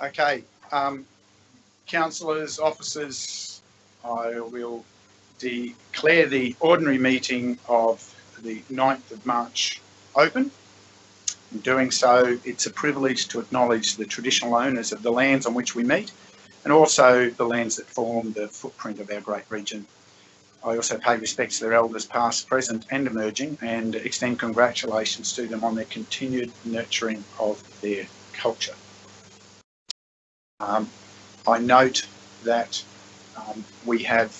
Okay, councillors, officers, I will declare the ordinary meeting of the 9th of March open. In doing so, it's a privilege to acknowledge the traditional owners of the lands on which we meet and also the lands that form the footprint of our great region. I also pay respects to their elders past, present and emerging, and extend congratulations to them on their continued nurturing of their culture. I note that we have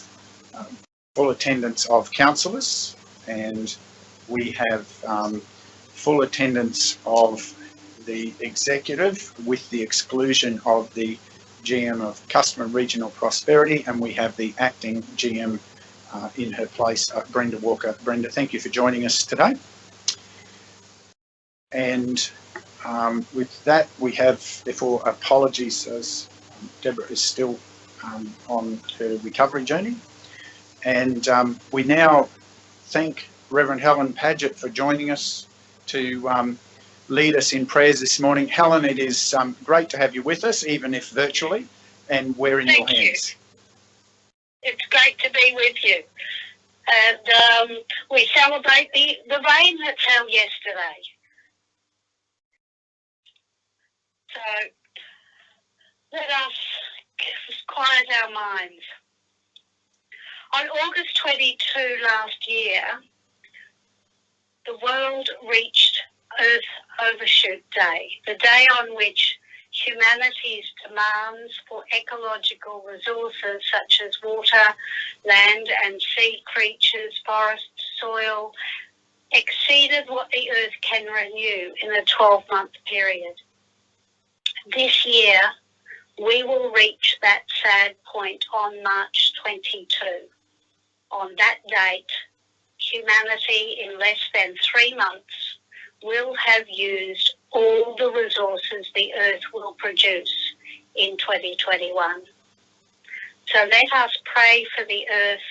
full attendance of councillors, and we have full attendance of the executive with the exclusion of the GM of Customer and Regional Prosperity, and we have the acting GM in her place, Brenda Walker. Brenda, thank you for joining us today. And with that, we have, therefore, apologies as Deborah is still on her recovery journey. And we now thank Reverend Helen Paget for joining us to lead us in prayers this morning. Helen, it is great to have you with us, even if virtually, and we're in your hands. It's great to be with you. And we celebrate the rain that fell yesterday. So let us quiet our minds. On August 22 last year, the world reached Earth Overshoot Day, the day on which humanity's demands for ecological resources such as water, land and sea creatures, forest, soil, exceeded what the Earth can renew in a 12-month period. This year, we will reach that sad point on March 22. On that date, humanity in less than 3 months will have used all the resources the Earth will produce in 2021. So let us pray for the Earth,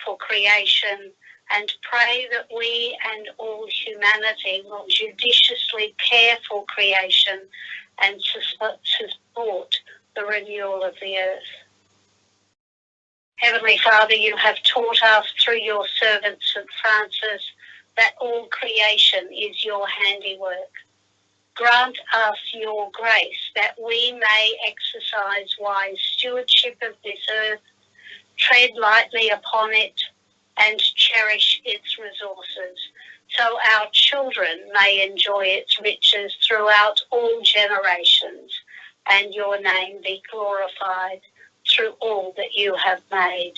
for creation, and pray that we and all humanity will judiciously care for creation and support the renewal of the Earth. Heavenly Father, you have taught us through your servant St. Francis that all creation is your handiwork. Grant us your grace that we may exercise wise stewardship of this earth, tread lightly upon it, and cherish its resources, so our children may enjoy its riches throughout all generations, and your name be glorified through all that you have made.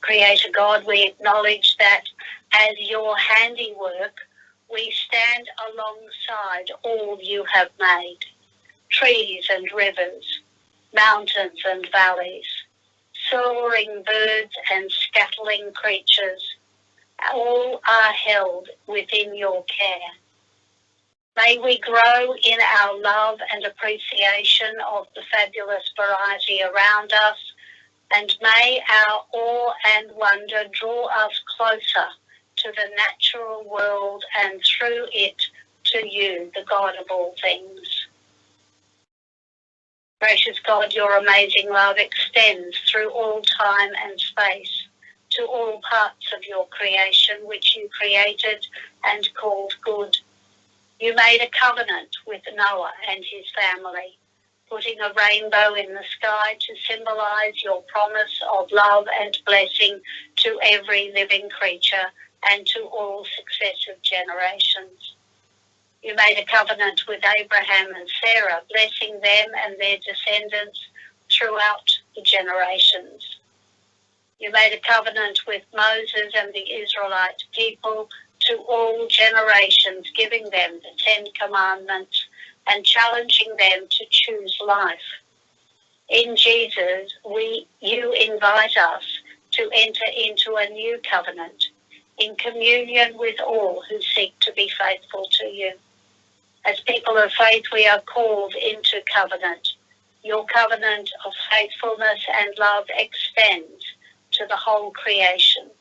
Creator God, we acknowledge that as your handiwork, we stand alongside all you have made, trees and rivers, mountains and valleys, soaring birds and scattering creatures, all are held within your care. May we grow in our love and appreciation of the fabulous variety around us, and may our awe and wonder draw us closer to the natural world and through it to you, the God of all things. Gracious God, your amazing love extends through all time and space to all parts of your creation, which you created and called good. You made a covenant with Noah and his family, putting a rainbow in the sky to symbolize your promise of love and blessing to every living creature and to all successive generations. You made a covenant with Abraham and Sarah, blessing them and their descendants throughout the generations. You made a covenant with Moses and the Israelite people to all generations, giving them the 10 Commandments and challenging them to choose life. In Jesus, you invite us to enter into a new covenant in communion with all who seek to be faithful to you. As people of faith, we are called into covenant. Your covenant of faithfulness and love extends to the whole creation.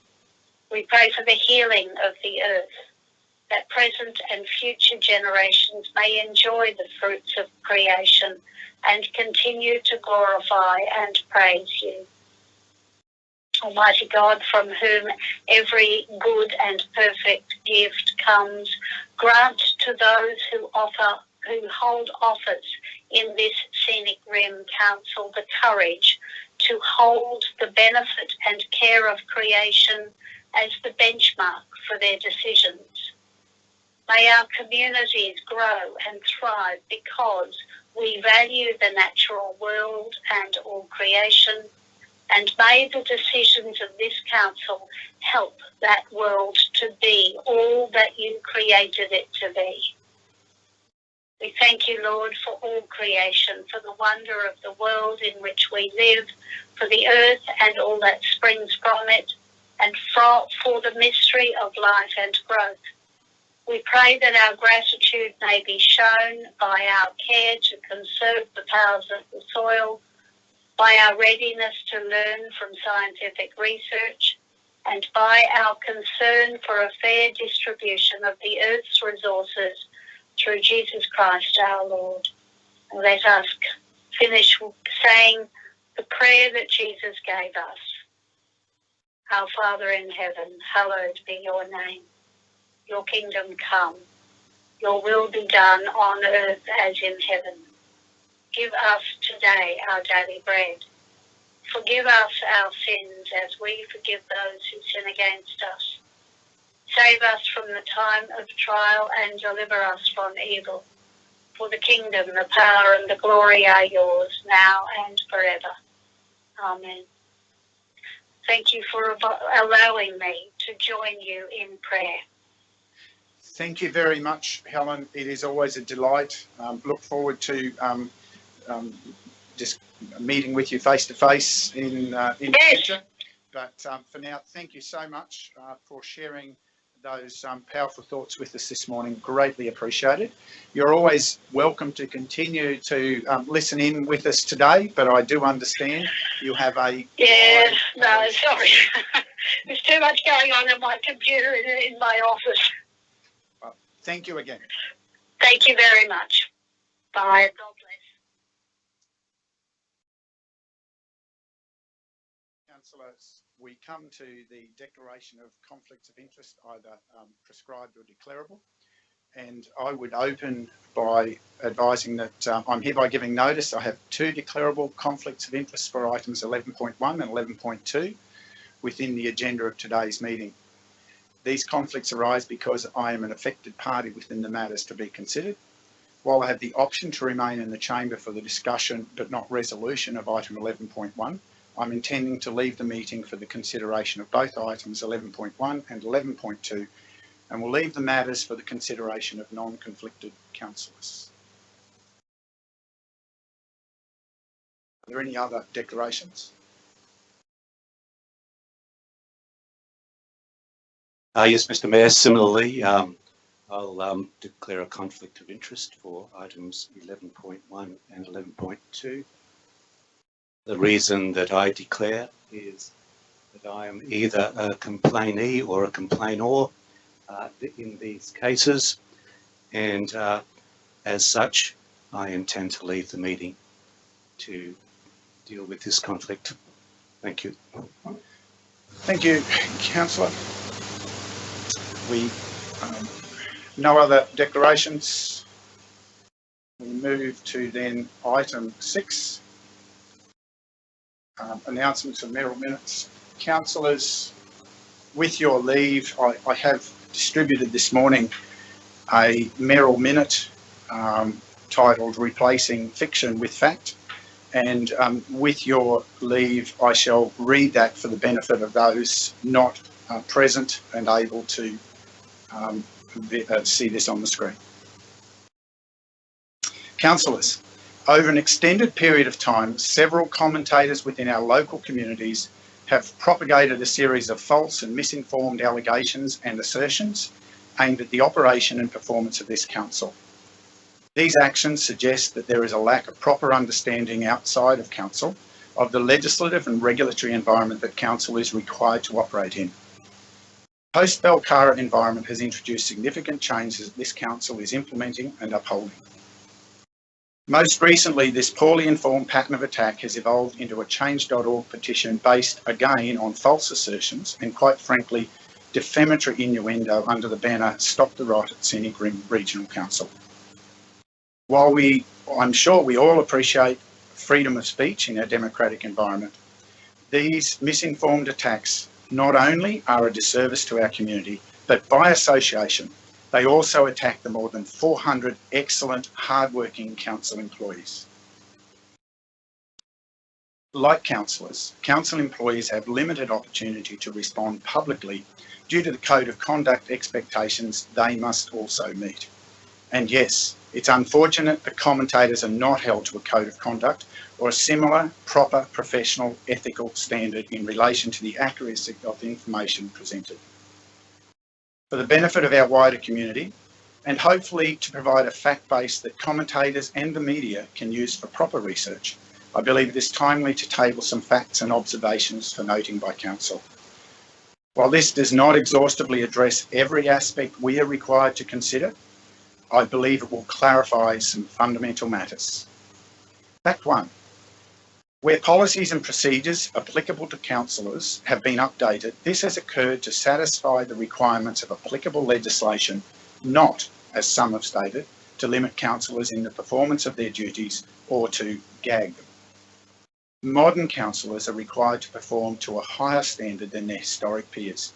We pray for the healing of the earth, that present and future generations may enjoy the fruits of creation and continue to glorify and praise you. Almighty God, from whom every good and perfect gift comes, grant to those who hold office in this Scenic Rim Council the courage to hold the benefit and care of creation as the benchmark for their decisions. May our communities grow and thrive because we value the natural world and all creation, and may the decisions of this council help that world to be all that you created it to be. We thank you, Lord, for all creation, for the wonder of the world in which we live, for the earth and all that springs from it, and for the mystery of life and growth. We pray that our gratitude may be shown by our care to conserve the powers of the soil, by our readiness to learn from scientific research, and by our concern for a fair distribution of the earth's resources through Jesus Christ our Lord. And let us finish saying the prayer that Jesus gave us. Our Father in heaven, hallowed be your name. Your kingdom come. Your will be done on earth as in heaven. Give us today our daily bread. Forgive us our sins as we forgive those who sin against us. Save us from the time of trial and deliver us from evil. For the kingdom, the power and the glory are yours, now and forever. Amen. Thank you for allowing me to join you in prayer. Thank you very much, Helen. It is always a delight. Look forward to just meeting with you face to face in the future. But for now, thank you so much for sharing those powerful thoughts with us this morning. Greatly appreciated. You're always welcome to continue to listen in with us today, but I do understand you have a... Yeah, no, sorry. There's too much going on in my computer in my office. Thank you again. Thank you very much. Bye. God bless. Councillors, we come to the declaration of conflicts of interest, either prescribed or declarable. And I would open by advising that I'm hereby giving notice. I have two declarable conflicts of interest for items 11.1 and 11.2 within the agenda of today's meeting. These conflicts arise because I am an affected party within the matters to be considered. While I have the option to remain in the chamber for the discussion but not resolution of item 11.1, I'm intending to leave the meeting for the consideration of both items 11.1 and 11.2, and will leave the matters for the consideration of non-conflicted councillors. Are there any other declarations? Yes, Mr. Mayor, similarly, I'll declare a conflict of interest for items 11.1 and 11.2. The reason that I declare is that I am either a complainee or a complainor in these cases, and as such, I intend to leave the meeting to deal with this conflict. Thank you. Thank you, Councillor. No other declarations. We move to then item 6, announcements of mayoral minutes. Councillors, with your leave, I have distributed this morning a mayoral minute titled Replacing Fiction with Fact, and with your leave I shall read that for the benefit of those not present and able to see this on the screen. Councillors, over an extended period of time, several commentators within our local communities have propagated a series of false and misinformed allegations and assertions aimed at the operation and performance of this council. These actions suggest that there is a lack of proper understanding outside of council of the legislative and regulatory environment that council is required to oppose in. post-Belcara environment has introduced significant changes that this council is implementing and upholding. Most recently, this poorly informed pattern of attack has evolved into a change.org petition based again on false assertions and, quite frankly, defamatory innuendo under the banner "Stop the Rot at Scenic Regional Council." While I'm sure we all appreciate freedom of speech in our democratic environment, these misinformed attacks not only are a disservice to our community, but by association, they also attack the more than 400 excellent, hard-working council employees. Like councillors, council employees have limited opportunity to respond publicly due to the code of conduct expectations they must also meet. And yes, it's unfortunate that commentators are not held to a code of conduct or a similar, proper, professional, ethical standard in relation to the accuracy of the information presented. For the benefit of our wider community, and hopefully to provide a fact base that commentators and the media can use for proper research, I believe it is timely to table some facts and observations for noting by council. While this does not exhaustively address every aspect we are required to consider, I believe it will clarify some fundamental matters. Fact 1. Where policies and procedures applicable to councillors have been updated, this has occurred to satisfy the requirements of applicable legislation, not, as some have stated, to limit councillors in the performance of their duties or to gag them. Modern councillors are required to perform to a higher standard than their historic peers,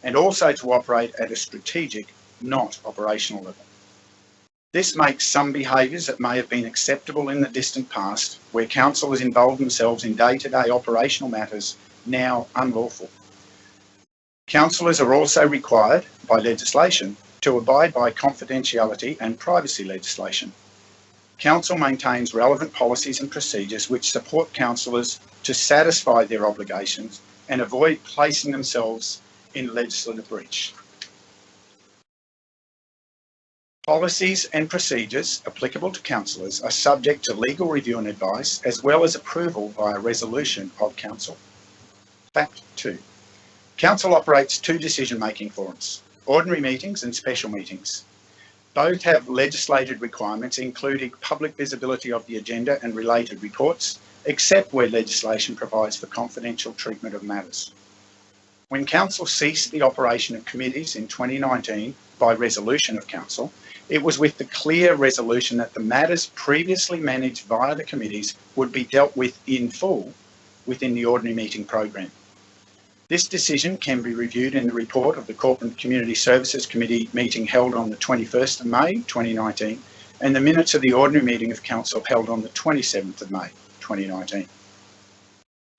and also to operate at a strategic, not operational level. This makes some behaviours that may have been acceptable in the distant past, where councillors involve themselves in day-to-day operational matters, now unlawful. Councillors are also required, by legislation, to abide by confidentiality and privacy legislation. Council maintains relevant policies and procedures which support councillors to satisfy their obligations and avoid placing themselves in legislative breach. Policies and procedures applicable to councillors are subject to legal review and advice, as well as approval via resolution of council. Fact 2. Council operates two decision-making forums, ordinary meetings and special meetings. Both have legislated requirements, including public visibility of the agenda and related reports, except where legislation provides for confidential treatment of matters. When council ceased the operation of committees in 2019 by resolution of council, it was with the clear resolution that the matters previously managed via the committees would be dealt with in full within the ordinary meeting program. This decision can be reviewed in the report of the Corporate Community Services Committee meeting held on the 21st of May 2019 and the minutes of the ordinary meeting of council held on the 27th of May 2019.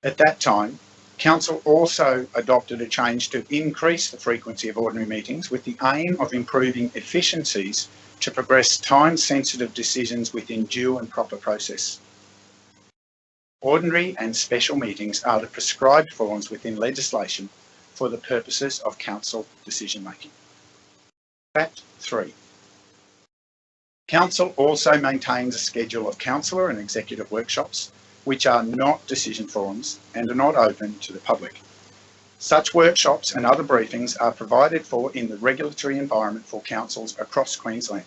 At that time, council also adopted a change to increase the frequency of ordinary meetings with the aim of improving efficiencies to progress time-sensitive decisions within due and proper process. Ordinary and special meetings are the prescribed forms within legislation for the purposes of council decision-making. Fact 3. Council also maintains a schedule of councillor and executive workshops which are not decision forums and are not open to the public. Such workshops and other briefings are provided for in the regulatory environment for councils across Queensland.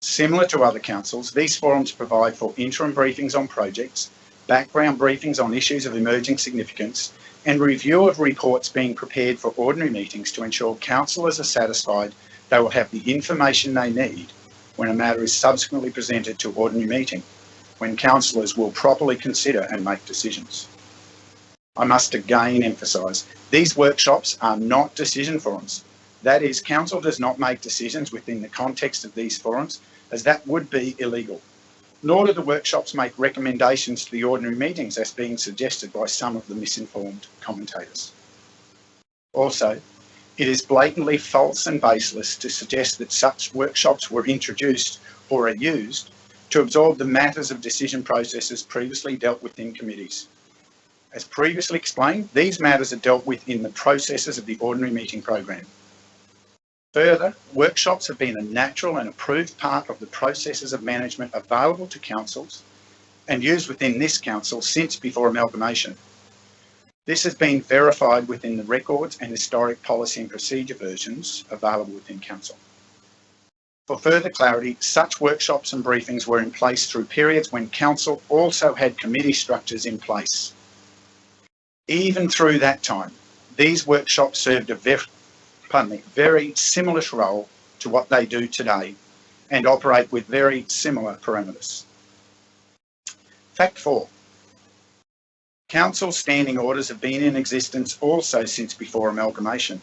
Similar to other councils, these forums provide for interim briefings on projects, background briefings on issues of emerging significance, and review of reports being prepared for ordinary meetings to ensure councillors are satisfied they will have the information they need when a matter is subsequently presented to ordinary meeting, when councillors will properly consider and make decisions. I must again emphasise, these workshops are not decision forums. That is, council does not make decisions within the context of these forums, as that would be illegal. Nor do the workshops make recommendations to the ordinary meetings as being suggested by some of the misinformed commentators. Also, it is blatantly false and baseless to suggest that such workshops were introduced or are used to absorb the matters of decision processes previously dealt with in committees. As previously explained, these matters are dealt with in the processes of the ordinary meeting program. Further, workshops have been a natural and approved part of the processes of management available to councils and used within this council since before amalgamation. This has been verified within the records and historic policy and procedure versions available within Council. For further clarity, such workshops and briefings were in place through periods when Council also had committee structures in place. Even through that time, these workshops served a very similar role to what they do today and operate with very similar parameters. Fact 4. Council standing orders have been in existence also since before amalgamation.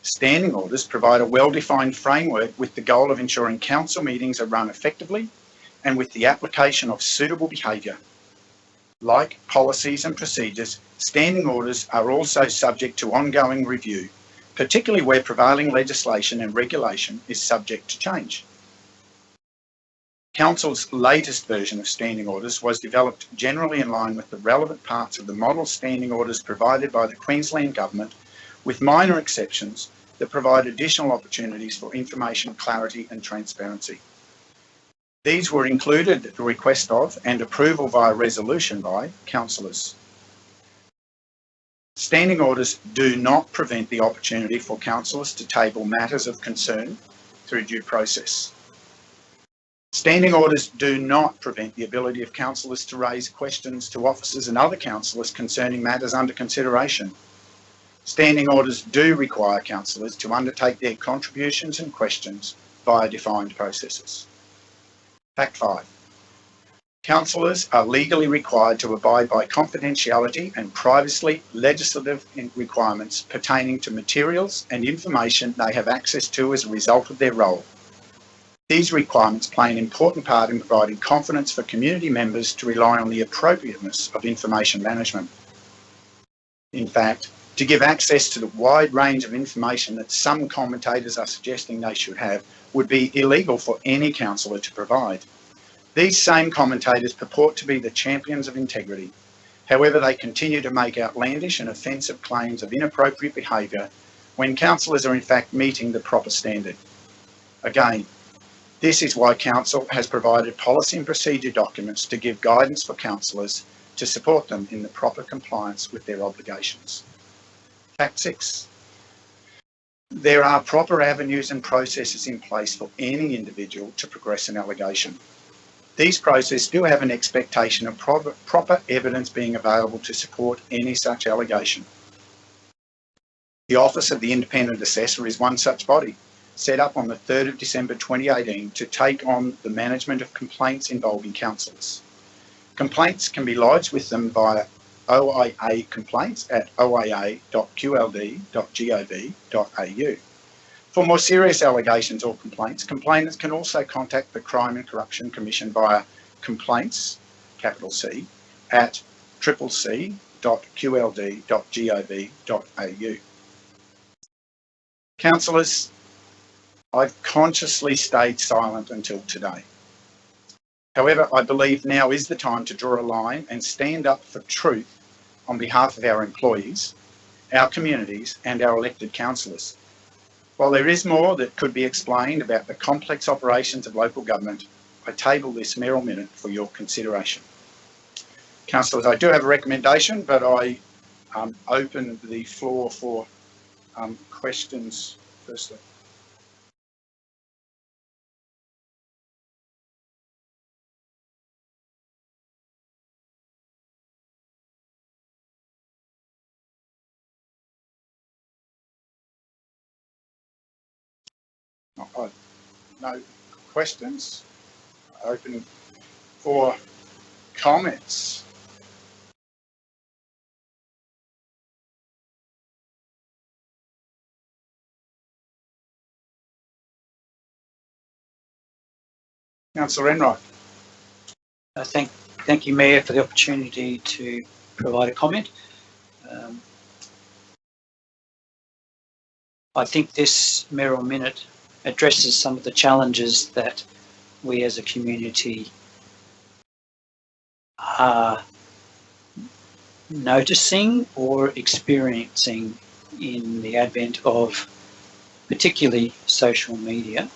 Standing orders provide a well-defined framework with the goal of ensuring council meetings are run effectively and with the application of suitable behaviour. Like policies and procedures, standing orders are also subject to ongoing review, particularly where prevailing legislation and regulation is subject to change. Council's latest version of standing orders was developed generally in line with the relevant parts of the model standing orders provided by the Queensland Government, with minor exceptions that provide additional opportunities for information clarity and transparency. These were included at the request of and approval via resolution by councillors. Standing orders do not prevent the opportunity for councillors to table matters of concern through due process. Standing orders do not prevent the ability of councillors to raise questions to officers and other councillors concerning matters under consideration. Standing orders do require councillors to undertake their contributions and questions via defined processes. Fact 5. Councillors are legally required to abide by confidentiality and privacy legislative requirements pertaining to materials and information they have access to as a result of their role. These requirements play an important part in providing confidence for community members to rely on the appropriateness of information management. In fact, to give access to the wide range of information that some commentators are suggesting they should have would be illegal for any councillor to provide. These same commentators purport to be the champions of integrity. However, they continue to make outlandish and offensive claims of inappropriate behaviour when councillors are in fact meeting the proper standard. Again, this is why Council has provided policy and procedure documents to give guidance for councillors to support them in the proper compliance with their obligations. Fact 6. There are proper avenues and processes in place for any individual to progress an allegation. These processes do have an expectation of proper evidence being available to support any such allegation. The Office of the Independent Assessor is one such body, set up on the 3rd of December 2018 to take on the management of complaints involving councillors. Complaints can be lodged with them via OIA complaints at oia.qld.gov.au. For more serious allegations or complaints, complainants can also contact the Crime and Corruption Commission via complaints, capital C, at cc.qld.gov.au. Councillors, I've consciously stayed silent until today. However, I believe now is the time to draw a line and stand up for truth on behalf of our employees, our communities and our elected councillors. While there is more that could be explained about the complex operations of local government, I table this mayoral minute for your consideration. Councillors, I do have a recommendation, but I open the floor for questions firstly. No questions. Open for comments. Councillor Enright. Thank you, Mayor, for the opportunity to provide a comment. I think this mayoral minute addresses some of the challenges that we as a community are noticing or experiencing in the advent of particularly social media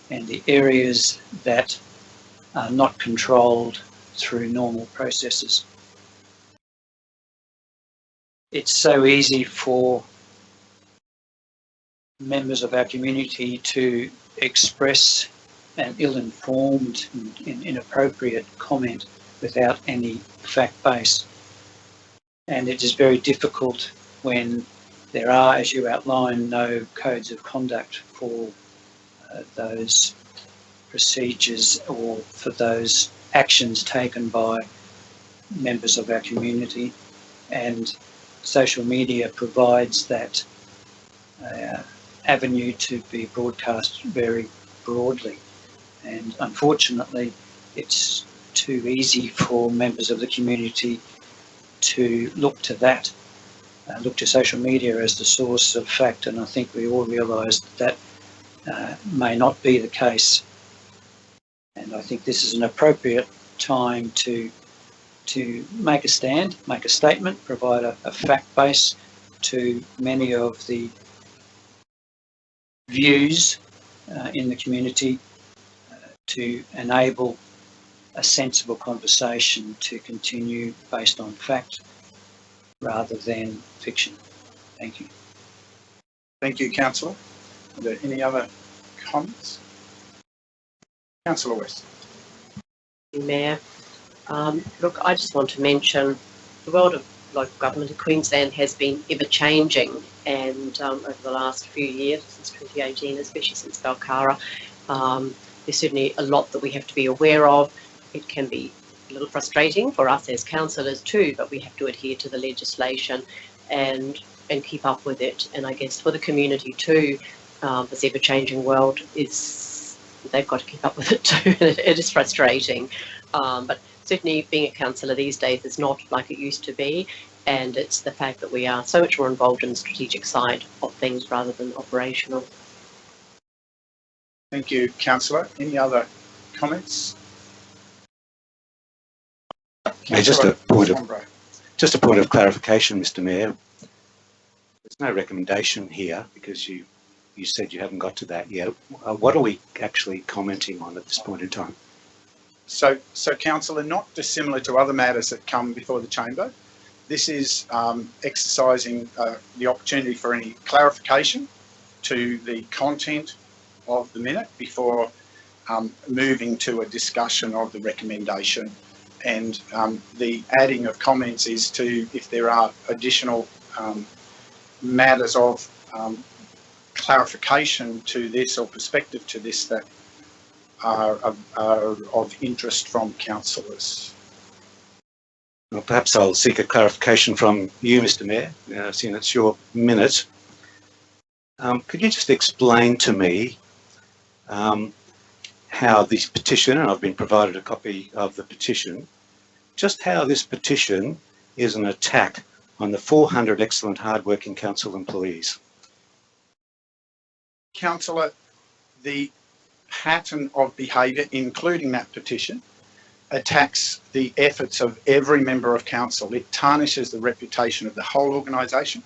and the areas that are not controlled through normal processes. it's so easy for members of our community to express an ill-informed and inappropriate comment without any fact base. And it is very difficult when there are, as you outline, no codes of conduct for those procedures or for those actions taken by members of our community. And social media provides that avenue to be broadcast very broadly. And unfortunately, it's too easy for members of the community to look to that, look to social media as the source of fact. And I think we all realise that may not be the case. And I think this is an appropriate time to make a stand, make a statement, provide a fact base to many of the views in the community to enable a sensible conversation to continue based on fact rather than fiction. Thank you. Thank you, Councillor. Are there any other comments? Councillor West. Mayor. Look, I just want to mention the world of local government in Queensland has been ever changing, and over the last few years, since 2018, especially since Balcara, there's certainly a lot that we have to be aware of. It can be a little frustrating for us as councillors too, but we have to adhere to the legislation and keep up with it. And I guess for the community too, this ever-changing world they've got to keep up with it too. It is frustrating, but certainly being a councillor these days is not like it used to be, and it's the fact that we are so much more involved in the strategic side of things rather than operational. Thank you, Councillor. Any other comments? Just a point of clarification, Mr. Mayor. There's no recommendation here because you said you haven't got to that yet. What are we actually commenting on at this point in time? So Councillor, not dissimilar to other matters that come before the Chamber, this is exercising the opportunity for any clarification to the content of the minute before moving to a discussion of the recommendation. And the adding of comments is to, if there are additional matters of clarification to this or perspective to this that are of interest from councillors. Well, perhaps I'll seek a clarification from you, Mr. Mayor, seeing it's your minute. Could you just explain to me how this petition, and I've been provided a copy of the petition, just how this petition is an attack on the 400 excellent hard-working council employees? Councillor, the pattern of behaviour, including that petition, attacks the efforts of every member of council. It tarnishes the reputation of the whole organisation.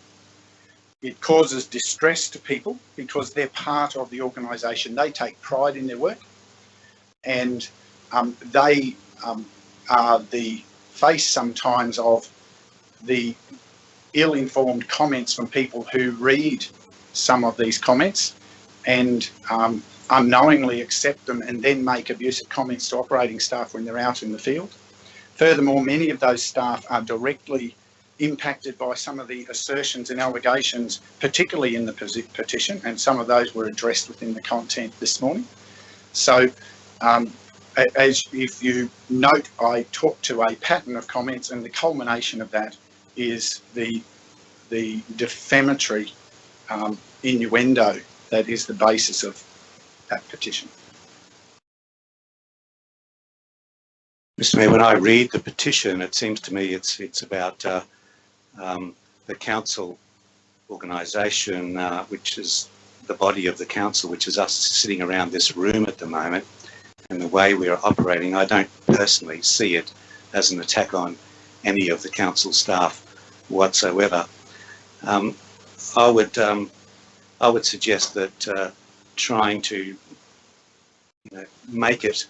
It causes distress to people because they're part of the organisation. They take pride in their work, and they are the face sometimes of the ill-informed comments from people who read some of these comments and unknowingly accept them and then make abusive comments to operating staff when they're out in the field. Furthermore, many of those staff are directly impacted by some of the assertions and allegations, particularly in the petition, and some of those were addressed within the content this morning. So, as if you note, I talked to a pattern of comments, and the culmination of that is the defamatory innuendo that is the basis of that petition. Mr. Mayor, when I read the petition, it seems to me it's about the council organisation, which is the body of the council, which is us sitting around this room at the moment, and the way we are operating. I don't personally see it as an attack on any of the council staff whatsoever. I would suggest that trying to make it,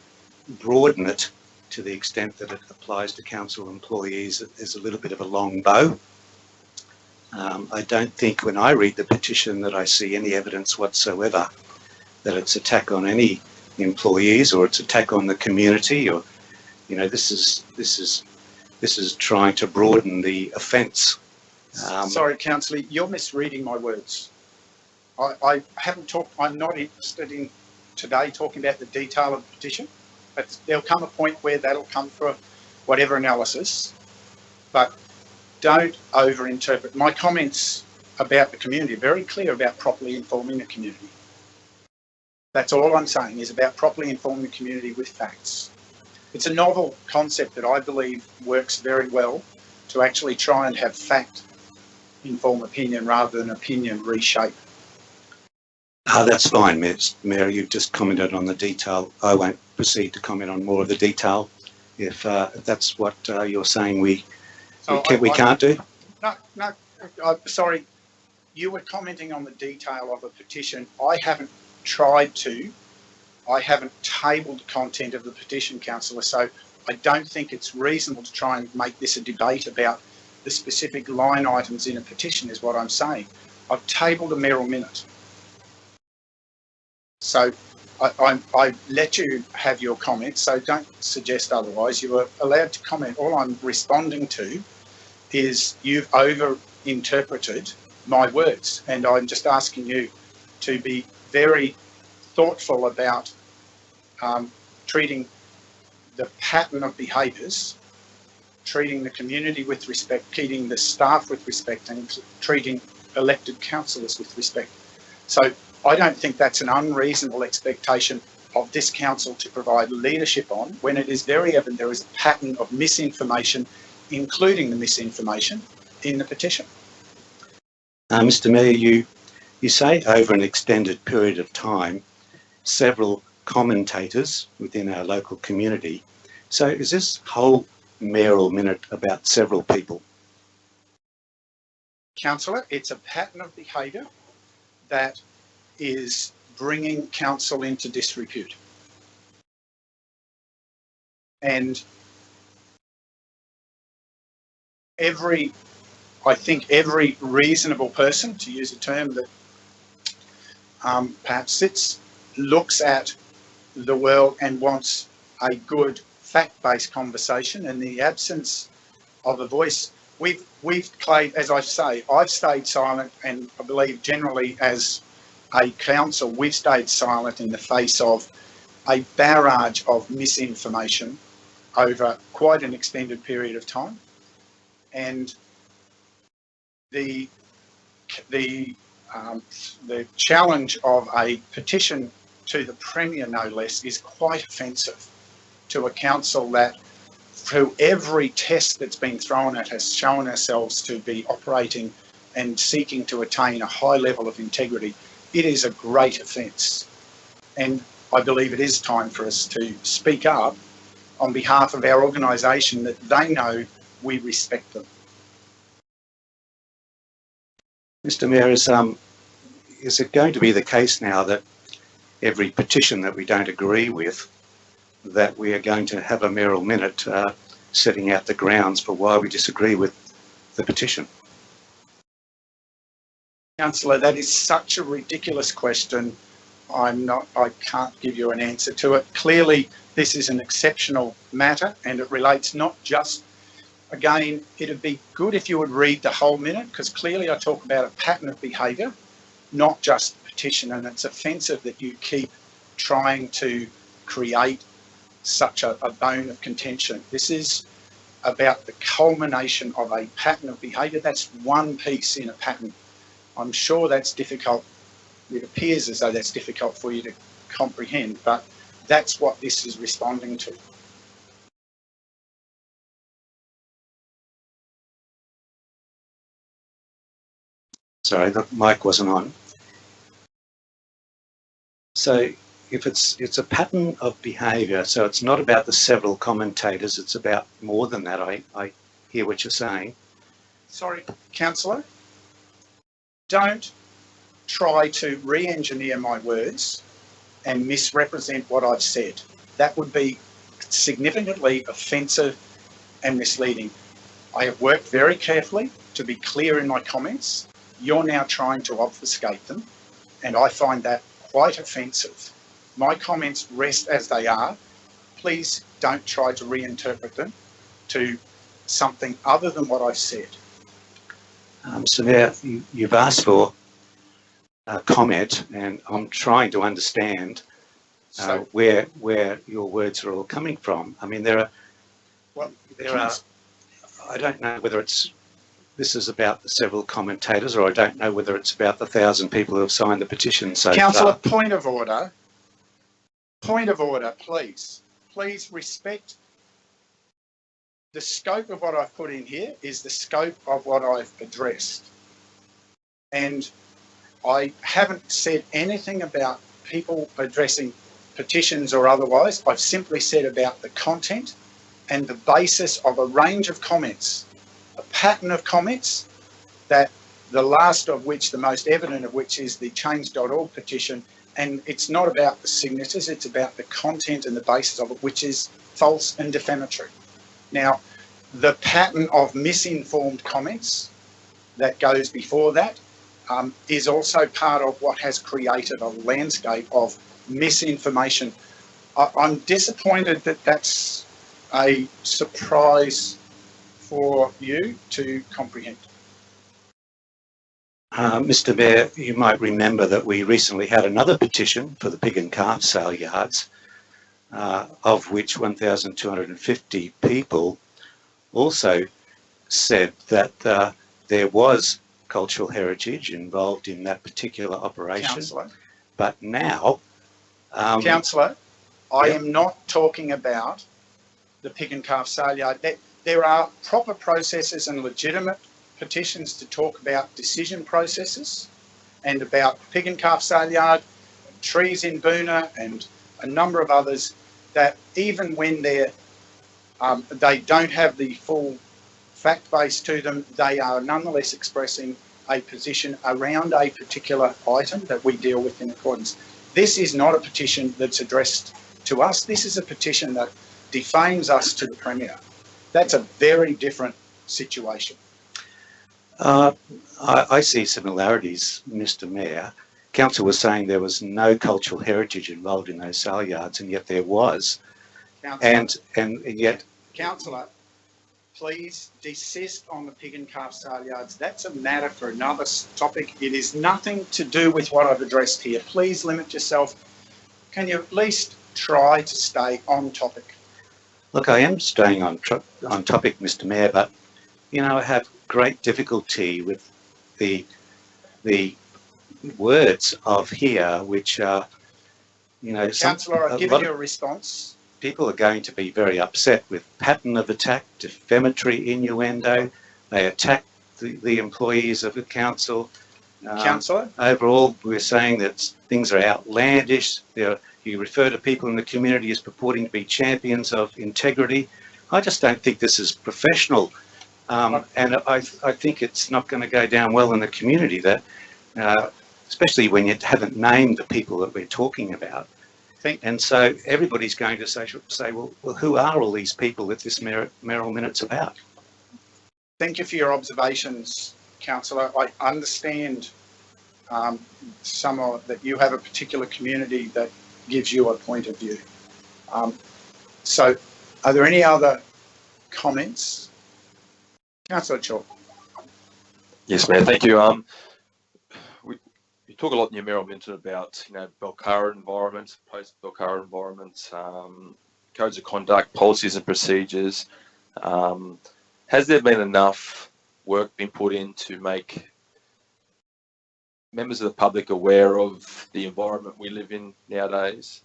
broaden it to the extent that it applies to council employees is a little bit of a long bow. I don't think when I read the petition that I see any evidence whatsoever that it's attack on any employees or it's attack on the community, or this is trying to broaden the offence. Sorry, Councillor, you're misreading my words. I haven't talked. I'm not interested in today talking about the detail of the petition. But there'll come a point where that'll come for whatever analysis. But don't overinterpret. My comments about the community are very clear about properly informing the community. That's all I'm saying, is about properly informing the community with facts. It's a novel concept that I believe works very well to actually try and have fact inform opinion rather than opinion reshape. That's fine, Mayor. You've just commented on the detail. I won't proceed to comment on more of the detail if that's what you're saying we can't do. No, sorry. You were commenting on the detail of a petition. I haven't tabled the content of the petition, Councillor, so I don't think it's reasonable to try and make this a debate about the specific line items in a petition, is what I'm saying. I've tabled a mayoral minute. So I let you have your comments, so don't suggest otherwise. You are allowed to comment. All I'm responding to is you've over-interpreted my words, and I'm just asking you to be very thoughtful about treating the pattern of behaviours, treating the community with respect, treating the staff with respect, and treating elected councillors with respect. So I don't think that's an unreasonable expectation of this council to provide leadership on, when it is very evident there is a pattern of misinformation, including the misinformation in the petition. Mr. Mayor, you say over an extended period of time, several commentators within our local community. So is this whole mayoral minute about several people? Councillor, it's a pattern of behaviour that is bringing council into disrepute. And I think every reasonable person, to use a term that perhaps looks at the world and wants a good fact-based conversation. In the absence of a voice, we've played, as I say, I've stayed silent, and I believe generally as a council, we've stayed silent in the face of a barrage of misinformation over quite an extended period of time. And the challenge of a petition to the Premier, no less, is quite offensive to a council that, through every test that's been thrown at, has shown ourselves to be operating and seeking to attain a high level of integrity. It is a great offence, and I believe it is time for us to speak up on behalf of our organisation, that they know we respect them. Mr. Mayor, is it going to be the case now that every petition that we don't agree with, that we are going to have a mayoral minute setting out the grounds for why we disagree with the petition? Councillor, that is such a ridiculous question. I can't give you an answer to it. Clearly, this is an exceptional matter, and it relates not just, again, it'd be good if you would read the whole minute, because clearly I talk about a pattern of behaviour, not just the petition, and it's offensive that you keep trying to create such a bone of contention. This is about the culmination of a pattern of behaviour. That's one piece in a pattern. I'm sure that's difficult. It appears as though that's difficult for you to comprehend, but that's what this is responding to. Sorry, the mic wasn't on. So if it's a pattern of behaviour, so it's not about the several commentators, it's about more than that. I hear what you're saying. Sorry, Councillor, don't try to re-engineer my words and misrepresent what I've said. That would be significantly offensive and misleading. I have worked very carefully to to be clear in my comments. You're now trying to obfuscate them, and I find that quite offensive. My comments rest as they are. Please don't try to reinterpret them to something other than what I've said. So now you've asked for a comment, and I'm trying to understand where your words are all coming from. I mean, I don't know whether this is about the several commentators, or I don't know whether it's about the 1,000 people who have signed the petition so Councillor, far. point of order. Point of order, please. Please respect the scope of what I've put in here is the scope of what I've addressed. And I haven't said anything about people addressing petitions or otherwise. I've simply said about the content and the basis of a range of comments, a pattern of comments, that the last of which, the most evident of which, is the change.org petition. And it's not about the signatures, it's about the content and the basis of it, which is false and defamatory. Now, the pattern of misinformed comments that goes before that is also part of what has created a landscape of misinformation. I'm disappointed that that's a surprise for you to comprehend. Mr. Mayor, you might remember that we recently had another petition for the pig and calf sale yards, of which 1,250 people also said that there was cultural heritage involved in that particular operation. Councillor. But now... Councillor, I am not talking about the pig and calf sale yard. There are proper processes and legitimate petitions to talk about decision processes and about pig and calf sale yard, trees in Boona and a number of others that even when they don't have the full fact base to them, they are nonetheless expressing a position around a particular item that we deal with in accordance. This is not a petition that's addressed to us. This is a petition that defames us to the Premier. That's a very different situation. I see similarities, Mr. Mayor. Council was saying there was no cultural heritage involved in those sale yards, and yet there was. Councillor, and yet... Councillor, please desist on the pig and calf sale yards. That's a matter for another topic. It is nothing to do with what I've addressed here. Please limit yourself. Can you at least try to stay on topic? Look, I am staying on topic, Mr. Mayor, but, you know, I have great difficulty with the words of here, which are, you know... Councillor, I've given you a response. People are going to be very upset with pattern of attack, defamatory innuendo. They attack the employees of the council. Councillor? Overall, we're saying that things are outlandish. You refer to people in the community as purporting to be champions of integrity. I just don't think this is professional. And I think it's not going to go down well in the community, that, especially when you haven't named the people that we're talking about. And so everybody's going to say, well, who are all these people that this mayoral minute's about? Thank you for your observations, Councillor. I understand that you have a particular community that gives you a point of view. So are there any other comments? Councillor Chalk. Yes, Mayor, thank you. You talk a lot in your mayoral minute about, you know, Belcara environment, post-Belcara environment, codes of conduct, policies and procedures. Has there been enough work been put in to make members of the public aware of the environment we live in nowadays,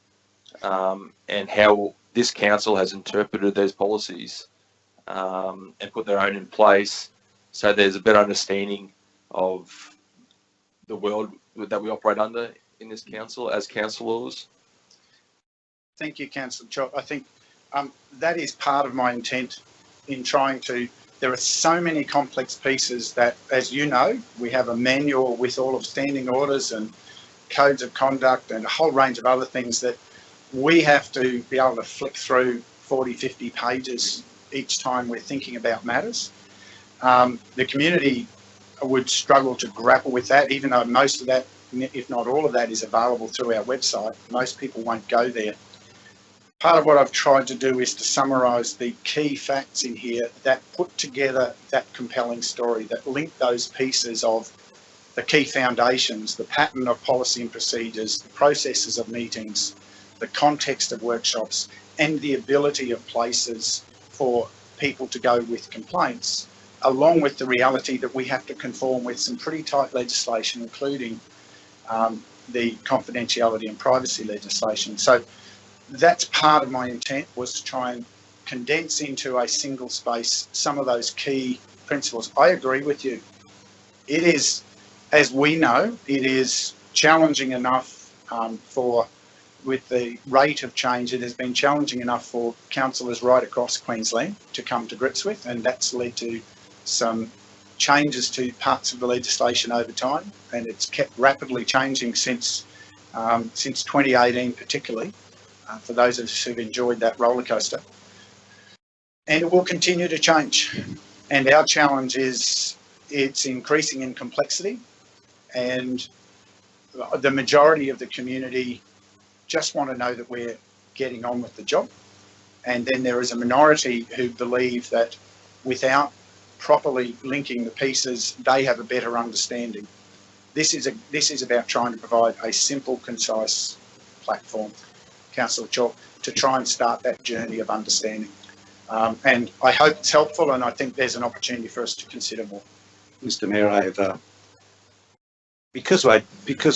and how this council has interpreted those policies and put their own in place, so there's a better understanding of the world that we operate under in this council as councillors? Thank you, Councillor Chalk. I think that is part of my intent in trying to... There are so many complex pieces that, as you know, we have a manual with all of standing orders and codes of conduct and a whole range of other things that we have to be able to flick through 40, 50 pages each time we're thinking about matters. The community would struggle to grapple with that, even though most of that, if not all of that, is available through our website. Most people won't go there. Part of what I've tried to do is to summarise the key facts in here that put together that compelling story, that link those pieces of the key foundations, the pattern of policy and procedures, the processes of meetings, the context of workshops, and the ability of places for people to go with complaints, along with the reality that we have to conform with some pretty tight legislation, including the confidentiality and privacy legislation. So that's part of my intent, was to try and condense into a single space some of those key principles. I agree with you. It is, as we know, it is challenging enough with the rate of change, it has been challenging enough for councillors right across Queensland to come to grips with, and that's led to some changes to parts of the legislation over time, and it's kept rapidly changing since 2018 particularly, for those of us who've enjoyed that roller coaster. And it will continue to change. And our challenge is it's increasing in complexity, and the majority of the community just want to know that we're getting on with the job. And then there is a minority who believe that without properly linking the pieces, they have a better understanding. This is about trying to provide a simple, concise platform, Councillor Chalk, to try and start that journey of understanding. And I hope it's helpful, and I think there's an opportunity for us to consider more. Mr. Mayor, I have, because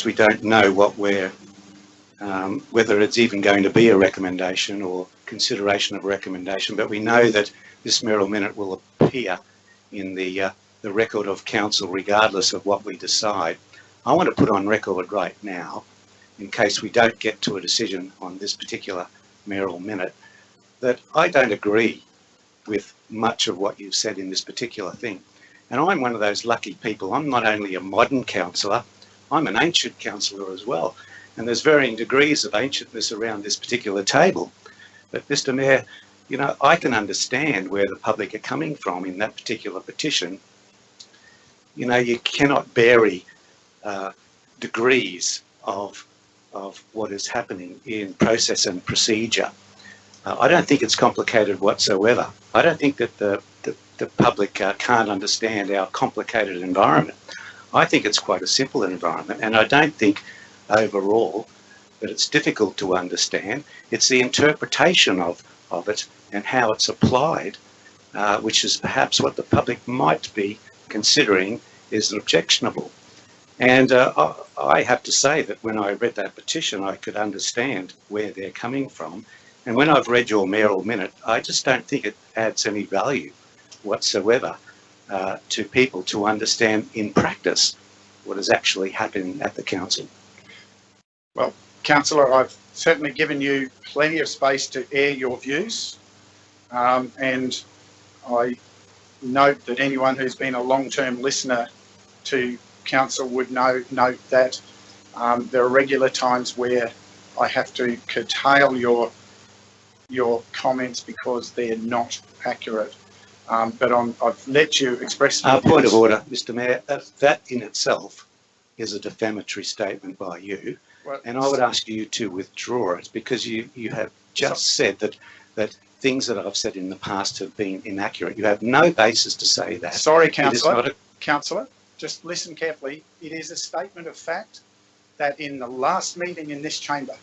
we don't know what we're whether it's even going to be a recommendation or consideration of a recommendation, but we know that this mayoral minute will appear in the record of council regardless of what we decide. I want to put on record right now, in case we don't get to a decision on this particular mayoral minute, that I don't agree with much of what you've said in this particular thing. And I'm one of those lucky people. I'm not only a modern councillor, I'm an ancient councillor as well. And there's varying degrees of ancientness around this particular table. But Mr. Mayor, you know, I can understand where the public are coming from in that particular petition. You know, you cannot vary degrees of what is happening in process and procedure. I don't think it's complicated whatsoever. I don't think that the public can't understand our complicated environment. I think it's quite a simple environment, and I don't think overall that it's difficult to understand. It's the interpretation of it and how it's applied, which is perhaps what the public might be considering is objectionable. And I have to say that when I read that petition, I could understand where they're coming from. And when I've read your mayoral minute, I just don't think it adds any value whatsoever to people to understand in practice what is actually happening at the council. Well, Councillor, I've certainly given you plenty of space to air your views, and I note that anyone who's been a long-term listener to council would note that there are regular times where I have to curtail your comments because they're not accurate. But I've let you express... Point of order, Mr. Mayor. That in itself is a defamatory statement by you. Well, and I would ask you to withdraw it, because you have just said that things that I've said in the past have been inaccurate. You have no basis to say that. Sorry, Councillor. Councillor, just listen carefully. It is a statement of fact that in the last meeting in this chamber,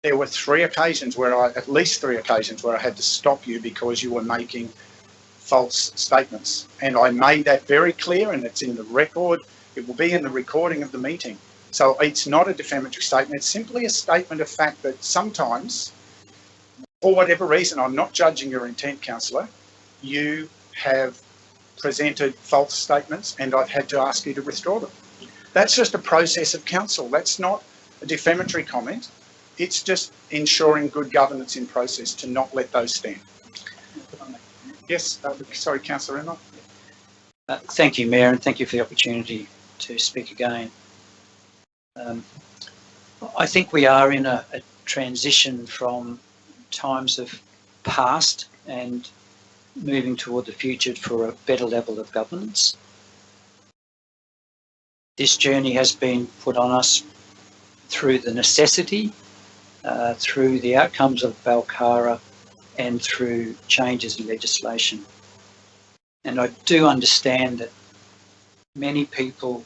there were at least three occasions where I had to stop you because you were making false statements. And I made that very clear, and it's in the record. It will be in the recording of the meeting. So it's not a defamatory statement. It's simply a statement of fact that sometimes, for whatever reason, I'm not judging your intent, Councillor, you have presented false statements and I've had to ask you to withdraw them. That's just a process of council. That's not a defamatory comment. It's just ensuring good governance in process to not let those stand. Yes, sorry, Councillor Reynolds. Thank you, Mayor, and thank you for the opportunity to speak again. I think we are in a transition from times of past and moving toward the future for a better level of governance. This journey has been put on us through the necessity, through the outcomes of Balcara, and through changes in legislation. And I do understand that many people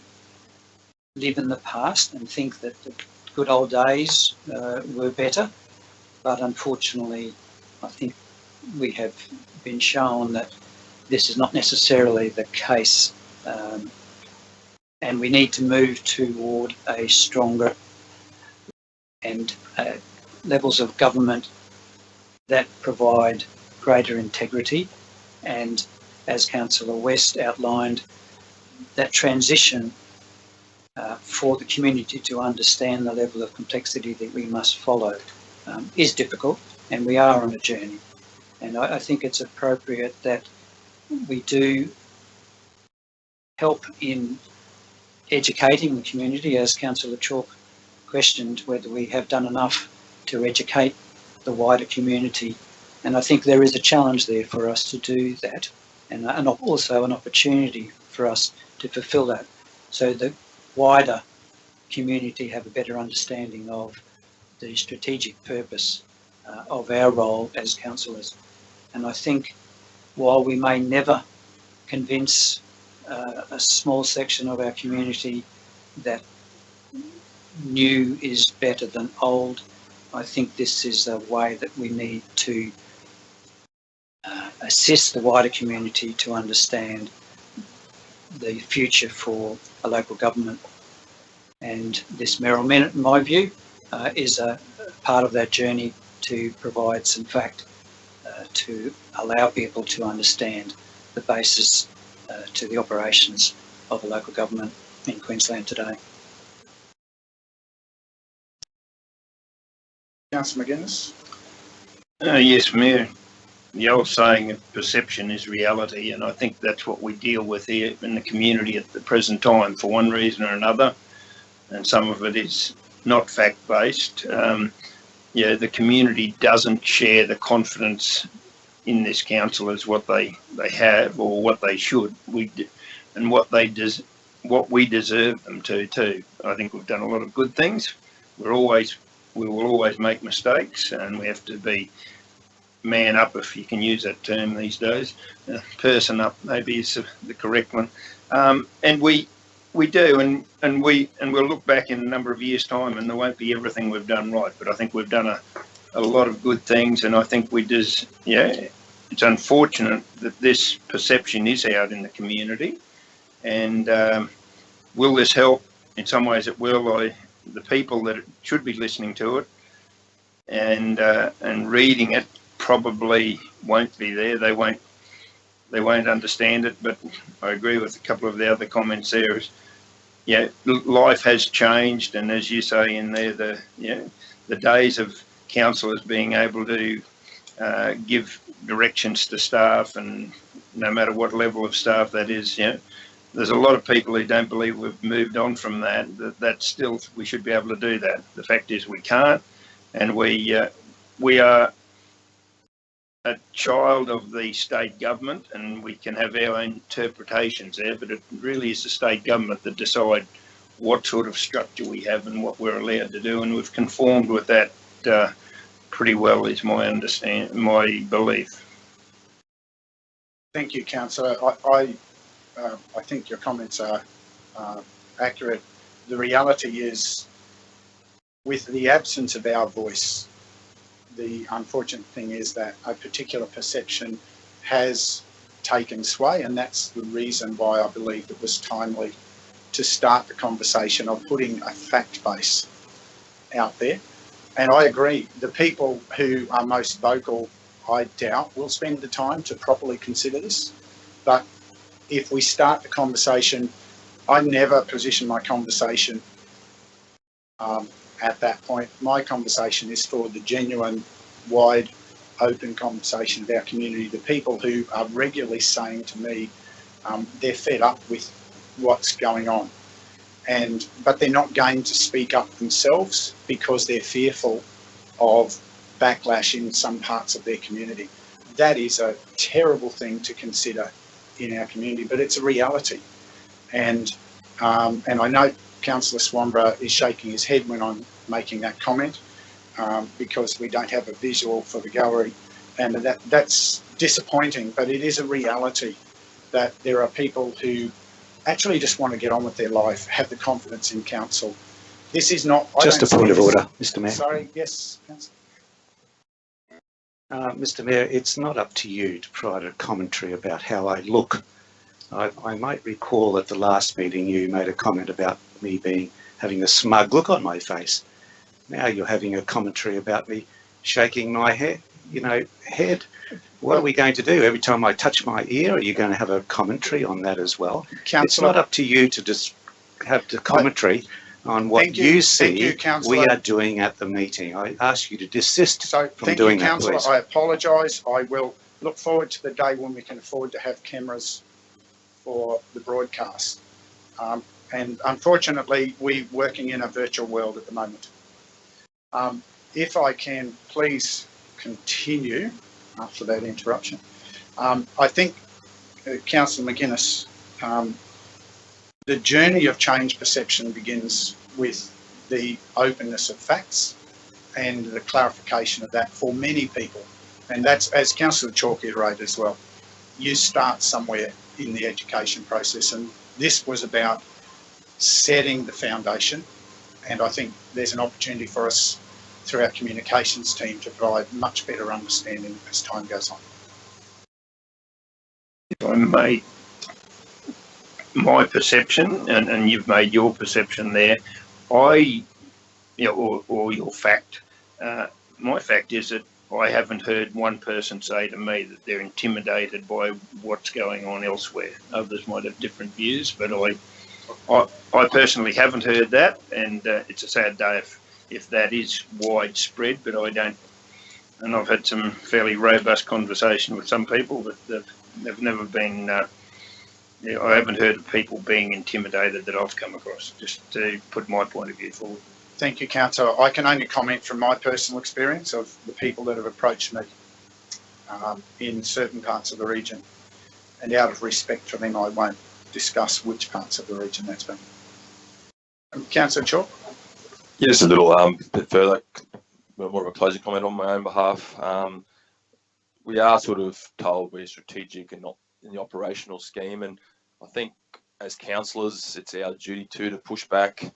live in the past and think that the good old days were better, but unfortunately I think we have been shown that this is not necessarily the case, and we need to move toward a stronger and levels of government that provide greater integrity, and as Councillor West outlined, that transition for the community to understand the level of complexity that we must follow is difficult, and we are on a journey. And I think it's appropriate that we do help in educating the community, as Councillor Chalk questioned whether we have done enough to educate the wider community. And I think there is a challenge there for us to do that, and also an opportunity for us to fulfil that, so the wider community have a better understanding of the strategic purpose of our role as councillors. And I think while we may never convince a small section of our community that new is better than old, I think this is a way that we need to assist the wider community to understand the future for a local government. And this Merrill Minute, in my view, is a part of that journey to provide some fact to allow people to understand the basis to the operations of a local government in Queensland today. Councillor McGuinness. Yes, Mayor. The old saying of perception is reality, and I think that's what we deal with here in the community at the present time for one reason or another, and some of it is not fact-based. Yeah, the community doesn't share the confidence in this council as what they have or what they should, and what we deserve them to too. I think we've done a lot of good things. We will always make mistakes, and we have to be man up, if you can use that term these days. Person up maybe is the correct one. And we do, and we'll look back in a number of years' time, and there won't be everything we've done right. But I think we've done a lot of good things, and I think it's unfortunate that this perception is out in the community. And will this help? In some ways it will. The people that should be listening to it and reading it probably won't be there. They won't understand it. But I agree with a couple of the other comments there. Life has changed, and as you say in there, the days of councillors being able to give directions to staff, and no matter what level of staff that is, there's a lot of people who don't believe we've moved on from that. That still, we should be able to do that. The fact is we can't, and we are a child of the state government, and we can have our own interpretations there, but it really is the state government that decide what sort of structure we have and what we're allowed to do, and we've conformed with that pretty well, is my belief. Thank you, Councillor. I think your comments are accurate. The reality is, with the absence of our voice, the unfortunate thing is that a particular perception has taken sway, and that's the reason why I believe it was timely to start the conversation of putting a fact base out there. And I agree, the people who are most vocal, I doubt, will spend the time to properly consider this. But if we start the conversation, I never position my conversation at that point. My conversation is for the genuine, wide, open conversation of our community, the people who are regularly saying to me they're fed up with what's going on, but they're not going to speak up themselves because they're fearful of backlash in some parts of their community. that is a terrible thing to consider in our community, but it's a reality. And I know Councillor Swanborough is shaking his head when I'm making that comment, because we don't have a visual for the gallery, and that's disappointing, but it is a reality that there are people who actually just want to get on with their life, have the confidence in council. This is not... Just a point of order, Mr Mayor. Sorry, yes, Councillor. Mr Mayor, it's not up to you to provide a commentary about how I look. I might recall at the last meeting you made a comment about me having a smug look on my face. Now you're having a commentary about me shaking my head. What are we going to do? Every time I touch my ear, are you going to have a commentary on that as well? Councillor, it's not up to you to just have the commentary on what you see we are doing at the meeting. I ask you to desist from doing that, please. Councillor, I apologise. I will look forward to the day when we can afford to have cameras for the broadcast. And unfortunately, we're working in a virtual world at the moment. If I can please continue after that interruption. I think, Councillor McGuinness, the journey of change perception begins with the openness of facts and the clarification of that for many people. And that's, as Councillor Chalk iterated as well, you start somewhere in the education process, and this was about setting the foundation, and I think there's an opportunity for us through our communications team to provide much better understanding as time goes on. If I may, my perception, and you've made your perception there, or your fact, my fact is that I haven't heard one person say to me that they're intimidated by what's going on elsewhere. Others might have different views, but I personally haven't heard that, and it's a sad day if that is widespread, but I don't. And I've had some fairly robust conversation with some people, but they've never been, I haven't heard of people being intimidated that I've come across, just to put my point of view forward. Thank you, Councillor. I can only comment from my personal experience of the people that have approached me in certain parts of the region. And out of respect for them, I won't discuss which parts of the region that's been. Councillor Chalk? Yes, a little bit further, more of a closing comment on my own behalf. We are sort of told we're strategic and not in the operational scheme, and I think as councillors, it's our duty to push back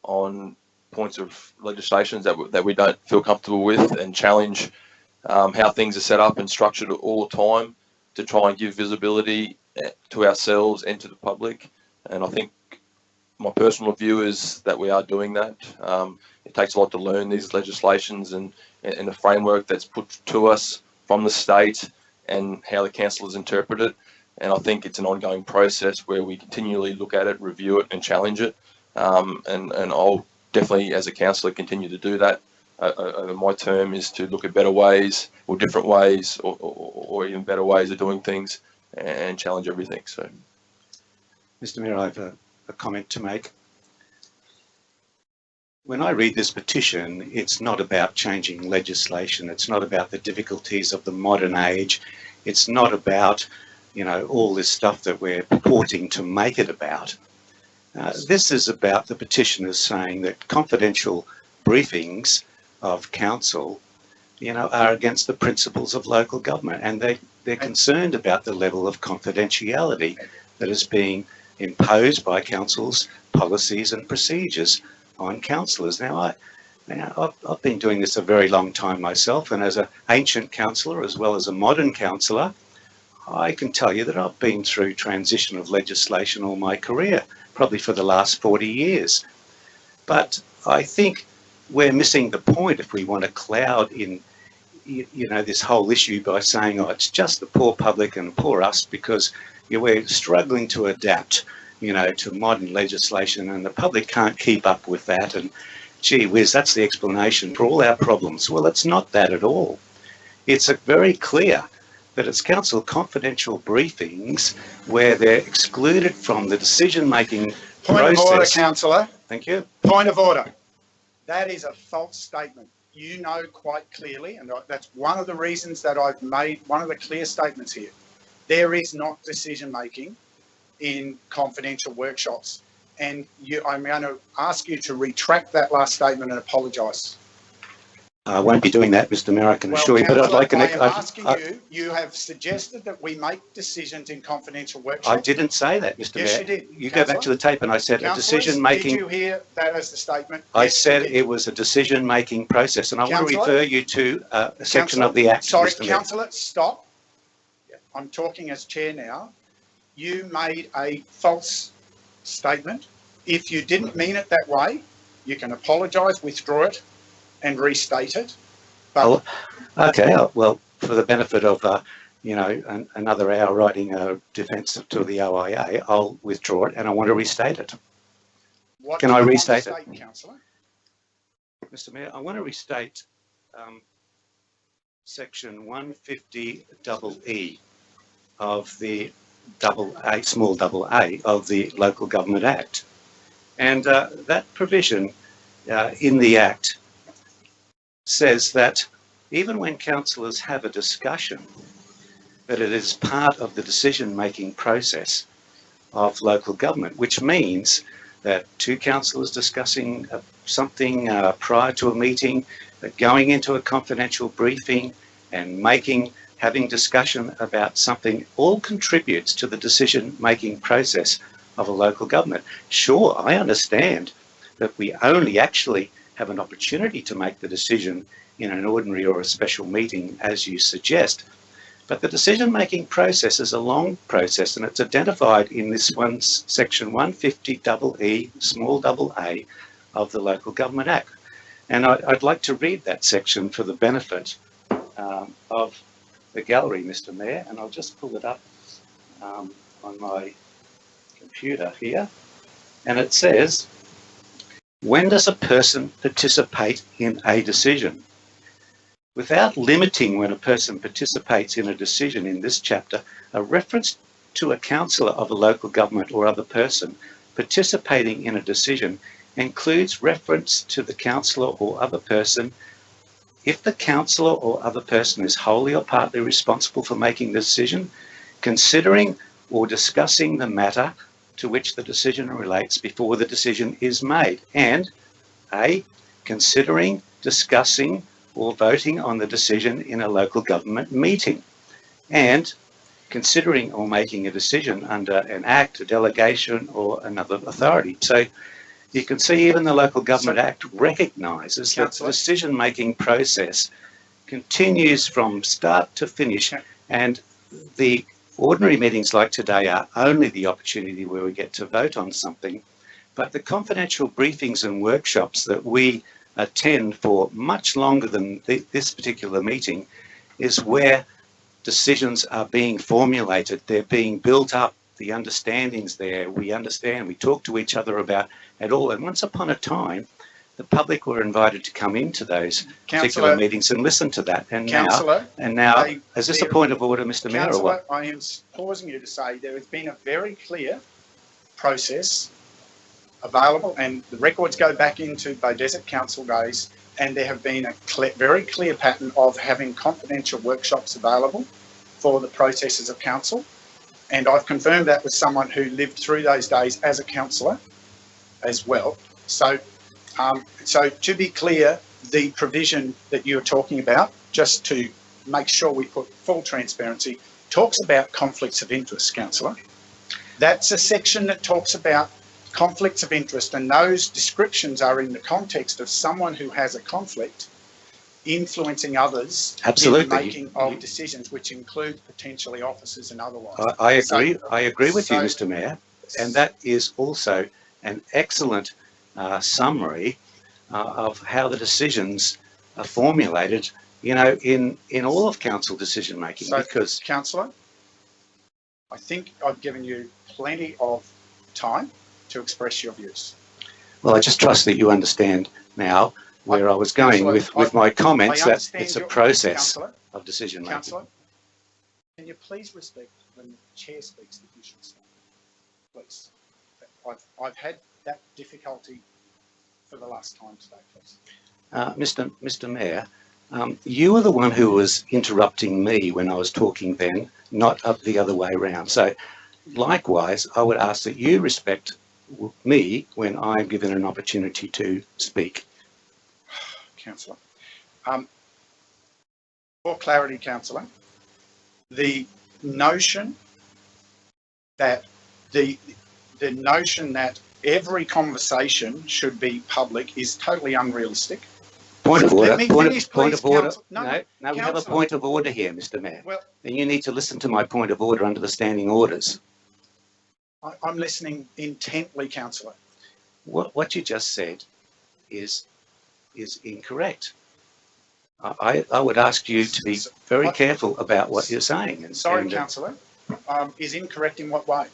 on points of legislation that we don't feel comfortable with, and challenge how things are set up and structured all the time to try and give visibility to ourselves and to the public. And I think my personal view is that we are doing that. It takes a lot to learn these legislations and the framework that's put to us from the state and how the councillors interpret it. And I think it's an ongoing process where we continually look at it, review it and challenge it. And I'll definitely, as a councillor, continue to do that. My term is to look at better ways or different ways or even better ways of doing things and challenge everything. So, Mr Mayor, I have a comment to make. When I read this petition, it's not about changing legislation. It's not about the difficulties of the modern age. It's not about, all this stuff that we're purporting to make it about. This is about the petitioners saying that confidential briefings of council, are against the principles of local government, and they're concerned about the level of confidentiality that is being imposed by council's policies and procedures on councillors. Now, I've been doing this a very long time myself, and as an ancient councillor as well as a modern councillor, I can tell you that I've been through transition of legislation all my career, probably for the last 40 years. But I think we're missing the point if we want to cloud in, this whole issue by saying, oh, it's just the poor public and poor us because we're struggling to adapt, to modern legislation, and the public can't keep up with that. And gee whiz, that's the explanation for all our problems. Well, it's not that at all. It's very clear that it's council confidential briefings where they're excluded from the decision-making process. Point of order, Councillor. Thank you. Point of order. That is a false statement. you know quite clearly, and that's one of the reasons that I've made one of the clear statements here. There is not decision making in confidential workshops, and I'm going to ask you to retract that last statement and apologise. I won't be doing that, Mr. Mayor, I can assure you, but I'd like an... I am asking you, you have suggested that we make decisions in confidential workshops. I didn't say that, Mr. Mayor. Yes, you did. You go back to the tape and I said a decision-making... Did you hear that as the statement? I said it was a decision-making process, and I want to refer you to a section of the Act. Sorry, Councillor, stop. I'm talking as chair now. You made a false statement. If you didn't mean it that way, you can apologise, withdraw it, and restate it. But okay, well, for the benefit of you know, another hour writing a defence to the OIA, I'll withdraw it and I want to restate it. What can I restate it, Councillor? Mr. Mayor? I want to restate section 150EE of the small AA of the Local Government Act, and that provision in the Act says that even when councillors have a discussion, that it is part of the decision-making process of local government, which means that two councillors discussing something prior to a meeting, going into a confidential briefing and having discussion about something all contributes to the decision-making process of a local government. Sure, I understand that we only actually have an opportunity to make the decision in an ordinary or a special meeting, as you suggest. But the decision-making process is a long process, and it's identified in this section 150EE, small AA of the Local Government Act. And I'd like to read that section for the benefit of the gallery, Mr. Mayor, and I'll just pull it up on my computer here. And it says, when does a person participate in a decision? Without limiting when a person participates in a decision in this chapter, a reference to a councillor of a local government or other person participating in a decision includes reference to the councillor or other person if the councillor or other person is wholly or partly responsible for making the decision, considering or discussing the matter to which the decision relates before the decision is made, and A, considering, discussing or voting on the decision in a local government meeting, and considering or making a decision under an act, a delegation or another authority. So you can see even the Local Government Act recognises that the decision-making process continues from start to finish, and the ordinary meetings like today are only the opportunity where we get to vote on something, but the confidential briefings and workshops that we attend for much longer than this particular meeting is where decisions are being formulated, they're being built up, the understanding's there, we understand, we talk to each other about it all, and once upon a time the public were invited to come into those particular meetings and listen to that. And now, is this a point of order, Mr. Mayor, or what? I am pausing you to say there has been a very clear process available, and the records go back into Beaudesert Council days, and there have been a very clear pattern of having confidential workshops available for the processes of council, and I've confirmed that with someone who lived through those days as a councillor as well. So to be clear, the provision that you're talking about, just to make sure we put full transparency, talks about conflicts of interest, councillor. That's a section that talks about conflicts of interest, and those descriptions are in the context of someone who has a conflict influencing others in the making of decisions, which include potentially officers and otherwise. I agree with you, Mr. Mayor, and that is also an excellent summary of how the decisions are formulated, you know, in all of council decision making. So, because, councillor, I think I've given you plenty of time to express your views. Well, I just trust that you understand now where I was going with my comments, that it's a process of decision making. Councillor, can you please respect when the chair speaks that you should stand? Please. I've had that difficulty for the last time today, please. Mr. Mayor, you were the one who was interrupting me when I was talking then, not up the other way around. So likewise, I would ask that you respect me when I'm given an opportunity to speak. Councillor. For clarity, Councillor, the notion that the notion that every conversation should be public is totally unrealistic. Point of order. Let me finish, point please, of order. Councillor. No, we have a point of order here, Mr. Mayor. Well, and you need to listen to my point of order under the standing orders. I'm listening intently, Councillor. What you just said is incorrect. I would ask you to be very careful about what you're saying. Sorry, Councillor. Is incorrect in what way?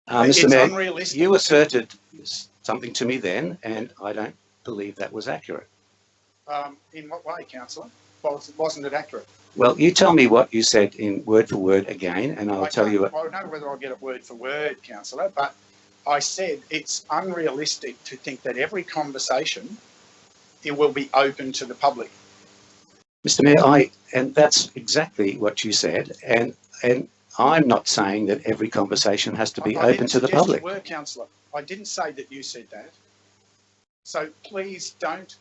Mr. Mayor, unrealistic. you asserted something to me then, and I don't believe that was accurate. In what way, Councillor? Wasn't it accurate? Well, you tell me what you said in word for word again, and I'll tell you what. I don't know whether I'll get it word for word, Councillor, but I said it's unrealistic to think that every conversation it will be open to the public. Mr. Mayor, and that's exactly what you said, and I'm not saying that every conversation has to be open to the public. You were, Councillor. I didn't say that you said that. So please don't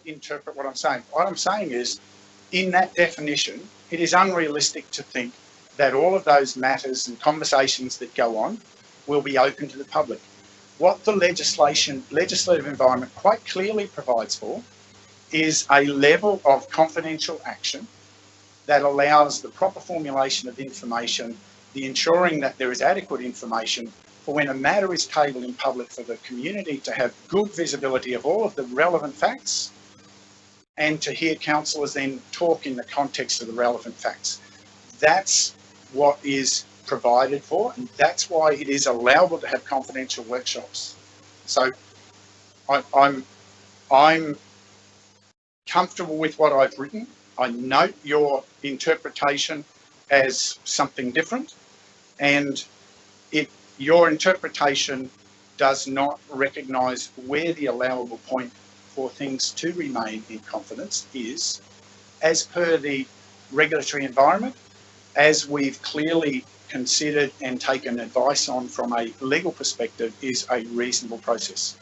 interpret what I'm saying. What I'm saying is, in that definition, it is unrealistic to think that all of those matters and conversations that go on will be open to the public. What the legislative environment quite clearly provides for is a level of confidential action that allows the proper formulation of information, the ensuring that there is adequate information for when a matter is tabled in public for the community to have good visibility of all of the relevant facts and to hear councillors then talk in the context of the relevant facts. That's what is provided for, and that's why it is allowable to have confidential workshops. So I'm comfortable with what I've written. I note your interpretation as something different, and your interpretation does not recognise where the allowable point for things to remain in confidence is, as per the regulatory environment, as we've clearly considered and taken advice on from a legal perspective, is a reasonable process.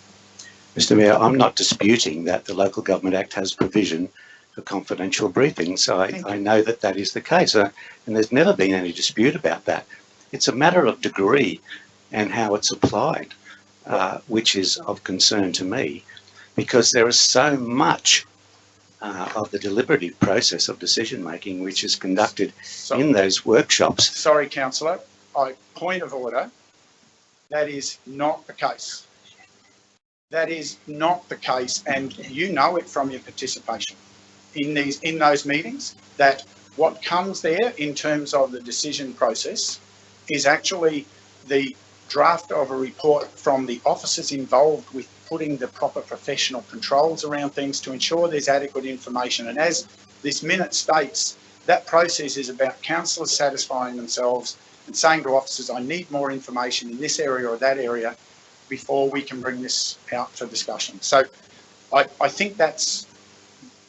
Mr. Mayor, I'm not disputing that the Local Government Act has provision for confidential briefings. I know that that is the case, and there's never been any dispute about that. It's a matter of degree and how it's applied, which is of concern to me, because there is so much of the deliberative process of decision making which is conducted in those workshops. Sorry, Councillor, point of order. That is not the case. That is not the case, and you know it from your participation in those meetings, that what comes there in terms of the decision process is actually the draft of a report from the officers involved with putting the proper professional controls around things to ensure there's adequate information. And as this minute states, that process is about councillors satisfying themselves and saying to officers, I need more information in this area or that area before we can bring this out for discussion. So I think that's,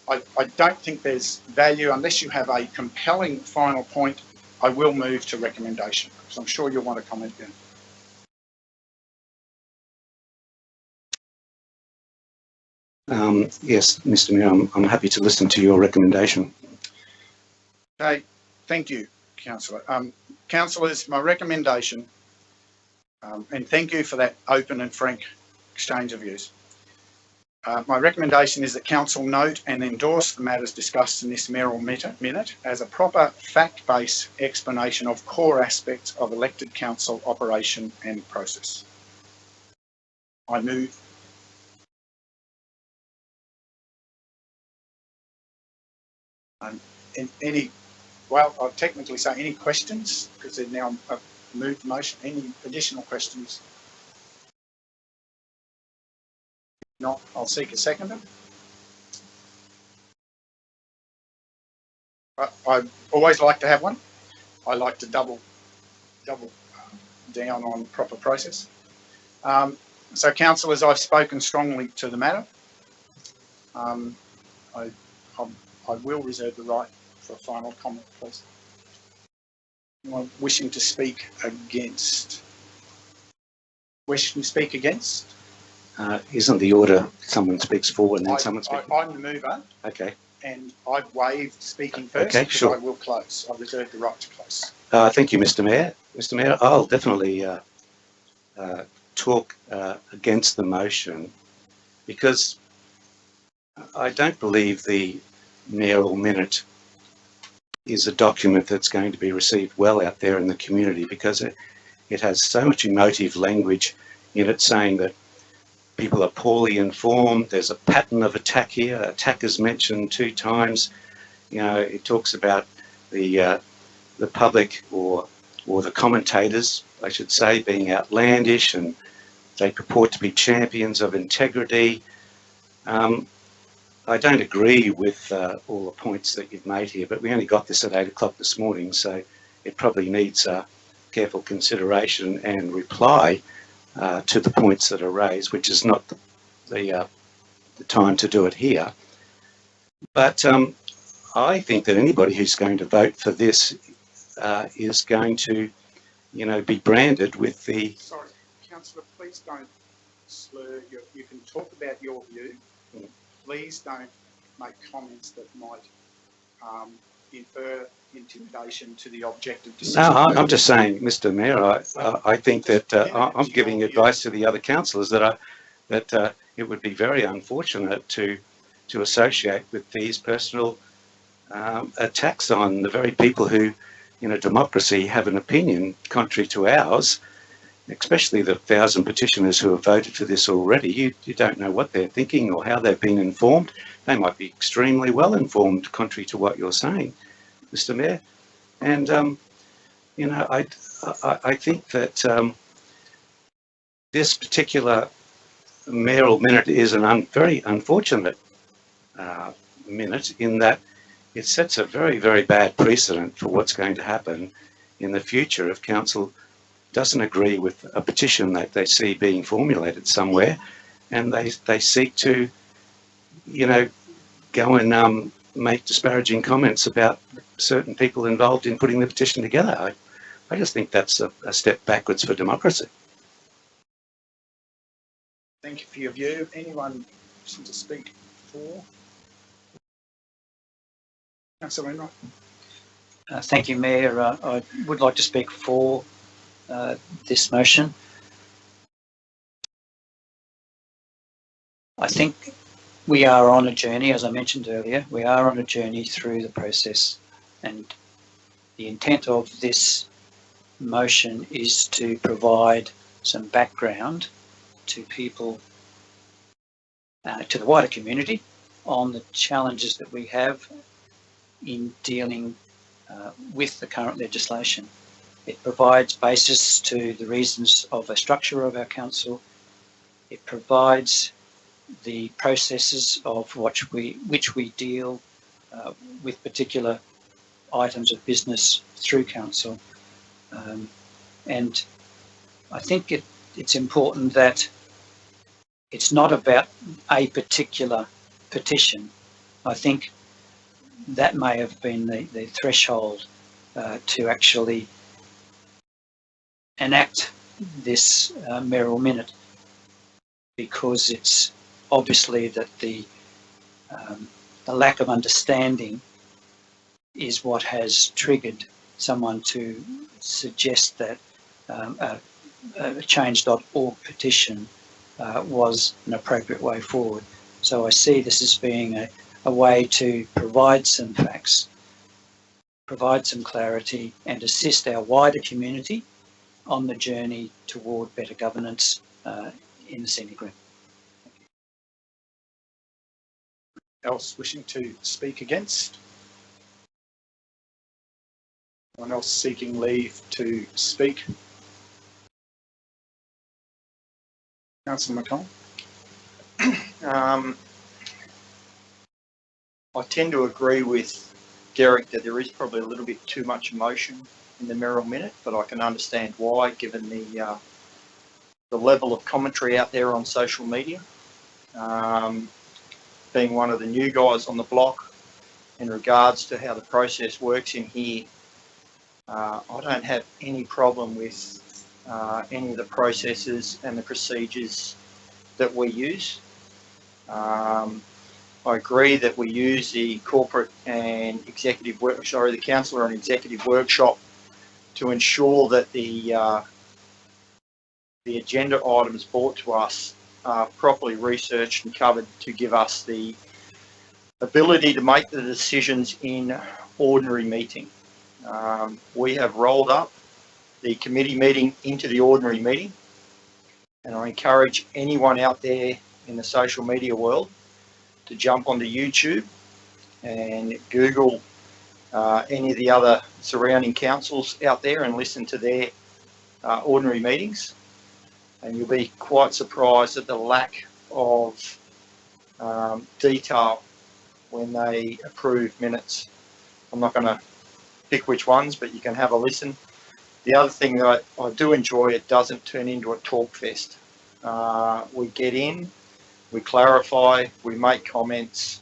I don't think there's value unless you have a compelling final point. I will move to recommendation, because I'm sure you'll want to comment then. Yes, Mr. Mayor, I'm happy to listen to your recommendation. Okay, thank you, Councillor. Councillors, my recommendation, and thank you for that open and frank exchange of views. My recommendation is that Council note and endorse the matters discussed in this mayoral minute as a proper fact-based explanation of core aspects of elected council operation and process. I move. Well, I'll technically say any questions, because they've now moved the motion. Any additional questions? If not, I'll seek a seconder. I always like to have one. I like to double down on proper process. So, councillors, I've spoken strongly to the matter. I, I will reserve the right for a final comment, please. Anyone wishing to speak against? Wishing to speak against? Isn't the order someone speaks for and then someone speaks? I'm the mover. Okay. And I've waived speaking first. Okay, sure. I will close. I reserve the right to close. Thank you, Mr. Mayor. Mr. Mayor, I'll definitely talk against the motion because I don't believe the mayoral minute is a document that's going to be received well out there in the community because it has so much emotive language in it saying that people are poorly informed. There's a pattern of attack here. Attack is mentioned 2 times. You know, it talks about the public or the commentators, I should say, being outlandish and they purport to be champions of integrity. I don't agree with all the points that you've made here, but we only got this at 8 o'clock this morning, so it probably needs careful consideration and reply to the points that are raised, which is not the time to do it here. But I think that anybody who's going to vote for this is going to, you know, be branded with the... Sorry, Councillor, please don't slur. You can talk about your view. Please don't make comments that might infer intimidation to the objective decision. No, I'm just saying, Mr. Mayor, I think that I'm giving advice to the other councillors that it would be very unfortunate to associate with these personal attacks on the very people who, in a democracy, have an opinion contrary to ours, especially the 1,000 petitioners who have voted for this already. You don't know what they're thinking or how they've been informed. They might be extremely well informed, contrary to what you're saying, Mr. Mayor. And, you know, I think that this particular mayoral minute is a very unfortunate minute in that it sets a very, very bad precedent for what's going to happen in the future if council doesn't agree with a petition that they see being formulated somewhere and they seek to, you know, go and make disparaging comments about certain people involved in putting the petition together. I just think that's a step backwards for democracy. Thank you for your view. Anyone wishing to speak for? Councillor Enright. Thank you, Mayor. I would like to speak for this motion. I think we are on a journey, as I mentioned earlier, we are on a journey through the process, and the intent of this motion is to provide some background to people, to the wider community, on the challenges that we have in dealing with the current legislation. It provides basis to the reasons of a structure of our council. It provides the processes of which we deal with particular items of business through council. And I think it's important that it's not about a particular petition. I think that may have been the threshold to actually enact this mayoral minute, because it's obviously that the lack of understanding is what has triggered someone to suggest that a change.org petition was an appropriate way forward. So I see this as being a way to provide some facts, provide some clarity, and assist our wider community on the journey toward better governance in the Scenic Rim. Else wishing to speak against? Anyone else seeking leave to speak? Councillor McColl. I tend to agree with Derek that there is probably a little bit too much emotion in the mayoral minute, but I can understand why, given the level of commentary out there on social media. being one of the new guys on the block in regards to how the process works in here, I don't have any problem with any of the processes and the procedures that we use. I agree that we use the corporate and executive work, sorry, the councillor and executive workshop to ensure that the agenda items brought to us are properly researched and covered to give us the ability to make the decisions in ordinary meeting. We have rolled up the committee meeting into the ordinary meeting, and I encourage anyone out there in the social media world to jump onto YouTube and Google any of the other surrounding councils out there and listen to their ordinary meetings, and you'll be quite surprised at the lack of detail when they approve minutes. I'm not going to pick which ones, but you can have a listen. The other thing that I do enjoy, it doesn't turn into a talk fest. We get in, we clarify, we make comments,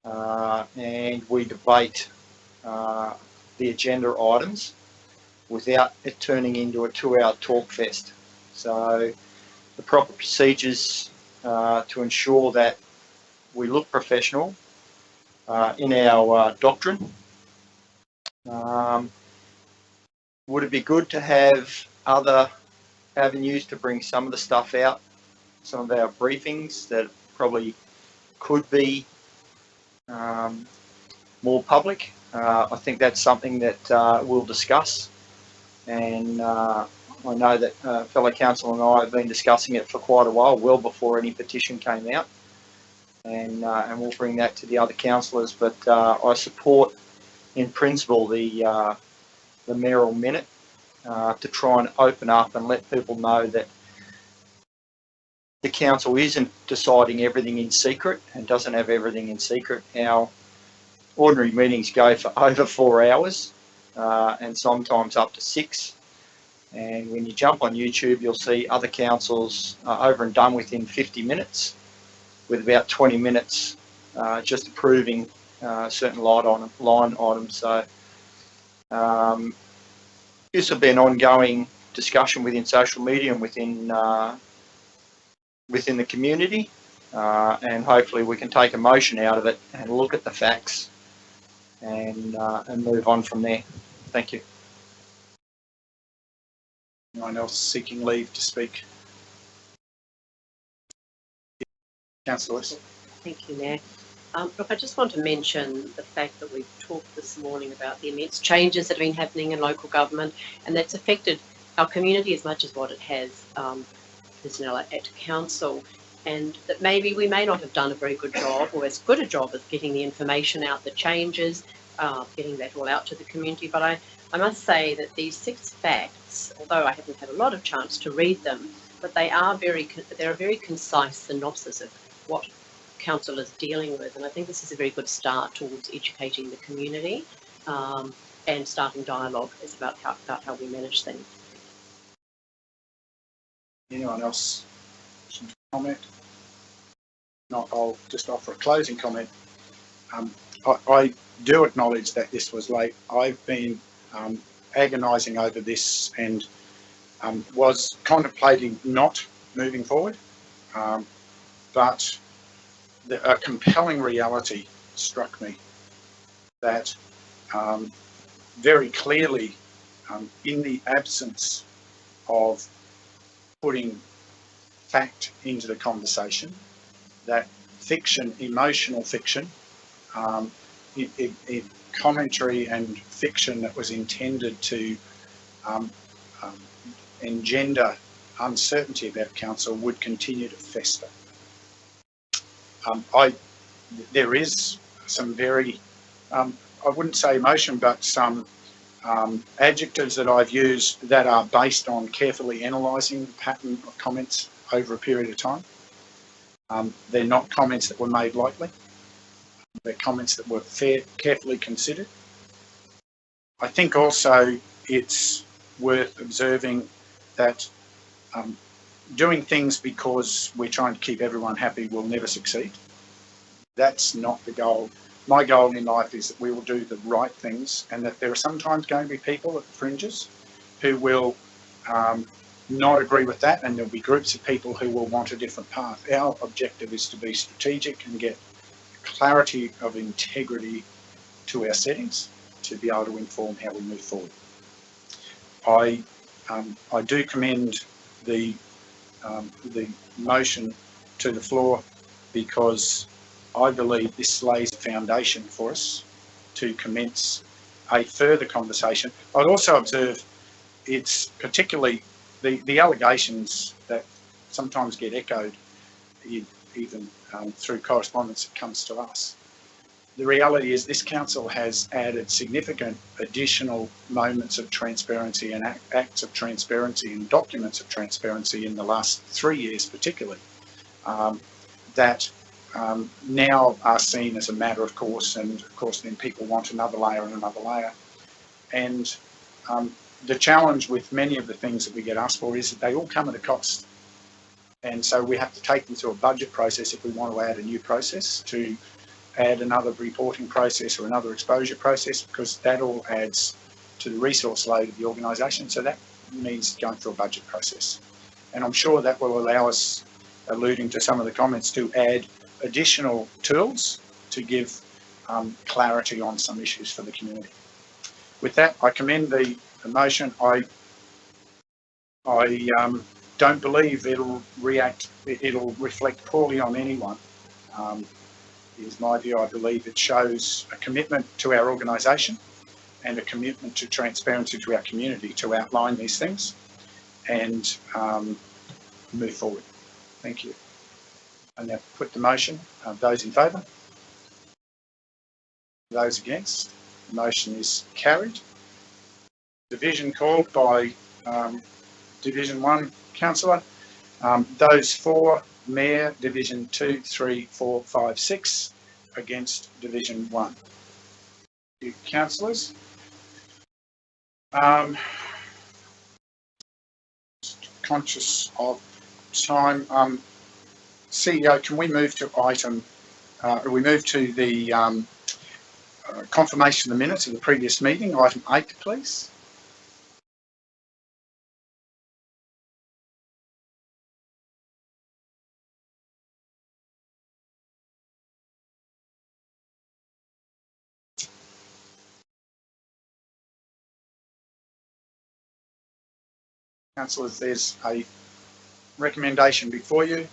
and we debate the agenda items without it turning into a 2-hour talk fest. So the proper procedures to ensure that we look professional in our doctrine. Would it be good to have other avenues to bring some of the stuff out, some of our briefings that probably could be more public? I think that's something that we'll discuss, and I know that fellow council and I have been discussing it for quite a while, well before any petition came out, and we'll bring that to the other councillors. But I support in principle the mayoral minute to try and open up and let people know that the council isn't deciding everything in secret and doesn't have everything in secret. Our ordinary meetings go for over 4 hours and sometimes up to 6. And when you jump on YouTube, you'll see other councils over and done within 50 minutes with about 20 minutes just approving certain line items. So this will be an ongoing discussion within social media and within the community, and hopefully we can take emotion out of it and look at the facts and move on from there. Thank you. Anyone else seeking leave to speak? Councillor Wessel. Thank you, Mayor. Look, I just want to mention the fact that we've talked this morning about the immense changes that have been happening in local government, and that's affected our community as much as what it has personnel at council, and that maybe we may not have done a very good job or as good a job of getting the information out, the changes, getting that all out to the community. But I must say that these 6 facts, although I haven't had a lot of chance to read them, but they're a very concise synopsis of what council is dealing with, and I think this is a very good start towards educating the community and starting dialogue about how we manage things. Anyone else comment? Not, I'll just offer a closing comment. I do acknowledge that this was late. I've been agonising over this and was contemplating not moving forward, but a compelling reality struck me that very clearly, in the absence of putting fact into the conversation, that fiction, emotional fiction, commentary and fiction that was intended to engender uncertainty about council would continue to fester. There is some very, I wouldn't say emotion, but some adjectives that I've used that are based on carefully analysing the pattern of comments over a period of time. They're not comments that were made lightly. They're comments that were carefully considered. I think also it's worth observing that doing things because we're trying to keep everyone happy will never succeed. That's not the goal. My goal in life is that we will do the right things, and that there are sometimes going to be people at the fringes who will not agree with that, and there'll be groups of people who will want a different path. Our objective is to be strategic and get clarity of integrity to our settings to be able to inform how we move forward. I do commend the motion to the floor, because I believe this lays a foundation for us to commence a further conversation. I'd also observe it's particularly the allegations that sometimes get echoed even through correspondence that comes to us. The reality is this council has added significant additional moments of transparency and acts of transparency and documents of transparency in the last 3 years particularly, that now are seen as a matter of course, and of course then people want another layer and another layer. And the challenge with many of the things that we get asked for is that they all come at a cost. And so we have to take them through a budget process if we want to add a new process, to add another reporting process or another exposure process, because that all adds to the resource load of the organisation. So that means going through a budget process. And I'm sure that will allow us, alluding to some of the comments, to add additional tools to give clarity on some issues for the community. With that, I commend the motion. I don't believe it'll reflect poorly on anyone. Is my view. I believe it shows a commitment to our organisation and a commitment to transparency to our community to outline these things and move forward. Thank you. I now put the motion. Those in favour? Those against? The motion is carried. Division called by Division 1 councillor. Those for Mayor, Division 2, 3, 4, 5, 6 against Division 1. You councillors. Conscious of time, CEO, can we move to item, we move to the confirmation of the minutes of the previous meeting, item 8, please. Councillors, there's a recommendation before you.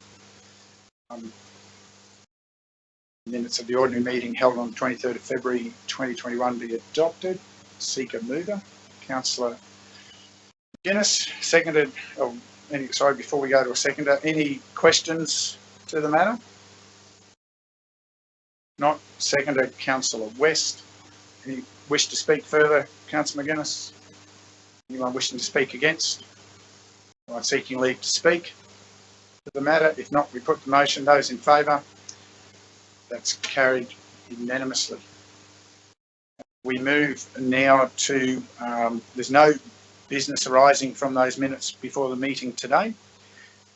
Minutes of the ordinary meeting held on 23rd of February 2021 be adopted. Seek a mover. Councillor Guinness, seconded. Sorry, before we go to a seconder, any questions to the matter? Not. Seconded. Councillor West. Any wish to speak further? Councillor McGuinness. Anyone wishing to speak against? Anyone seeking leave to speak to the matter? If not, we put the motion. Those in favour? That's carried unanimously. We move now to, there's no business arising from those minutes before the meeting today.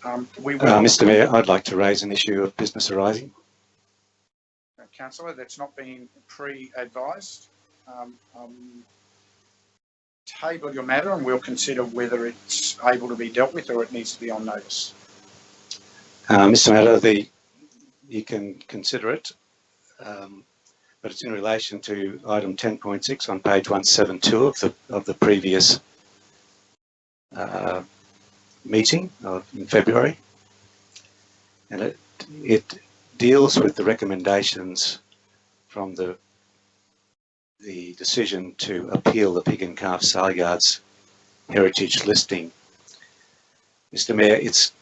Mr Mayor, I'd like to raise an issue of business arising. Councillor, that's not been pre-advised. Table your matter and we'll consider whether it's able to be dealt with or it needs to be on notice. Mr Mayor, you can consider it, but it's in relation to item 10.6 on page 172 of the previous meeting in February, and it deals with the recommendations from the decision to appeal the pig and calf sale yards heritage listing. Mr Mayor, it's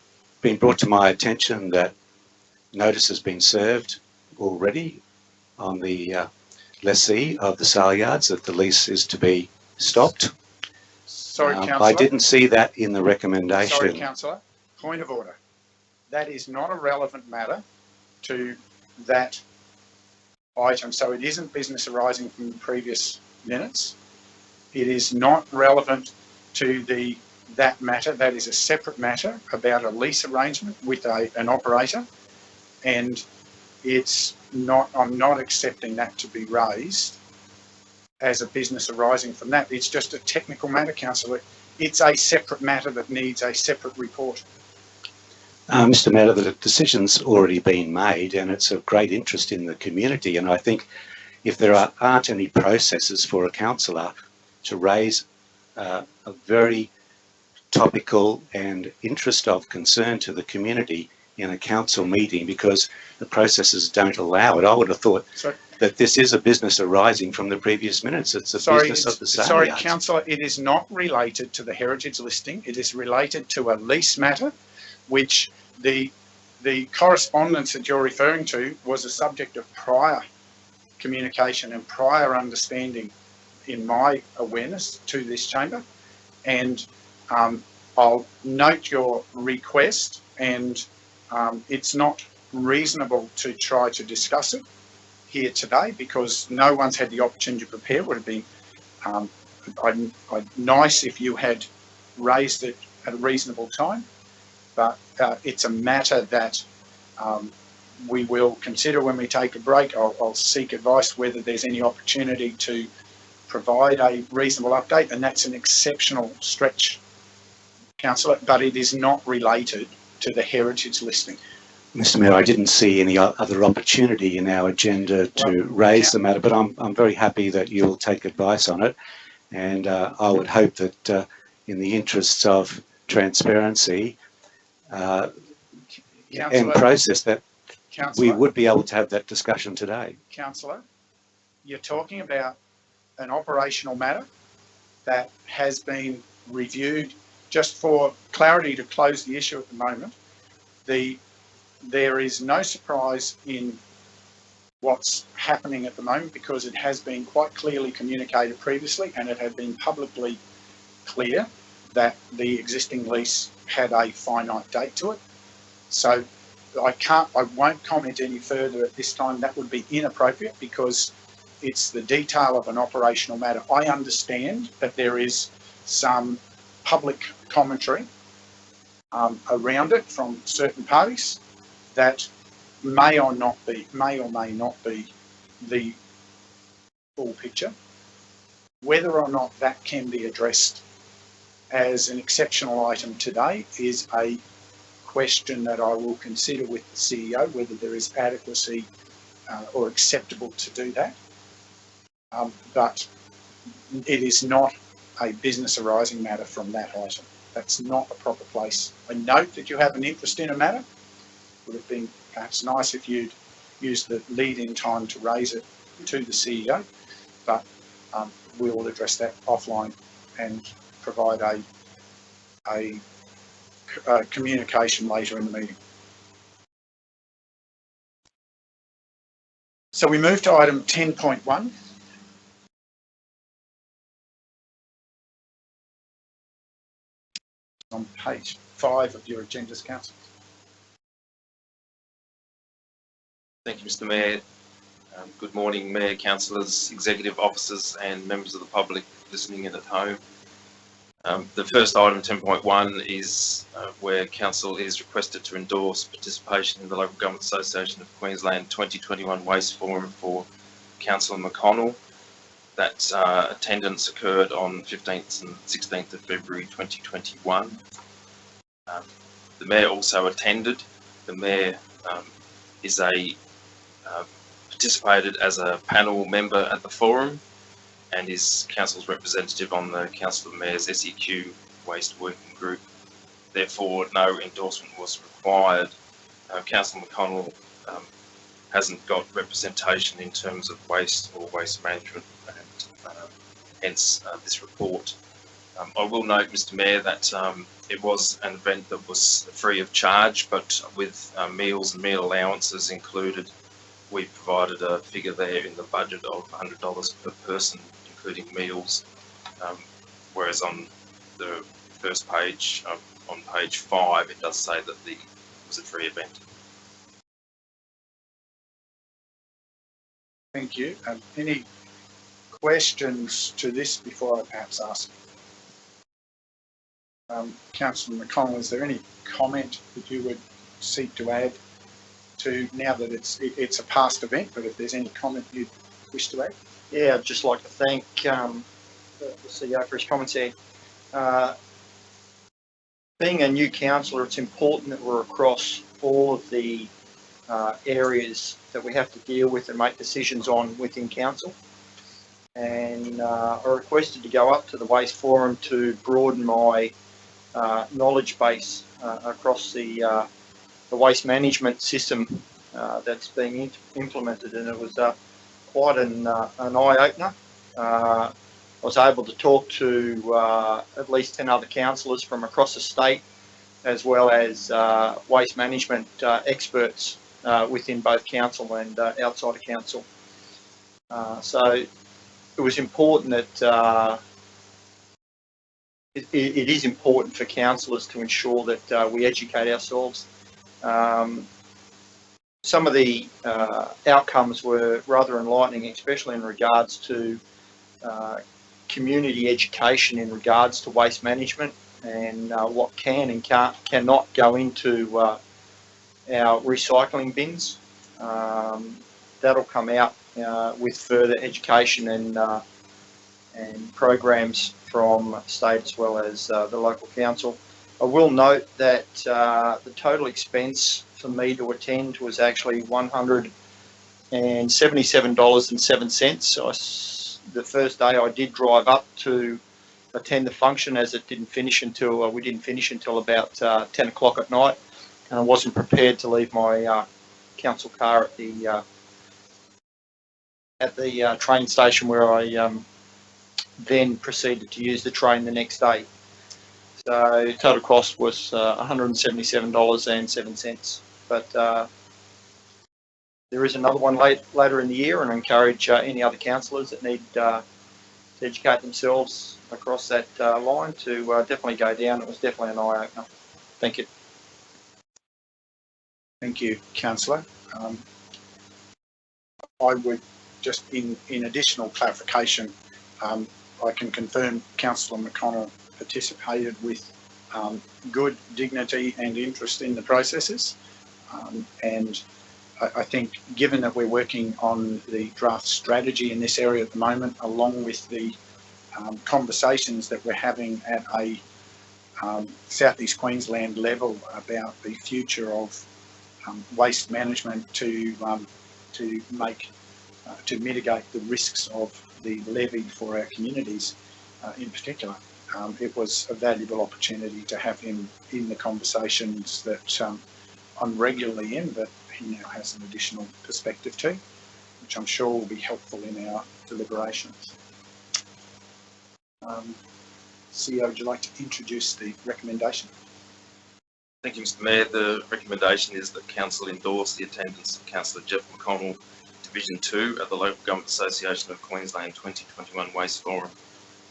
been brought to my attention that notice has been served already on the lessee of the sale yards that the lease is to be stopped. Sorry, Councillor. I didn't see that in the recommendation. Sorry, Councillor. Point of order. That is not a relevant matter to that item. So it isn't business arising from the previous minutes. It is not relevant to that matter. That is a separate matter about a lease arrangement with an operator, and it's I'm not accepting that to be raised as a business arising from that. It's just a technical matter, Councillor. It's a separate matter that needs a separate report. Mr. Mayor, the decision's already been made and it's of great interest in the community. And I think if there aren't any processes for a councillor to raise a very topical and interest of concern to the community in a council meeting because the processes don't allow it, I would have thought that this is a business arising from the previous minutes. It's a business of the same. Sorry, Councillor, it is not related to the heritage listing. It is related to a lease matter, which the correspondence that you're referring to was a subject of prior communication and prior understanding in my awareness to this chamber. And I'll note your request, and it's not reasonable to try to discuss it here today because no one's had the opportunity to prepare. It would have been nice if you had raised it at a reasonable time, but it's a matter that we will consider when we take a break. I'll seek advice whether there's any opportunity to provide a reasonable update, and that's an exceptional stretch, Councillor, but it is not related to the heritage listing. Mr. Mayor, I didn't see any other opportunity in our agenda to raise the matter, but I'm very happy that you'll take advice on it. And I would hope that in the interests of transparency and process that we would be able to have that discussion today. Councillor, you're talking about an operational matter that has been reviewed. Just for clarity, to close the issue at the moment, there is no surprise in what's happening at the moment because it has been quite clearly communicated previously, and it had been publicly clear that the existing lease had a finite date to it. So I won't comment any further at this time. That would be inappropriate because it's the detail of an operational matter. I understand that there is some public commentary around it from certain parties that may or may not be the full picture. Whether or not that can be addressed as an exceptional item today is a question that I will consider with the CEO, whether there is adequacy or acceptable to do that. But it is not a business arising matter from that item. That's not a proper place. I note that you have an interest in a matter. Would have been perhaps nice if you'd used the lead-in time to raise it to the CEO, but we will address that offline and provide a communication later in the meeting. So we move to item 10.1. On page 5 of your agendas, Council. Thank you, Mr. Mayor. Good morning, Mayor, councillors, executive officers and members of the public listening in at home. The first item, 10.1, is where Council is requested to endorse participation in the Local Government Association of Queensland 2021 Waste Forum for Councillor McConnell. That attendance occurred on 15th and 16th of February 2021. The Mayor also attended. The Mayor participated as a panel member at the forum and is Council's representative on the Council of Mayors SEQ Waste Working Group. Therefore, no endorsement was required. Councillor McConnell hasn't got representation in terms of waste or waste management, and hence this report. I will note, Mr. Mayor, that it was an event that was free of charge, but with meals and meal allowances included. We provided a figure there in the budget of $100 per person, including meals, whereas on the first page, on page 5, it does say that it was a free event. Thank you. Any questions to this before I perhaps ask? Councillor McConnell, is there any comment that you would seek to add to, now that it's a past event, but if there's any comment you'd wish to add? Yeah, I'd just like to thank the CEO for his comments there. Being a new councillor, it's important that we're across all of the areas that we have to deal with and make decisions on within council. And I requested to go up to the Waste Forum to broaden my knowledge base across the waste management system that's being implemented, and it was quite an eye-opener. I was able to talk to at least 10 other councillors from across the state, as well as waste management experts within both council and outside of council. So it was important that it is important for councillors to ensure that we educate ourselves. Some of the outcomes were rather enlightening, especially in regards to community education in regards to waste management and what can and cannot go into our recycling bins. That'll come out with further education and programs from state as well as the local council. I will note that the total expense for me to attend was actually $177.07. The first day I did drive up to attend the function, as it didn't finish until we didn't finish until about 10 o'clock at night, and I wasn't prepared to leave my council car at the train station, where I then proceeded to use the train the next day. So total cost was $177.07. But there is another one later in the year, and I encourage any other councillors that need to educate themselves across that line to definitely go down. It was definitely an eye-opener. Thank you. Thank you, Councillor. I would just, in additional clarification, I can confirm Councillor McConnell participated with good dignity and interest in the processes, and I think, given that we're working on the draft strategy in this area at the moment, along with the conversations that we're having at a South East Queensland level about the future of waste management to mitigate the risks of the levy for our communities in particular, it was a valuable opportunity to have him in the conversations that I'm regularly in, but he now has an additional perspective too, which I'm sure will be helpful in our deliberations. CEO, would you like to introduce the recommendation? Thank you, Mr. Mayor. The recommendation is that Council endorse the attendance of Councillor Jeff McConnell, Division 2 at the Local Government Association of Queensland 2021 Waste Forum,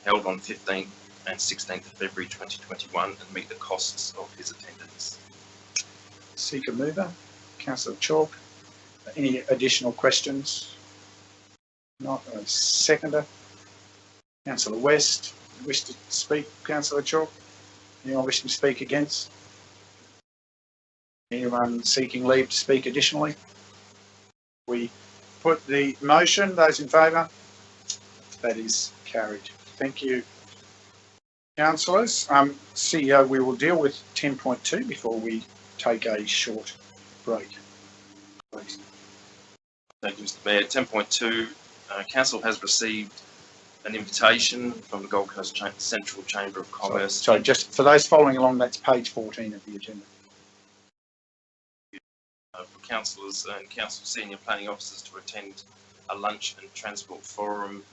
held on 15th and 16th of February 2021, and meet the costs of his attendance. Seeker mover, Councillor Chalk. Any additional questions? Not. A seconder, Councillor West. Wish to speak, Councillor Chalk? Anyone wishing to speak against? Anyone seeking leave to speak additionally? We put the motion. Those in favour? That is carried. Thank you, councillors. CEO, we will deal with 10.2 before we take a short break, please. Thank you, Mr. Mayor. 10.2, Council has received an invitation from the Gold Coast Central Chamber of Commerce. Sorry, just for those following along, that's page 14 of the agenda. For councillors and council senior planning officers to attend a lunch and transport forum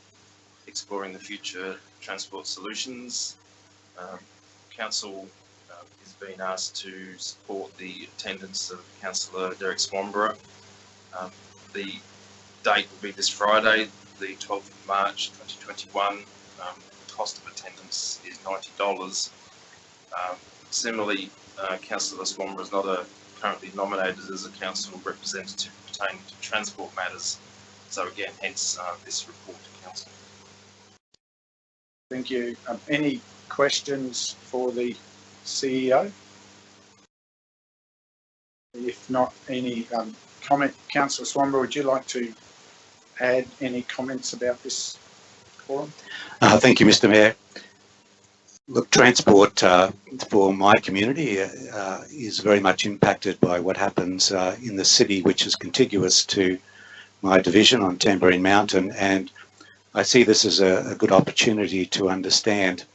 exploring the future transport solutions. Council is being asked to support the attendance of Councillor Derek Swanborough. The date will be this Friday, the 12th of March 2021. The cost of attendance is $90. Similarly, Councillor Swanborough is not currently nominated as a council representative pertaining to transport matters. So again, hence this report to council. Thank you. Any questions for the CEO? If not, any comment? Councillor Swamber, would you like to add any comments about this forum? Thank you, Mr. Mayor. Look, transport for my community is very much impacted by what happens in the city, which is contiguous to my division on Tamborine Mountain, and I see this as a good opportunity to understand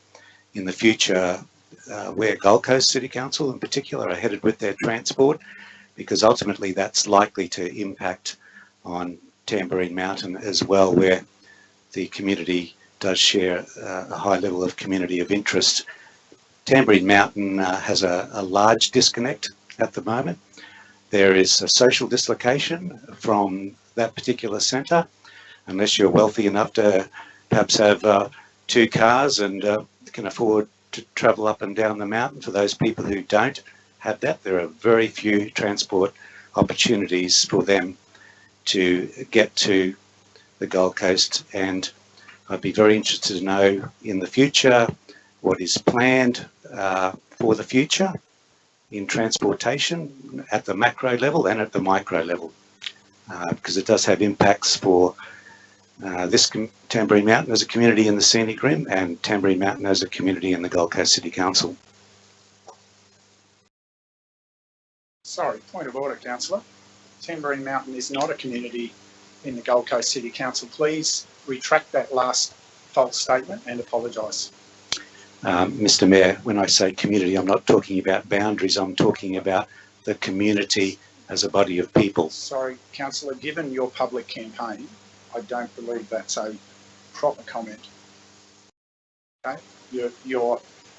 in the future where Gold Coast City Council in particular are headed with their transport, because ultimately that's likely to impact on Tamborine Mountain as well, where the community does share a high level of community of interest. Tamborine Mountain has a large disconnect at the moment. There is a social dislocation from that particular centre, unless you're wealthy enough to perhaps have 2 cars and can afford to travel up and down the mountain. For those people who don't have that, there are very few transport opportunities for them to get to the Gold Coast, and I'd be very interested to know in the future what is planned for the future in transportation at the macro level and at the micro level, because it does have impacts for this Tamborine Mountain as a community in the Scenic Rim and Tamborine Mountain as a community in the Gold Coast City Council. Sorry, point of order, councillor. Tamborine Mountain is not a community in the Gold Coast City Council. Please retract that last false statement and apologise. Mr. Mayor, when I say community, I'm not talking about boundaries, I'm talking about the community as a body of people. Sorry, councillor, given your public campaign, I don't believe that's a proper comment. Okay,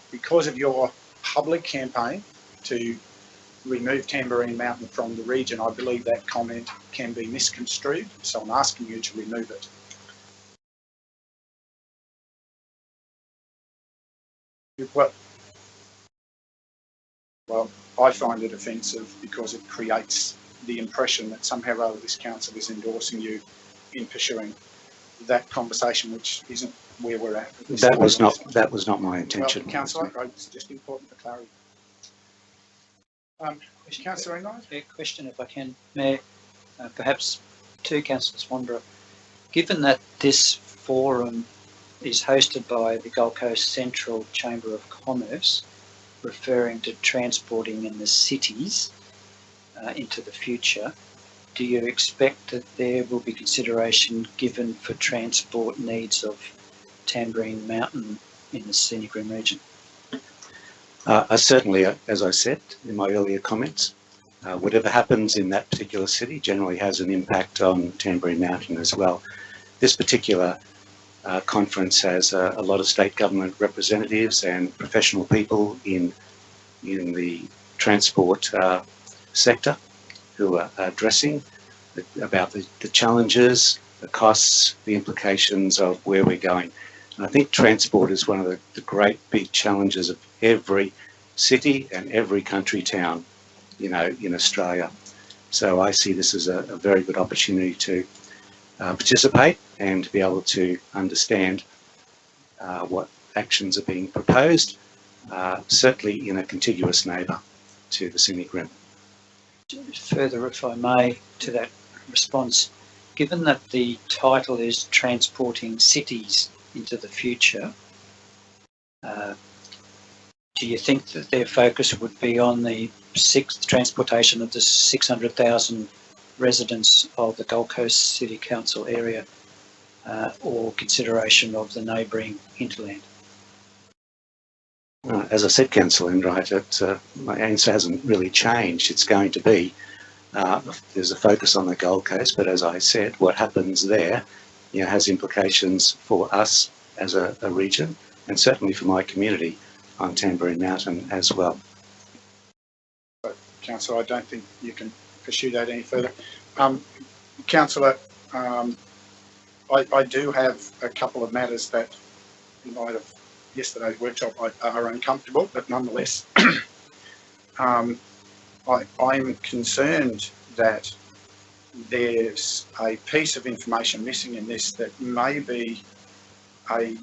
because of your public campaign to remove Tamborine Mountain from the region, I believe that comment can be misconstrued, so I'm asking you to remove it. Well, I find it offensive because it creates the impression that somehow or other this council is endorsing you in pursuing that conversation, which isn't where we're at. That was not my intention. Well, councillor, it's just important for clarity. Councillor Enright? A question, if I can, Mayor, perhaps to Councillor Swanborough. Given that this forum is hosted by the Gold Coast Central Chamber of Commerce, referring to transporting in the cities into the future, do you expect that there will be consideration given for transport needs of Tamborine Mountain in the Scenic Rim region? Certainly, as I said in my earlier comments, whatever happens in that particular city generally has an impact on Tamborine Mountain as well. This particular conference has a lot of state government representatives and professional people in the transport sector who are addressing about the challenges, the costs, the implications of where we're going. And I think transport is one of the great big challenges of every city and every country town, in Australia. So I see this as a very good opportunity to participate and to be able to understand what actions are being proposed, certainly in a contiguous neighbour to the Scenic Rim. Further, if I may, to that response, given that the title is Transporting Cities into the Future, do you think that their focus would be on the transportation of the 600,000 residents of the Gold Coast City Council area, or consideration of the neighbouring hinterland? As I said, Councillor Enright, my answer hasn't really changed. It's going to be, there's a focus on the Gold Coast, but as I said, what happens there has implications for us as a region, and certainly for my community on Tamborine Mountain as well. Councillor, I don't think you can pursue that any further. Councillor, I do have a couple of matters that, in light of yesterday's workshop, are uncomfortable, but nonetheless, I'm concerned that there's a piece of information missing in this that may be a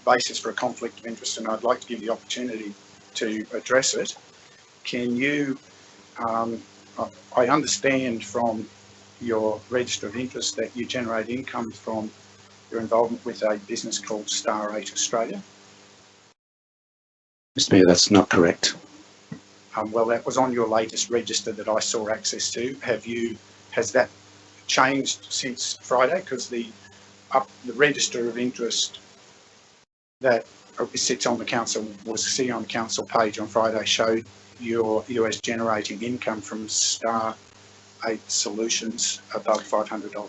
basis for a conflict of interest, and I'd like to give the opportunity to address it. Can you I understand from your register of interest that you generate income from your involvement with a business called Star 8 Australia. Mr Mayor, that's not correct. Well, that was on your latest register that I saw access to. Has that changed since Friday? Because the register of interest that sits on the council, was sitting on the council page on Friday, showed you as generating income from Star 8 Solutions above $500.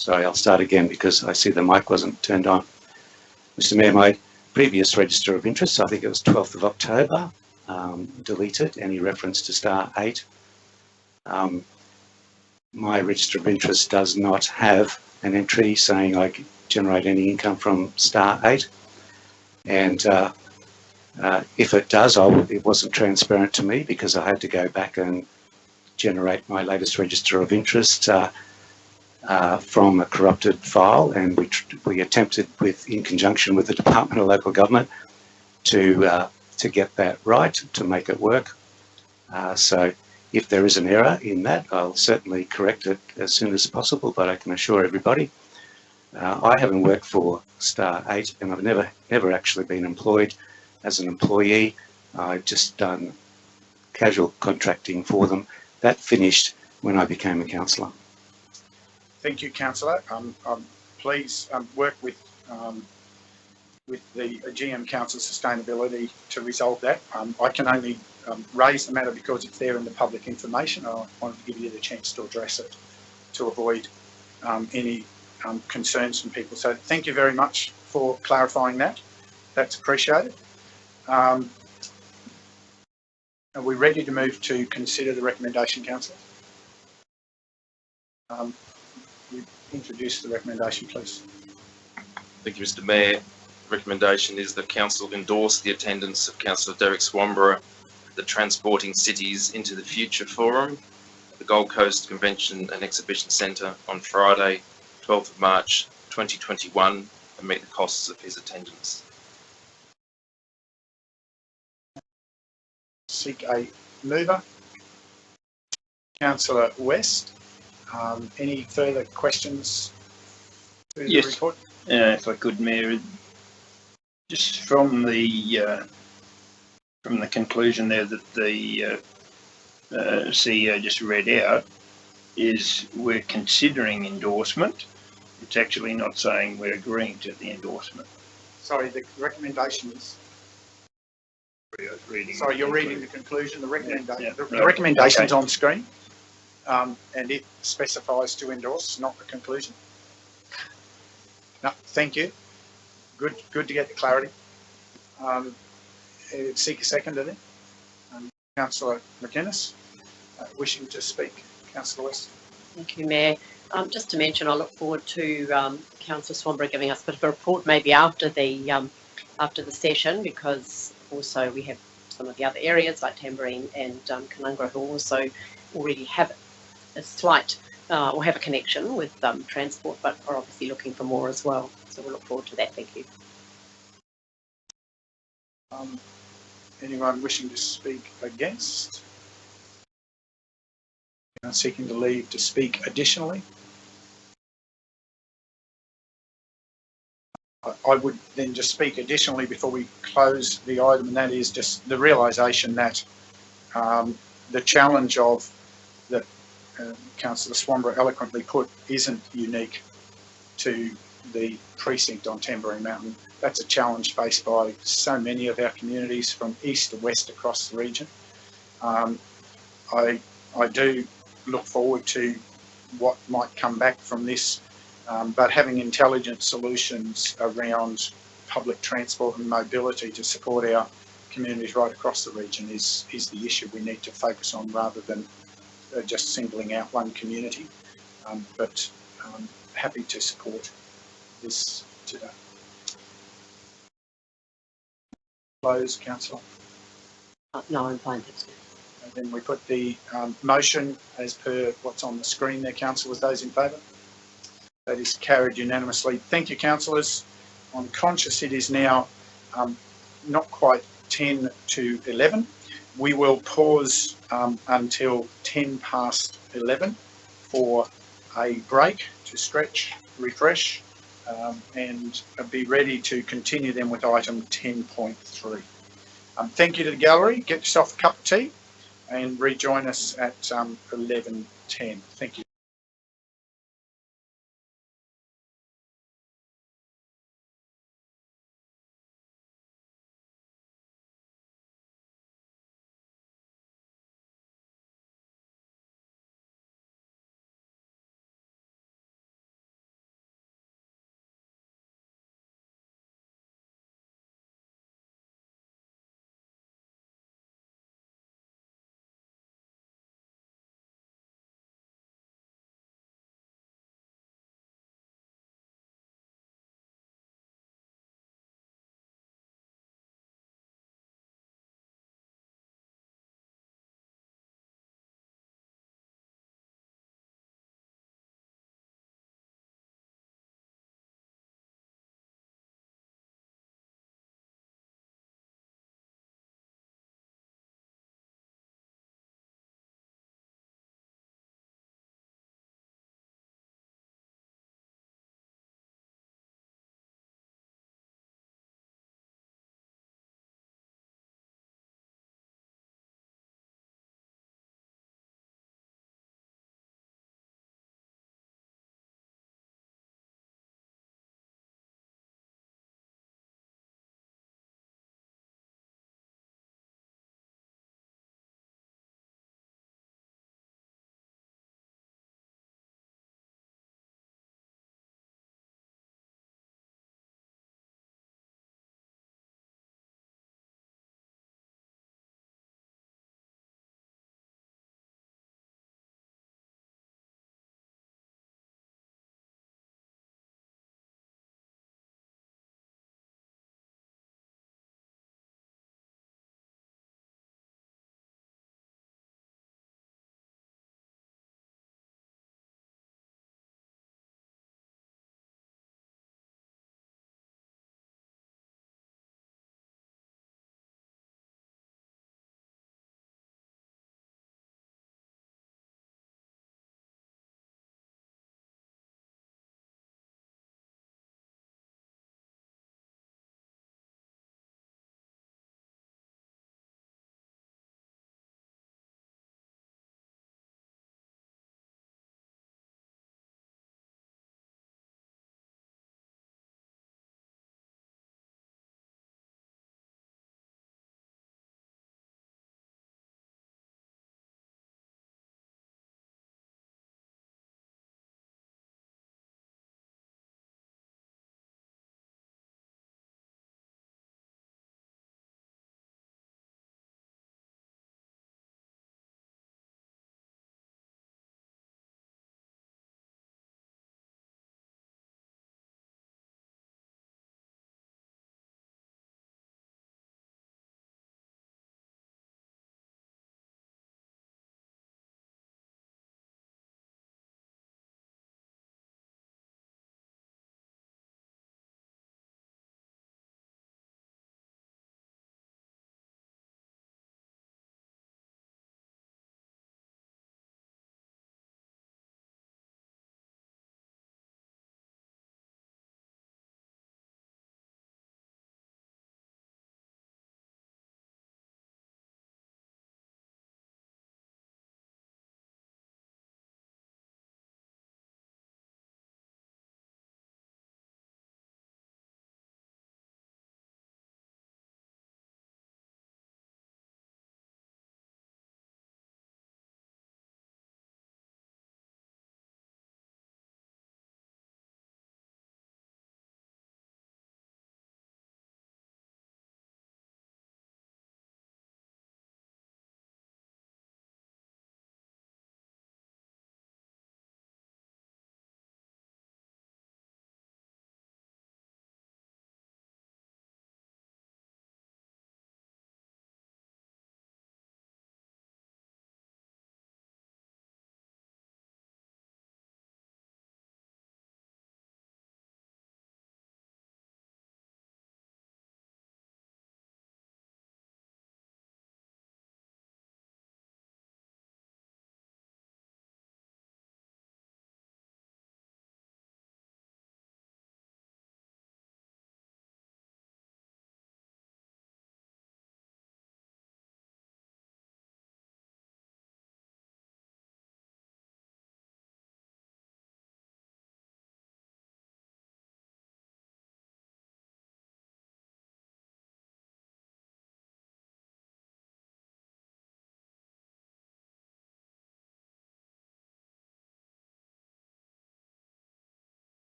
Sorry, I'll start again because I see the mic wasn't turned on. Mr Mayor, my previous register of interest, I think it was 12th of October, deleted any reference to Star 8. My register of interest does not have an entry saying I generate any income from Star 8. And if it does, it wasn't transparent to me because I had to go back and generate my latest register of interest from a corrupted file, and we attempted, in conjunction with the Department of Local Government, to get that right, to make it work. So if there is an error in that, I'll certainly correct it as soon as possible, but I can assure everybody I haven't worked for Star 8, and I've never actually been employed as an employee. I've just done casual contracting for them. That finished when I became a councillor. Thank you, Councillor. Please work with the GM Council Sustainability to resolve that. I can only raise the matter because it's there in the public information. I wanted to give you the chance to address it to avoid any concerns from people. So thank you very much for clarifying that. That's appreciated. Are we ready to move to consider the recommendation, Councillor? You introduce the recommendation, please. Thank you, Mr Mayor. The recommendation is that Council endorse the attendance of Councillor Derek Swamborough at the Transporting Cities into the Future Forum at the Gold Coast Convention and Exhibition Centre on Friday, 12th of March 2021, and meet the costs of his attendance. Seek a mover. Councillor West. Any further questions to the report? If I could, Mayor, just from the conclusion there that the CEO just read out, is we're considering endorsement. It's actually not saying we're agreeing to the endorsement. Sorry, the recommendation is. Sorry, you're reading the conclusion. The recommendation. Yeah. The recommendation's on screen. And it specifies to endorse, not the conclusion. No, thank you. Good to get the clarity. Seek a seconder then. Councillor McInnes, wishing to speak. Councillor West. Thank you, Mayor. Just to mention, I look forward to Councillor Swamborough giving us a bit of a report maybe after the session, because also we have some of the other areas like Tamborine and Canungra who also already have a slight or have a connection with transport, but are obviously looking for more as well. So we'll look forward to that. Thank you. Anyone wishing to speak against? Seeking to leave to speak additionally? I would then just speak additionally before we close the item, and that is just the realisation that the challenge of that Councillor Swamborough eloquently put isn't unique to the precinct on Tamborine Mountain. That's a challenge faced by so many of our communities from east to west across the region. I do look forward to what might come back from this, but having intelligent solutions around public transport and mobility to support our communities right across the region is the issue we need to focus on, rather than just singling out one community. But happy to support this today. Close, Councillor. No, I'm fine, thanks. And then we put the motion as per what's on the screen there, councillors. Those in favour? That is carried unanimously. Thank you, councillors. I'm conscious it is now not quite 10 to 11. We will pause until 10 past 11 for a break to stretch, refresh, and be ready to continue then with item 10.3. Thank you to the gallery. Get yourself a cup of tea and rejoin us at 11:10. Thank you.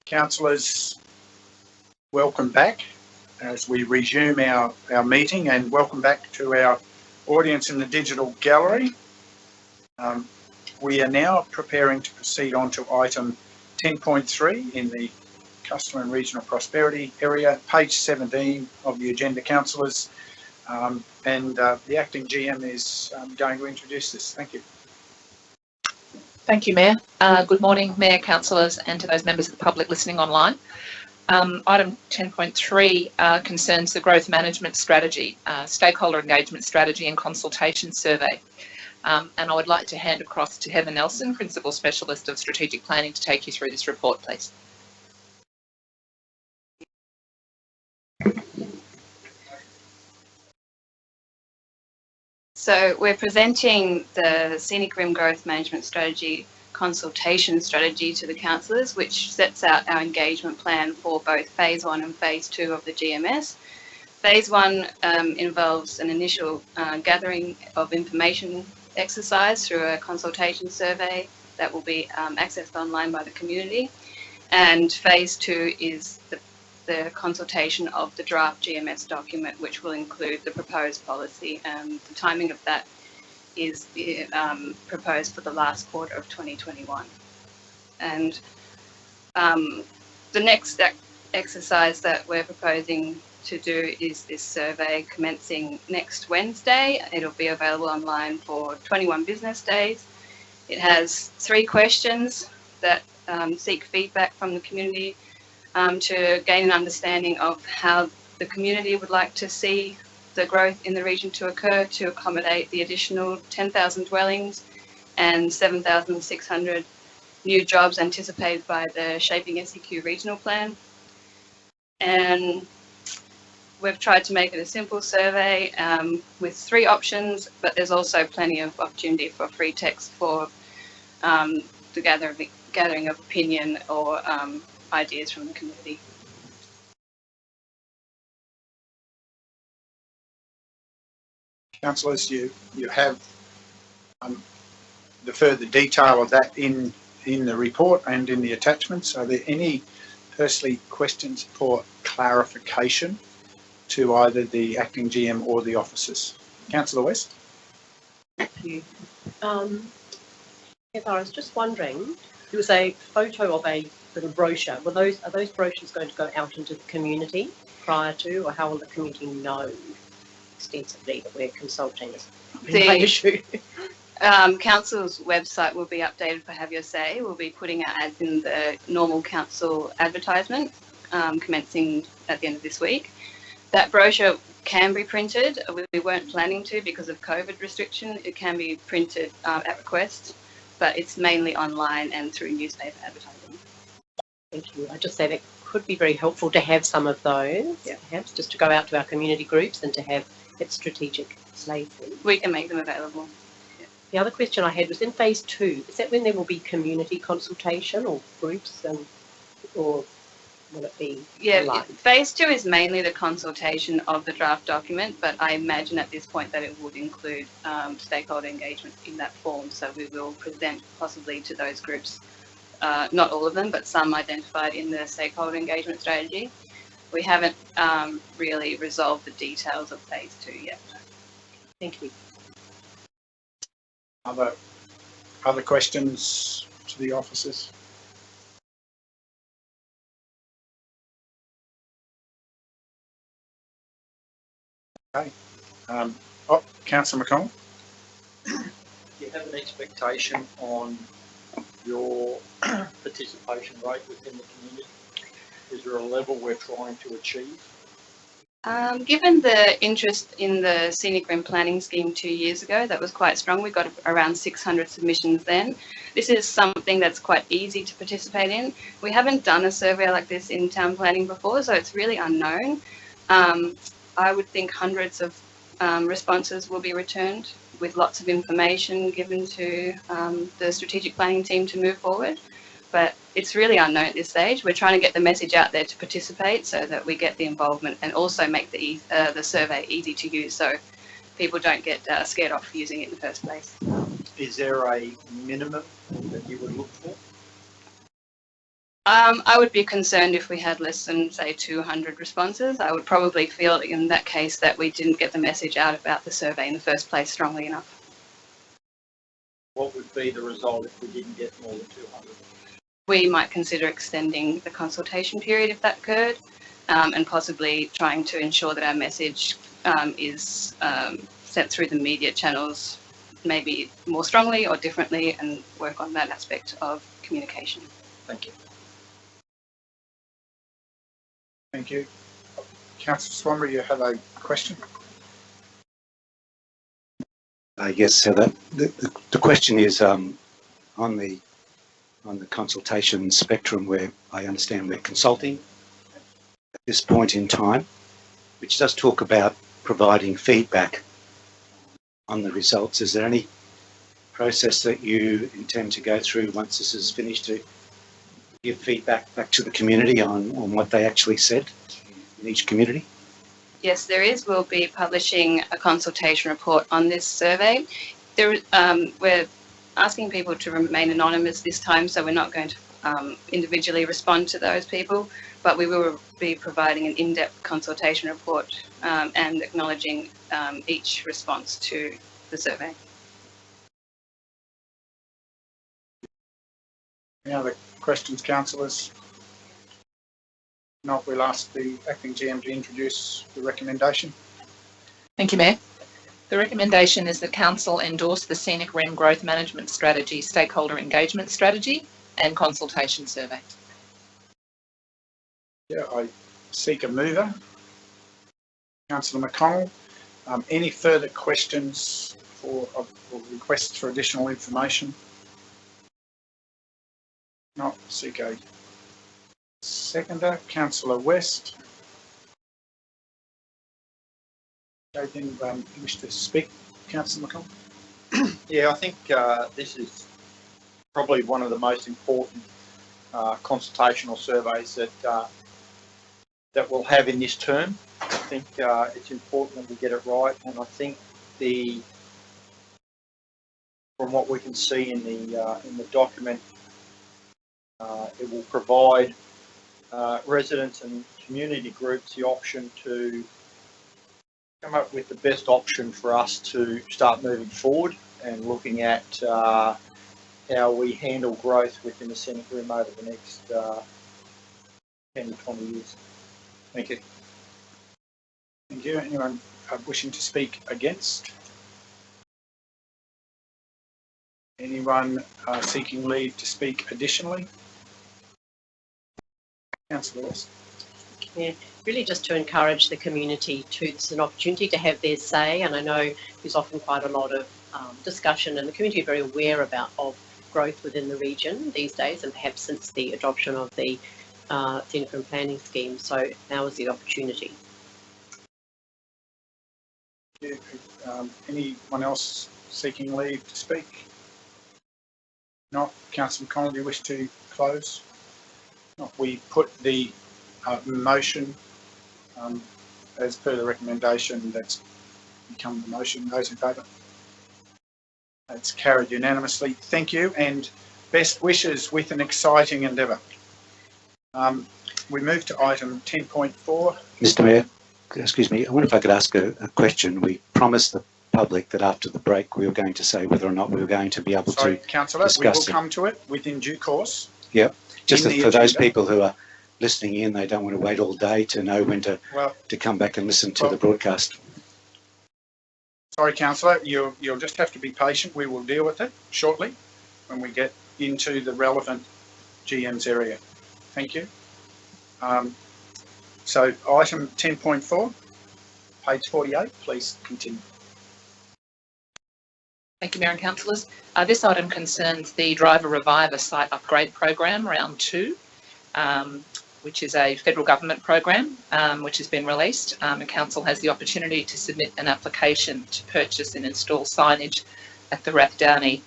Councillors, welcome back as we resume our meeting, and welcome back to our audience in the digital gallery. We are now preparing to proceed on to item 10.3 in the Customer and Regional Prosperity area, page 17 of the agenda, councillors, and the acting GM is going to introduce this. Thank you. Thank you, Mayor. Good morning, Mayor, councillors, and to those members of the public listening online. Item 10.3 concerns the growth management strategy, stakeholder engagement strategy and consultation survey. And I would like to hand across to Heather Nelson, Principal Specialist of Strategic Planning, to take you through this report, please. So we're presenting the Scenic Rim Growth Management Strategy consultation strategy to the councillors, which sets out our engagement plan for both Phase 1 and Phase 2 of the GMS. Phase 1 involves an initial gathering of information exercise through a consultation survey that will be accessed online by the community. And Phase 2 is the consultation of the draft GMS document, which will include the proposed policy, and the timing of that is proposed for the last quarter of 2021. And the next exercise that we're proposing to do is this survey commencing next Wednesday. It'll be available online for 21 business days. It has 3 questions that seek feedback from the community to gain an understanding of how the community would like to see the growth in the region to occur to accommodate the additional 10,000 dwellings and 7,600 new jobs anticipated by the Shaping SEQ Regional Plan. And we've tried to make it a simple survey with 3 options, but there's also plenty of opportunity for free text for the gathering of opinion or ideas from the community. Councillors, you have the further detail of that in the report and in the attachments. Are there any, firstly, questions for clarification to either the acting GM or the officers? Councillor West. Thank you. Heather, I was just wondering, there was a photo of a little brochure. Are those brochures going to go out into the community prior to, or how will the community know extensively that we're consulting this issue? Council's website will be updated for Have Your Say. We'll be putting our ads in the normal council advertisement commencing at the end of this week. That brochure can be printed. We weren't planning to because of COVID restriction. It can be printed at request, but it's mainly online and through newspaper advertising. Thank you. I just say that could be very helpful to have some of those, perhaps just to go out to our community groups and to have it strategic slated. We can make them available. Yeah. The other question I had was in Phase 2, is that when there will be community consultation or groups, or will it be online? Phase 2 is mainly the consultation of the draft document, but I imagine at this point that it would include stakeholder engagement in that form. So we will present possibly to those groups, not all of them, but some identified in the stakeholder engagement strategy. We haven't really resolved the details of Phase 2 yet. Thank you. Other questions to the officers? Okay. Councillor McConnell. Do you have an expectation on your participation rate within the community? Is there a level we're trying to achieve? Given the interest in the Scenic Rim Planning Scheme 2 years ago, that was quite strong. We got around 600 submissions then. This is something that's quite easy to participate in. We haven't done a survey like this in town planning before, so it's really unknown. I would think hundreds of responses will be returned with lots of information given to the strategic planning team to move forward. But it's really unknown at this stage. We're trying to get the message out there to participate so that we get the involvement and also make the survey easy to use so people don't get scared off using it in the first place. Is there a minimum that you would look for? I would be concerned if we had less than, say, 200 responses. I would probably feel in that case that we didn't get the message out about the survey in the first place strongly enough. What would be the result if we didn't get more than 200? We might consider extending the consultation period if that occurred, and possibly trying to ensure that our message is sent through the media channels maybe more strongly or differently, and work on that aspect of communication. Thank you. Thank you. Councillor Swanbury, you have a question? Yes, so the question is on the consultation spectrum, where I understand we're consulting at this point in time, which does talk about providing feedback on the results. Is there any process that you intend to go through once this is finished to give feedback back to the community on what they actually said in each community? Yes, there is. We'll be publishing a consultation report on this survey. We're asking people to remain anonymous this time, so we're not going to individually respond to those people, but we will be providing an in-depth consultation report and acknowledging each response to the survey. Any other questions, councillors? Not, we'll ask the acting GM to introduce the recommendation. Thank you, Mayor. The recommendation is that Council endorse the Scenic Rim Growth Management Strategy, Stakeholder Engagement Strategy and Consultation Survey. Yeah, I seek a mover. Councillor McConnell. Any further questions or requests for additional information? Not, seek a seconder. Councillor West. Anything you wish to speak, Councillor McConnell? Yeah, I think this is probably one of the most important consultational surveys that we'll have in this term. I think it's important that we get it right, and I think from what we can see in the document, it will provide residents and community groups the option to come up with the best option for us to start moving forward and looking at how we handle growth within the Scenic Rim over the next 10 to 20 years. Thank you. Thank you. Anyone wishing to speak against? Anyone seeking leave to speak additionally? Councillor West. Yeah, really just to encourage the community to, it's an opportunity to have their say, and I know there's often quite a lot of discussion, and the community are very aware of growth within the region these days, and perhaps since the adoption of the Scenic Rim Planning Scheme, so now is the opportunity. Anyone else seeking leave to speak? Not. Councillor McConnell, do you wish to close? Not. We put the motion as per the recommendation that's become the motion. Those in favour? It's carried unanimously. Thank you, and best wishes with an exciting endeavour. We move to item 10.4. Mr. Mayor, excuse me, I wonder if I could ask a question. We promised the public that after the break we were going to say whether or not we were going to be able to Councillor, we will come to it within due course. Yep. Just for those people who are listening in, they don't want to wait all day to know when to come back and listen to the broadcast. Sorry, Councillor, you'll just have to be patient. We will deal with it shortly when we get into the relevant GM's area. Thank you. So item 10.4, page 48, please continue. Thank you, Mayor and Councillors. This item concerns the Driver Reviver Site Upgrade Program, Round 2, which is a federal government program which has been released. The Council has the opportunity to submit an application to purchase and install signage at the Rath Downey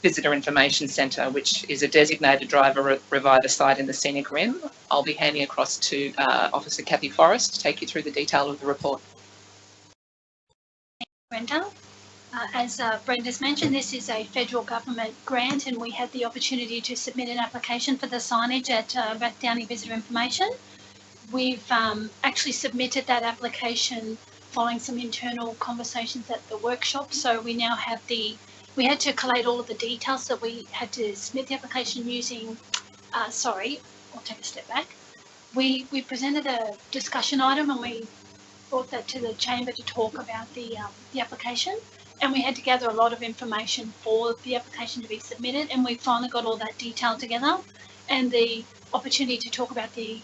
Visitor Information Centre, which is a designated Driver Reviver site in the Scenic Rim. I'll be handing across to Officer Kathy Forrest to take you through the detail of the report. Brenda. As Brenda's mentioned, this is a federal government grant, and we had the opportunity to submit an application for the signage at Rath Downey Visitor Information. We've actually submitted that application following some internal conversations at the workshop. So we now have we had to collate all of the details, so we had to submit the application using, sorry, I'll take a step back. We presented a discussion item and we brought that to the chamber to talk about the application. And we had to gather a lot of information for the application to be submitted, and we finally got all that detail together. And the opportunity to talk about the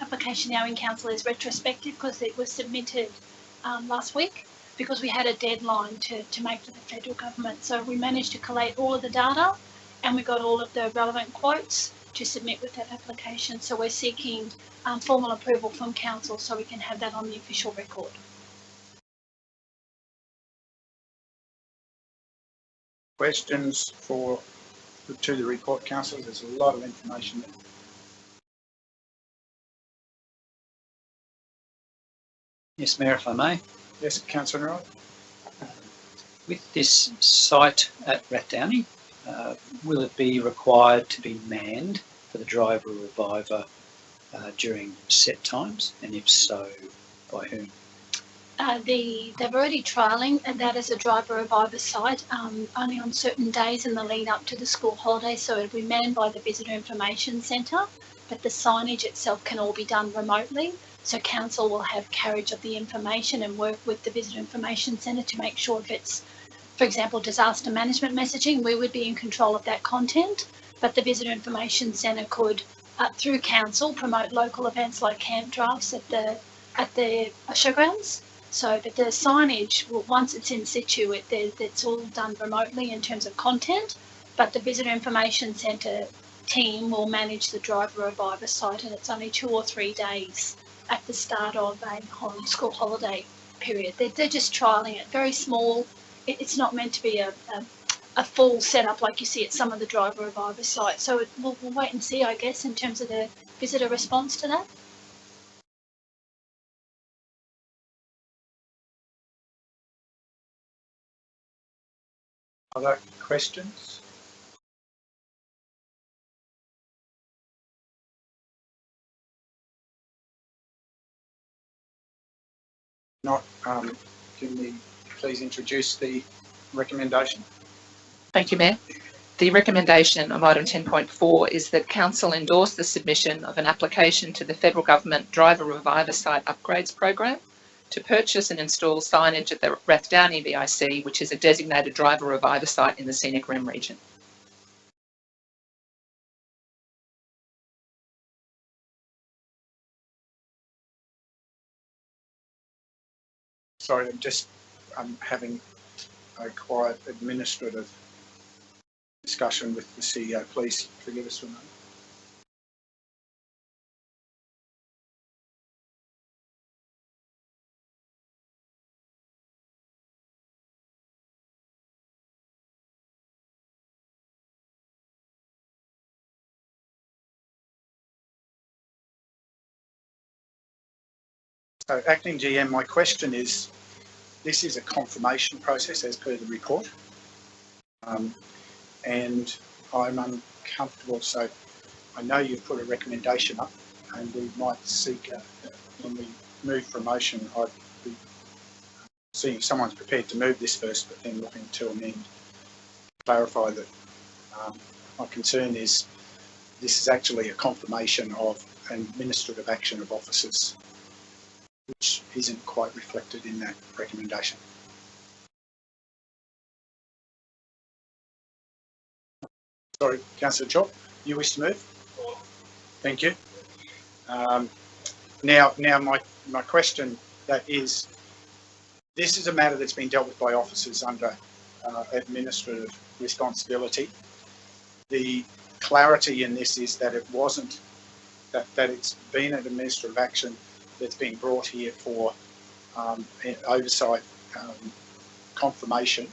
application now in council is retrospective because it was submitted last week because we had a deadline to make for the federal government. So we managed to collate all of the data and we got all of the relevant quotes to submit with that application. So we're seeking formal approval from council so we can have that on the official record. Questions to the report, councillors? There's a lot of information there. Yes, Mayor, if I may. Yes, Councillor Wright. With this site at Rath Downey, will it be required to be manned for the driver reviver during set times, and if so, by whom? They're already trialling that as a driver reviver site only on certain days in the lead up to the school holidays, so it'll be manned by the Visitor Information Centre, but the signage itself can all be done remotely. So council will have carriage of the information and work with the Visitor Information Centre to make sure if it's, for example, disaster management messaging, we would be in control of that content, but the Visitor Information Centre could, through council, promote local events like camp drafts at the showgrounds. So, but the signage, once it's in situ, it's all done remotely in terms of content, but the Visitor Information Centre team will manage the driver reviver site, and it's only 2 or 3 days at the start of a school holiday period. They're just trialling it, very small. It's not meant to be a full setup like you see at some of the driver reviver sites. So we'll wait and see, I guess, in terms of the visitor response to that. Other questions? Not, can we please introduce the recommendation? Thank you, Mayor. The recommendation of item 10.4 is that council endorse the submission of an application to the federal government driver reviver site upgrades program to purchase and install signage at the Rath Downey VIC, which is a designated driver reviver site in the Scenic Rim region. Sorry, I'm having a quiet administrative discussion with the CEO. Please forgive us for a moment. So, Acting GM, my question is, this is a confirmation process as per the report, and I'm uncomfortable, so I know you've put a recommendation up and we might seek, when we move for a motion, I'd be seeing if someone's prepared to move this first, but then looking to amend, clarify that my concern is this is actually a confirmation of an administrative action of officers, which isn't quite reflected in that recommendation. Sorry, Councillor Chop, you wish to move? Thank you. Now my question that is, this is a matter that's been dealt with by officers under administrative responsibility. The clarity in this is that it wasn't, that it's been an administrative action that's been brought here for oversight, confirmation,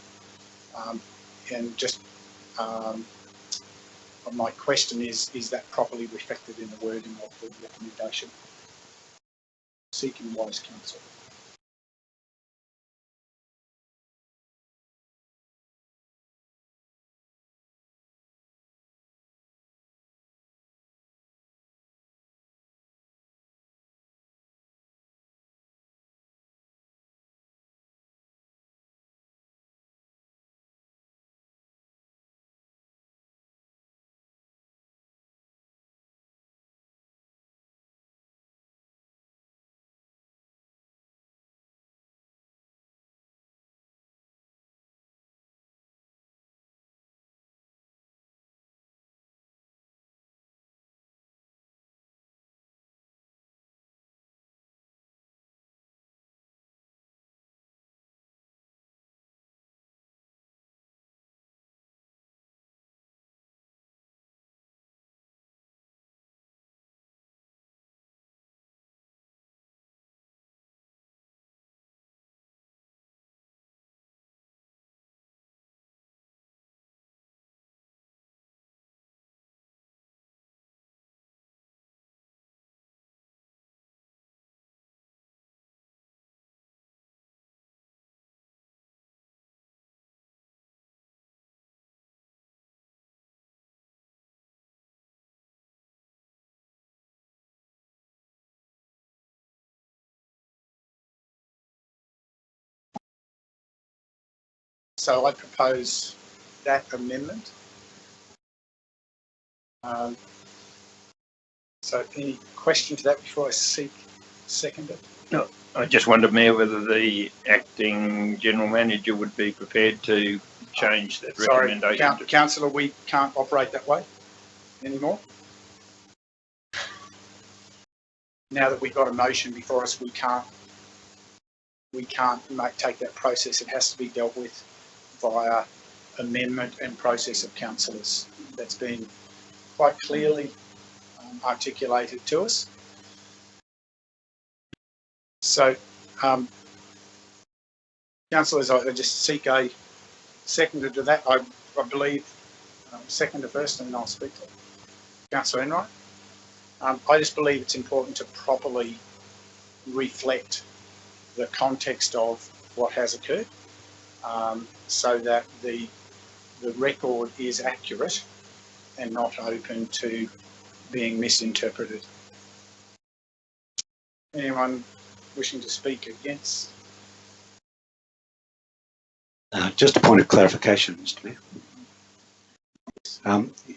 and just my question is that properly reflected in the wording of the recommendation? Seeking wise counsel. So I propose that amendment. So any question to that before I seek second it? No, I just wonder, Mayor, whether the acting general manager would be prepared to change that recommendation. Sorry, Councillor, we can't operate that way anymore. Now that we've got a motion before us, we can't take that process. It has to be dealt with via amendment and process of councillors. That's been quite clearly articulated to us. So, councillors, I just seek a seconder to that. I believe seconder first, and then I'll speak to Councillor Enright. I just believe it's important to properly reflect the context of what has occurred, so that the record is accurate and not open to being misinterpreted. Anyone wishing to speak against? Just a point of clarification, Mr. Mayor.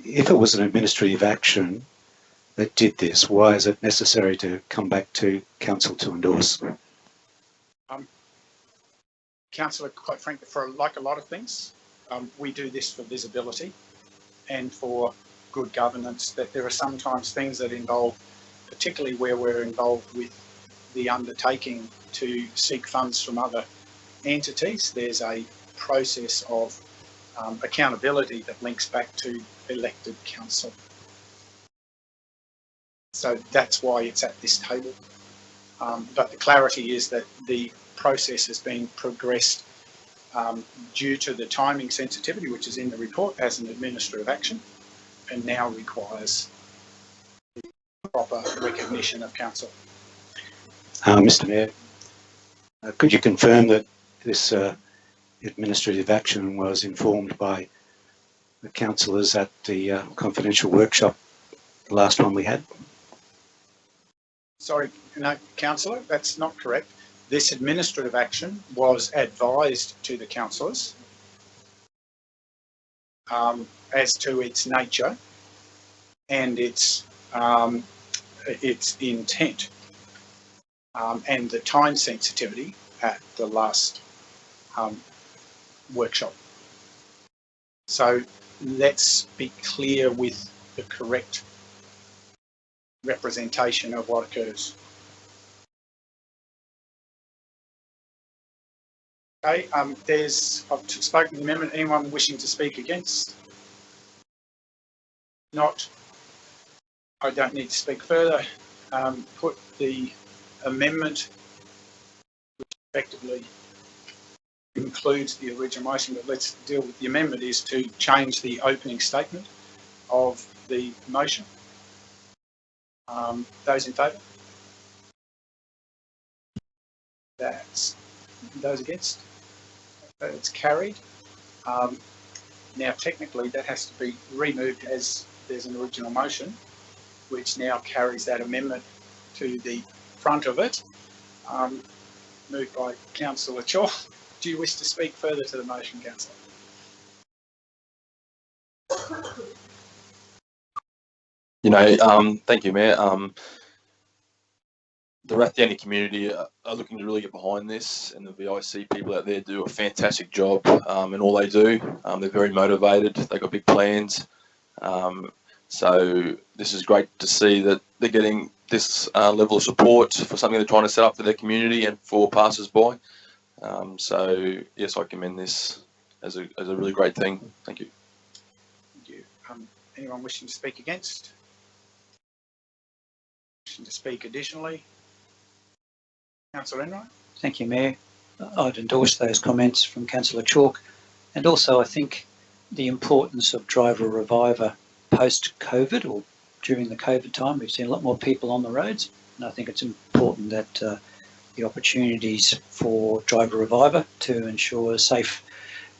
If it was an administrative action that did this, why is it necessary to come back to council to endorse? Councillor, quite frankly, for like a lot of things, we do this for visibility and for good governance, that there are sometimes things that involve, particularly where we're involved with the undertaking to seek funds from other entities, there's a process of accountability that links back to elected council. So that's why it's at this table. But the clarity is that the process has been progressed due to the timing sensitivity, which is in the report, as an administrative action, and now requires proper recognition of council. Mr. Mayor, could you confirm that this administrative action was informed by the councillors at the confidential workshop, the last one we had? Sorry, no, councillor, that's not correct. This administrative action was advised to the councillors as to its nature and its intent and the time sensitivity at the last workshop. So let's be clear with the correct representation of what occurs. Okay, I've spoken to the amendment. Anyone wishing to speak against? Not. I don't need to speak further. Put the amendment, which effectively includes the original motion, but let's deal with the amendment, is to change the opening statement of the motion. Those in favour? Those against? It's carried. Now technically that has to be removed, as there's an original motion which now carries that amendment to the front of it. Moved by Councillor Chaw. Do you wish to speak further to the motion, Councillor? Thank you, Mayor. The Rath community are looking to really get behind this, and the VIC people out there do a fantastic job in all they do. They're very motivated. They've got big plans. So this is great to see that they're getting this level of support for something they're trying to set up for their community and for passers-by. So yes, I commend this as a really great thing. Thank you. Thank you. Anyone wishing to speak against? Wishing to speak additionally? Councillor Enright? Thank you, Mayor. I'd endorse those comments from Councillor Chalk, and also I think the importance of driver reviver post-COVID, or during the COVID time. We've seen a lot more people on the roads, and I think it's important that the opportunities for driver reviver to ensure safe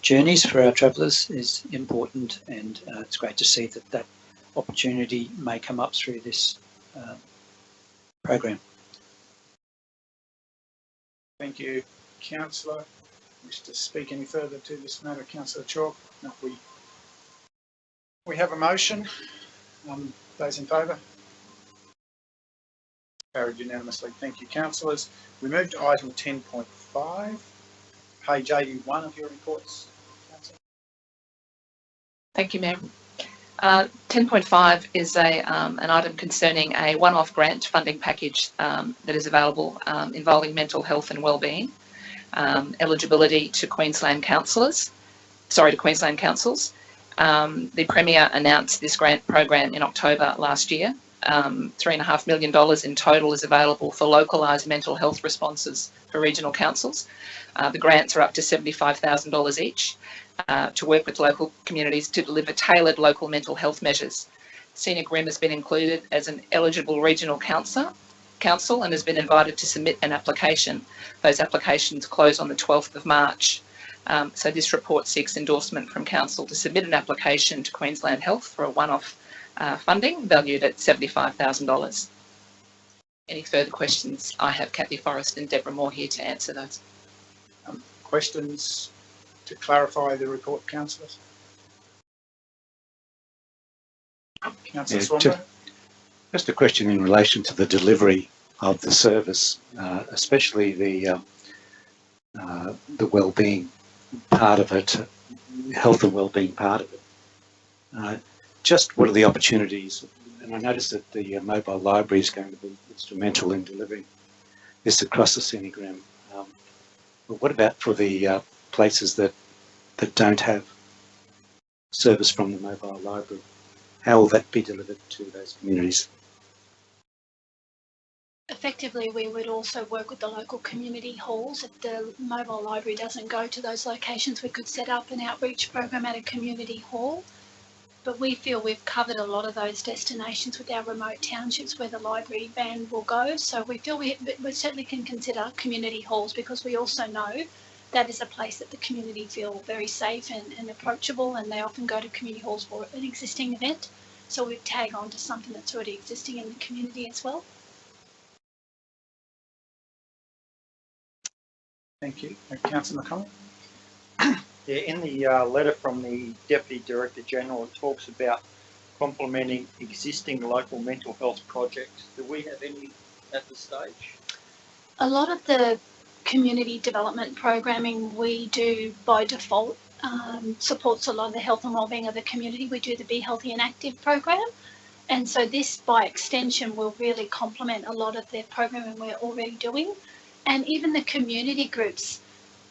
journeys for our travellers is important, and it's great to see that that opportunity may come up through this program. Thank you, Councillor. wish to speak any further to this matter, Councillor Chalk? No, we have a motion. Those in favour? Carried unanimously. Thank you, councillors. We move to item 10.5, page 81 of your reports, Councillor. Thank you, Mayor. 10.5 is an item concerning a one-off grant funding package that is available involving mental health and wellbeing, eligibility to Queensland councils. The Premier announced this grant program in October last year. $3.5 million in total is available for localised mental health responses for regional councils. The grants are up to $75,000 each to work with local communities to deliver tailored local mental health measures. Scenic Rim has been included as an eligible regional council and has been invited to submit an application. Those applications close on the 12th of March. So this report seeks endorsement from council to submit an application to Queensland Health for a one-off funding valued at $75,000. Any further questions? I have Kathy Forrest and Deborah Moore here to answer those. Questions to clarify the report, councillors? Councillor Swanberg? Just a question in relation to the delivery of the service, especially the wellbeing part of it, health and wellbeing part of it. Just what are the opportunities? And I noticed that the mobile library is going to be instrumental in delivering this across the Scenic Rim. But what about for the places that don't have service from the mobile library? How will that be delivered to those communities? Effectively, we would also work with the local community halls. If the mobile library doesn't go to those locations, we could set up an outreach program at a community hall. But we feel we've covered a lot of those destinations with our remote townships where the library van will go. So we feel we certainly can consider community halls, because we also know that is a place that the community feel very safe and approachable, and they often go to community halls for an existing event. So we tag on to something that's already existing in the community as well. Thank you. Councillor McConnell? Yeah, in the letter from the Deputy Director General, it talks about complementing existing local mental health projects. Do we have any at this stage? A lot of the community development programming we do by default supports a lot of the health and wellbeing of the community. We do the Be Healthy and Active program, and so this by extension will really complement a lot of the programming we're already doing. And even the community groups,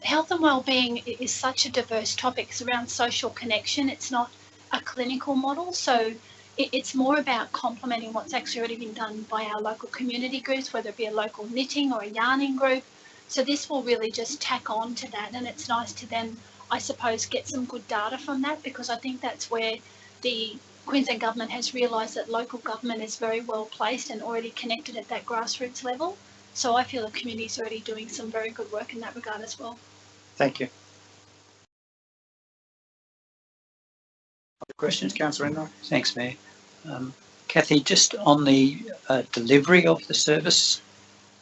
health and wellbeing is such a diverse topic. It's around social connection. It's not a clinical model, so it's more about complementing what's actually already been done by our local community groups, whether it be a local knitting or a yarning group. So this will really just tack on to that, and it's nice to then, I suppose, get some good data from that, because I think that's where the Queensland Government has realised that local government is very well placed and already connected at that grassroots level. So I feel the community is already doing some very good work in that regard as well. Thank you. Other questions, Councillor Enright? Thanks, Mayor. Kathy, just on the delivery of the service,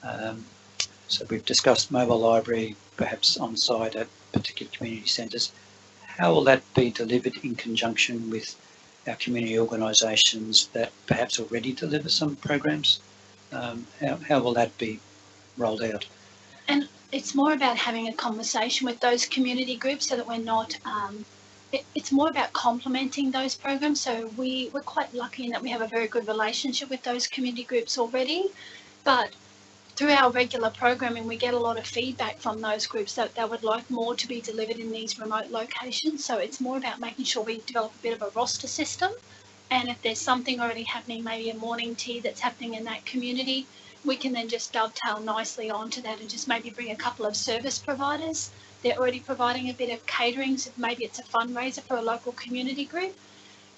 so we've discussed mobile library, perhaps on site at particular community centres. How will that be delivered in conjunction with our community organisations that perhaps already deliver some programs? How will that be rolled out? And it's more about having a conversation with those community groups so that we're not, it's more about complementing those programs. So we're quite lucky in that we have a very good relationship with those community groups already, but through our regular programming, we get a lot of feedback from those groups that they would like more to be delivered in these remote locations. So it's more about making sure we develop a bit of a roster system. And if there's something already happening, maybe a morning tea that's happening in that community, we can then just dovetail nicely onto that and just maybe bring a couple of service providers. They're already providing a bit of catering, so maybe it's a fundraiser for a local community group.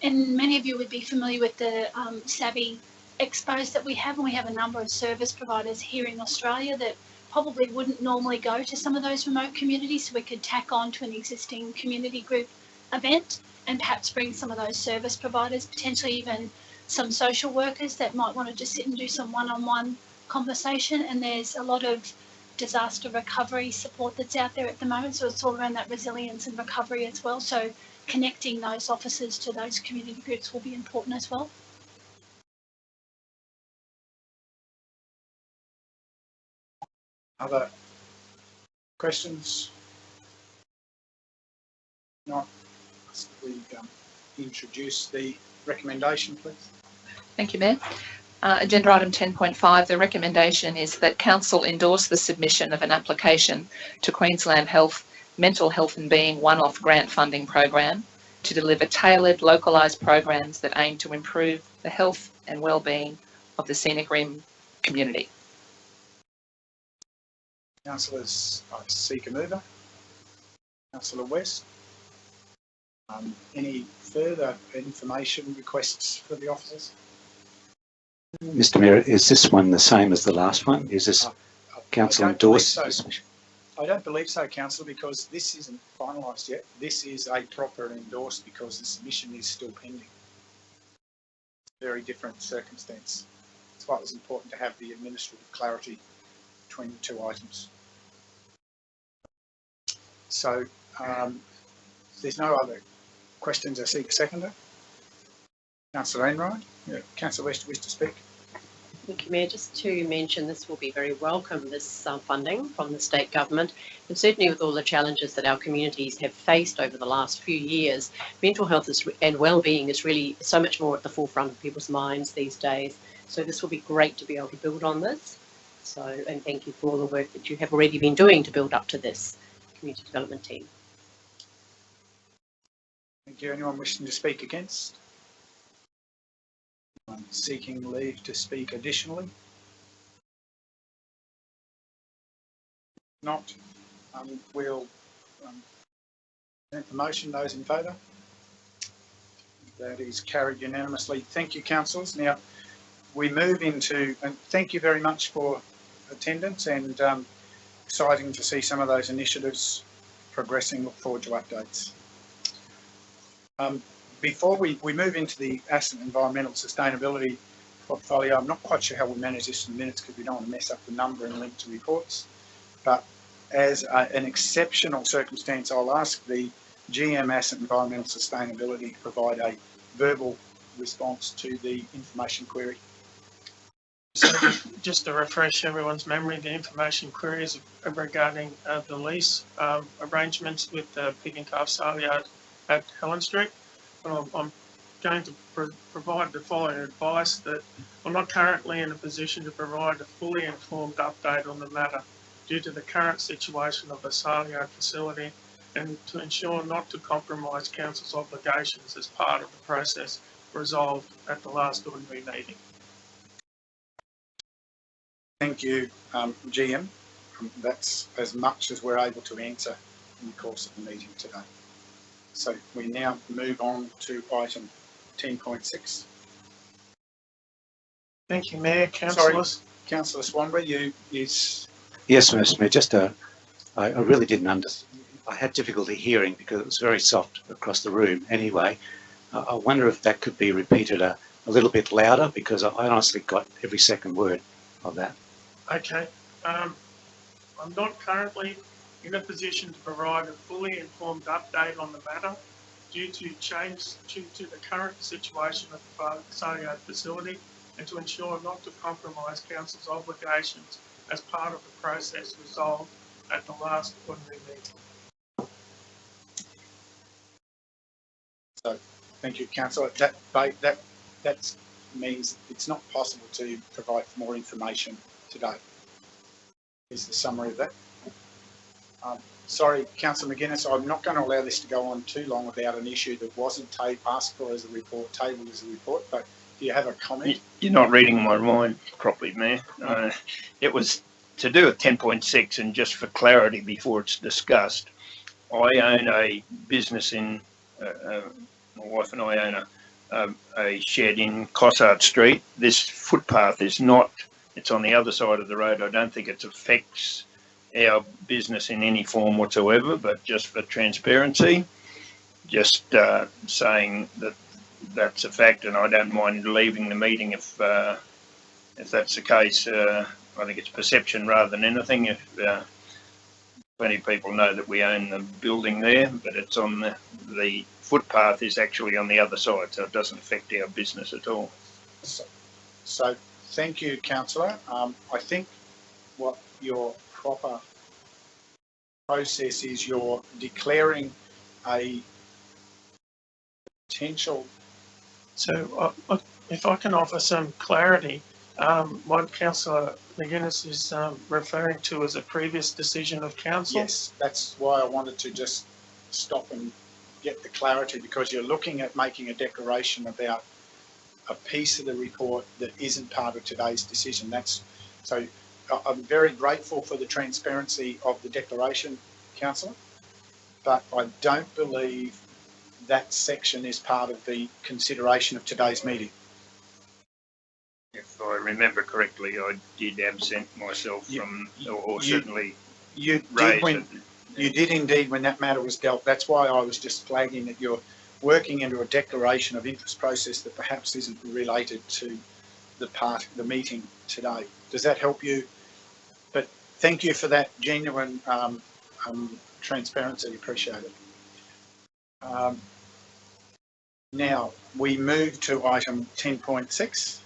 And many of you would be familiar with the Savvy expos that we have, and we have a number of service providers here in Australia that probably wouldn't normally go to some of those remote communities, so we could tack on to an existing community group event and perhaps bring some of those service providers, potentially even some social workers that might want to just sit and do some one-on-one conversation. And there's a lot of disaster recovery support that's out there at the moment. So it's all around that resilience and recovery as well. So connecting those officers to those community groups will be important as well. Other questions? Not. We introduce the recommendation, please. Thank you, Mayor. Agenda item 10.5, the recommendation is that Council endorse the submission of an application to Queensland Health Mental Health and Being one-off grant funding program to deliver tailored, localised programs that aim to improve the health and well-being of the Scenic Rim community. Councillors, I seek a mover. Councillor West. Any further information requests for the officers? Mr Mayor, is this one the same as the last one? Is this Council endorsed? I don't believe so, Councillor, because this isn't finalised yet. This is a proper endorsed because the submission is still pending. Very different circumstance. That's why it was important to have the administrative clarity between the two items. So, there's no other questions. I seek a seconder. Councillor Enright. Yeah. Councillor West, wish to speak? Thank you, Mayor. Just to mention, this will be very welcome, this funding from the state government, and certainly with all the challenges that our communities have faced over the last few years, mental health and well-being is really so much more at the forefront of people's minds these days. So this will be great to be able to build on this. So, and thank you for all the work that you have already been doing to build up to this community development team. Thank you. Anyone wishing to speak against? Anyone seeking leave to speak additionally? Not. We'll present the motion. Those in favour? That is carried unanimously. Thank you, councillors. Now we move into, and thank you very much for attendance, and exciting to see some of those initiatives progressing. Look forward to updates. Before we move into the asset environmental sustainability portfolio, I'm not quite sure how we'll manage this in minutes because we don't want to mess up the number and link to reports. But as an exceptional circumstance, I'll ask the GM Asset Environmental Sustainability to provide a verbal response to the information query. So just to refresh everyone's memory, the information queries regarding the lease arrangements with the pig and calf sale yard at Helen Street. I'm going to provide the following advice: that I'm not currently in a position to provide a fully informed update on the matter due to the current situation of the sale yard facility, and to ensure not to compromise council's obligations as part of the process resolved at the last ordinary meeting. Thank you, GM. That's as much as we're able to answer in the course of the meeting today. So we now move on to item 10.6. Thank you, Mayor. Councillors. Sorry, Councillor Swanbury, Yes, Mr Mayor, just I really didn't understand. I had difficulty hearing because it was very soft across the room. Anyway, I wonder if that could be repeated a little bit louder, because I honestly got every second word of that. Okay. I'm not currently in a position to provide a fully informed update on the matter due to the current situation of the sale yard facility, and to ensure not to compromise council's obligations as part of the process resolved at the last ordinary meeting. So, thank you, Councillor. That means it's not possible to provide more information today. Is the summary of that? Sorry, Councillor McGuinness, I'm not going to allow this to go on too long without an issue that wasn't asked for as a report, tabled as a report, but do you have a comment? You're not reading my mind properly, Mayor. It was to do with 10.6, and just for clarity before it's discussed, I own a business in, my wife and I own a shed in Cossard Street. This footpath is not, it's on the other side of the road. I don't think it affects our business in any form whatsoever, but just for transparency, just saying that that's a fact, and I don't mind leaving the meeting if that's the case I think it's perception rather than anything. If plenty of people know that we own the building there, but it's on the footpath is actually on the other side, so it doesn't affect our business at all. So thank you, councillor. I think what your proper process is, you're declaring a potential. So if I can offer some clarity, what Councillor McGuinness is referring to as a previous decision of council. Yes, that's why I wanted to just stop and get the clarity, because you're looking at making a declaration about a piece of the report that isn't part of today's decision. So I'm very grateful for the transparency of the declaration, councillor, but I don't believe that section is part of the consideration of today's meeting. If I remember correctly, I did absent myself from, or certainly you raised did it. You did indeed when that matter was dealt. That's why I was just flagging that you're working into a declaration of interest process that perhaps isn't related to the meeting today. Does that help you? But thank you for that genuine transparency. Appreciate it. Now we move to item 10.6.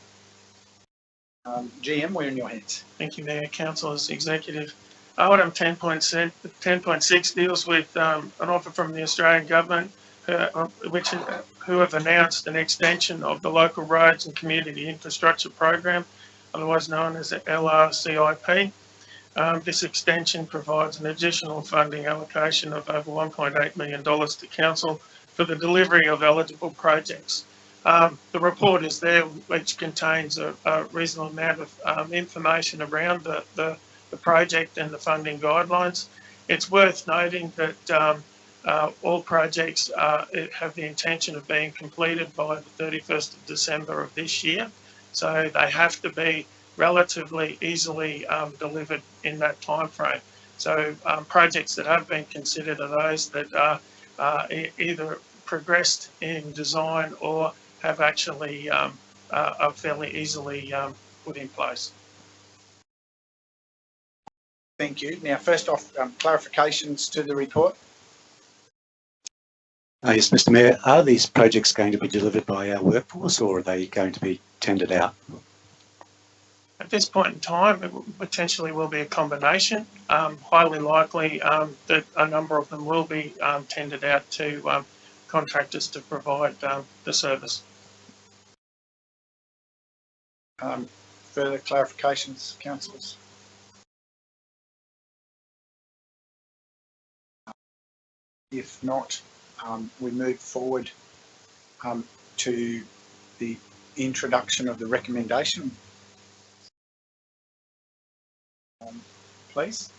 GM, we're in your hands. Thank you, Mayor, Councillors, Executive. Item 10.6 deals with an offer from the Australian Government, who have announced an extension of the Local Roads and Community Infrastructure Program, otherwise known as the LRCIP. This extension provides an additional funding allocation of over $1.8 million to Council for the delivery of eligible projects. The report is there, which contains a reasonable amount of information around the project and the funding guidelines. It's worth noting that all projects have the intention of being completed by the 31st of December of this year. So they have to be relatively easily delivered in that time frame. So projects that have been considered are those that are either progressed in design or have actually are fairly easily put in place. Thank you. Now, first off, clarifications to the report. Yes, Mr Mayor, are these projects going to be delivered by our workforce, or are they going to be tendered out? At this point in time, it potentially will be a combination. Highly likely that a number of them will be tendered out to contractors to provide the service. Further clarifications, councillors? If not, we move forward to the introduction of the recommendation. Please.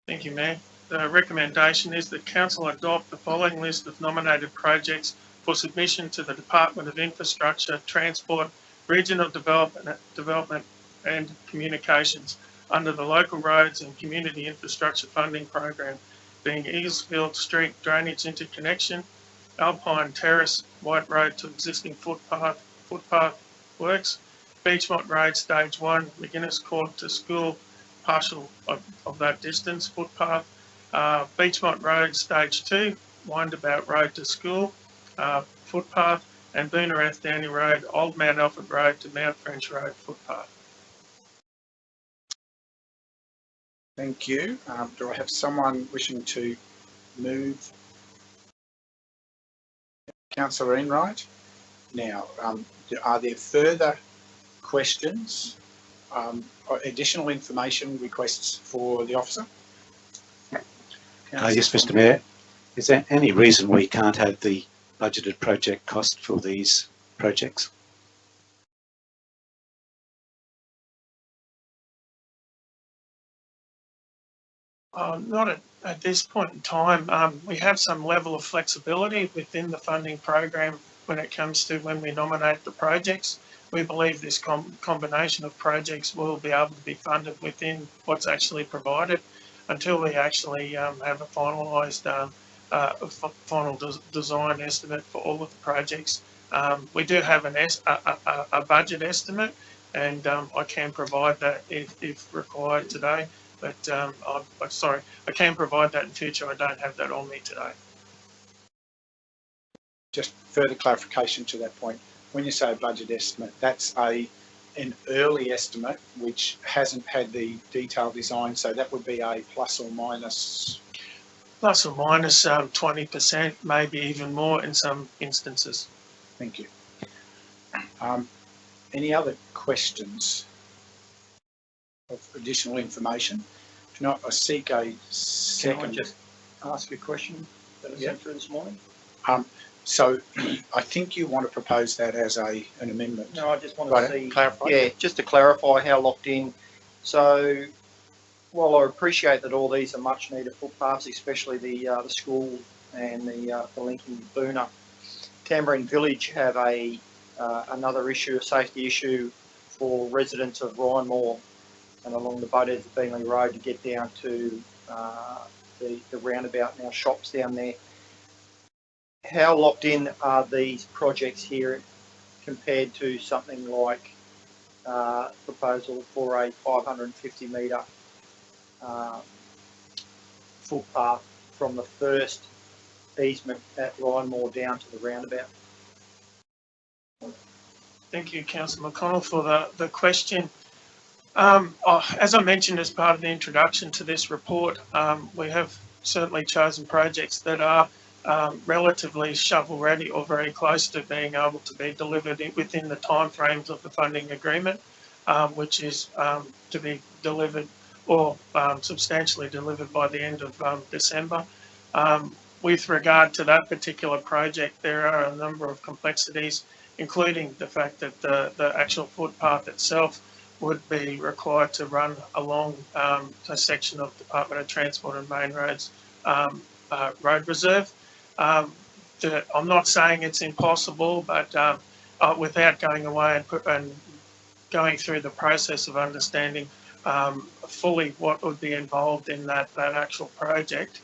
Thank you, Mayor. The recommendation is that Council adopt the following list of nominated projects for submission to the Department of Infrastructure, Transport, Regional Development and Communications under the Local Roads and Community Infrastructure Funding Program, being Eaglesfield Street Drainage Interconnection, Alpine Terrace, White Road to existing footpath works, Beachmont Road Stage 1, McGuinness Court to school, partial of that distance, footpath, Beachmont Road Stage 2, Windabout Road to school, footpath, and Boonerath Downey Road, Old Mount Alfred Road to Mount French Road, footpath. Thank you. Do I have someone wishing to move? Councillor Enright. Now, are there further questions, or additional information requests for the officer? Yes, Mr Mayor. Is there any reason we can't have the budgeted project cost for these projects? Not at this point in time. We have some level of flexibility within the funding program when it comes to when we nominate the projects. We believe this combination of projects will be able to be funded within what's actually provided until we actually have a finalised final design estimate for all of the projects. We do have a budget estimate, and I can provide that if required today. But I'm sorry, I can provide that in future. I don't have that on me today. Just further clarification to that point. When you say a budget estimate, that's an early estimate which hasn't had the detailed design, so that would be a plus or minus? Plus or minus 20%, maybe even more in some instances. Thank you. Any other questions of additional information? If not, I seek a second. Can I just ask a question that I sent through this morning? So I think you want to propose that as an amendment. No, I just want to see, clarify. yeah, just to clarify how locked in. So while I appreciate that all these are much needed footpaths, especially the school and the linking with Boona, Tamborine Village have another issue, a safety issue for residents of Rhinemore and along the boat edge of Beenley Road to get down to the roundabout and our shops down there. How locked in are these projects here compared to something like proposal for a 550 metre footpath from the first easement at Rhinemore down to the roundabout? Thank you, Councillor McConnell, for the question. As I mentioned as part of the introduction to this report, we have certainly chosen projects that are relatively shovel ready or very close to being able to be delivered within the timeframes of the funding agreement, which is to be delivered or substantially delivered by the end of December. With regard to that particular project, there are a number of complexities, including the fact that the actual footpath itself would be required to run along a section of Department of Transport and Main Roads road reserve. I'm not saying it's impossible, but without going away and going through the process of understanding fully what would be involved in that actual project,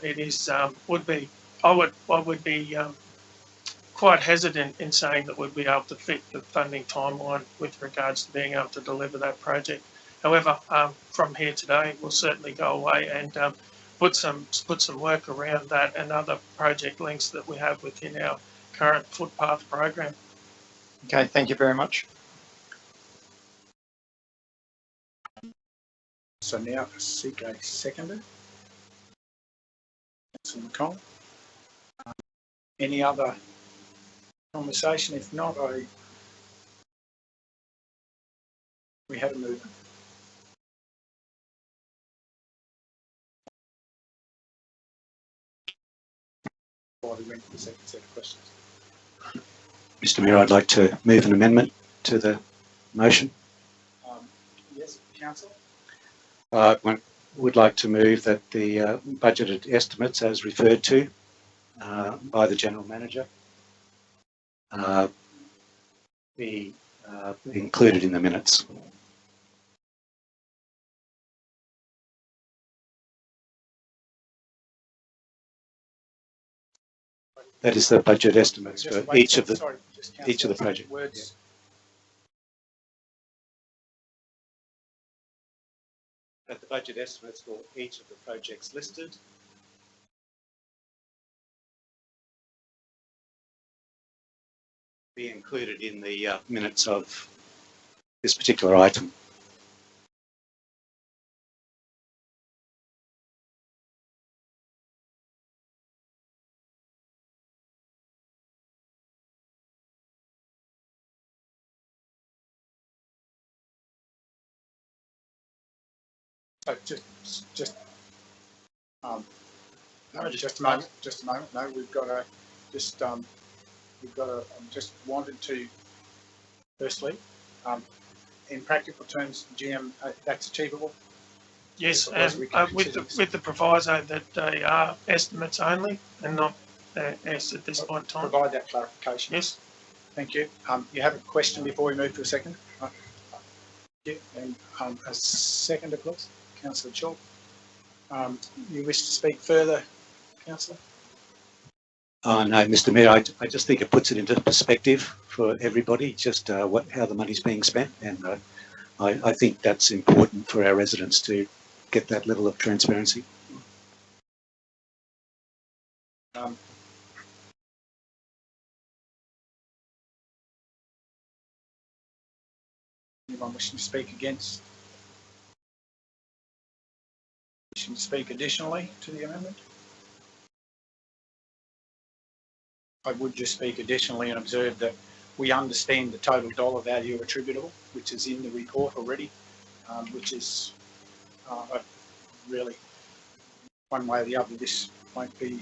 it is I would be quite hesitant in saying that we'd be able to fit the funding timeline with regards to being able to deliver that project. However, from here today, we'll certainly go away and put some work around that and other project links that we have within our current footpath program. Okay, thank you very much. So now I seek a seconder. Councillor McConnell. Any other conversation? If not, we had a movement. While we went to the second set of questions. Mr. Mayor, I'd like to move an amendment to the motion. Yes, Councillor. I would like to move that the budgeted estimates as referred to by the General Manager be included in the minutes. That is the budget estimates for each of the projects. Words. That the budget estimates for each of the projects listed be included in the minutes of this particular item. So just a moment. No, we've got to just wanted to firstly, in practical terms, GM, that's achievable. Yes, and with the proviso that they are estimates only and not as at this point in time. Provide that clarification. Yes. Thank you. You have a question before we move to a second? Right. Thank you. And a seconder, please. Councillor Chalk. You wish to speak further, Councillor? Oh no, Mr. Mayor, I just think it puts it into perspective for everybody, just how the money's being spent, and I think that's important for our residents to get that level of transparency. Anyone wishing to speak against? Wishing to speak additionally to the amendment? I would just speak additionally and observe that we understand the total dollar value attributable, which is in the report already, which is really, one way or the other, this won't be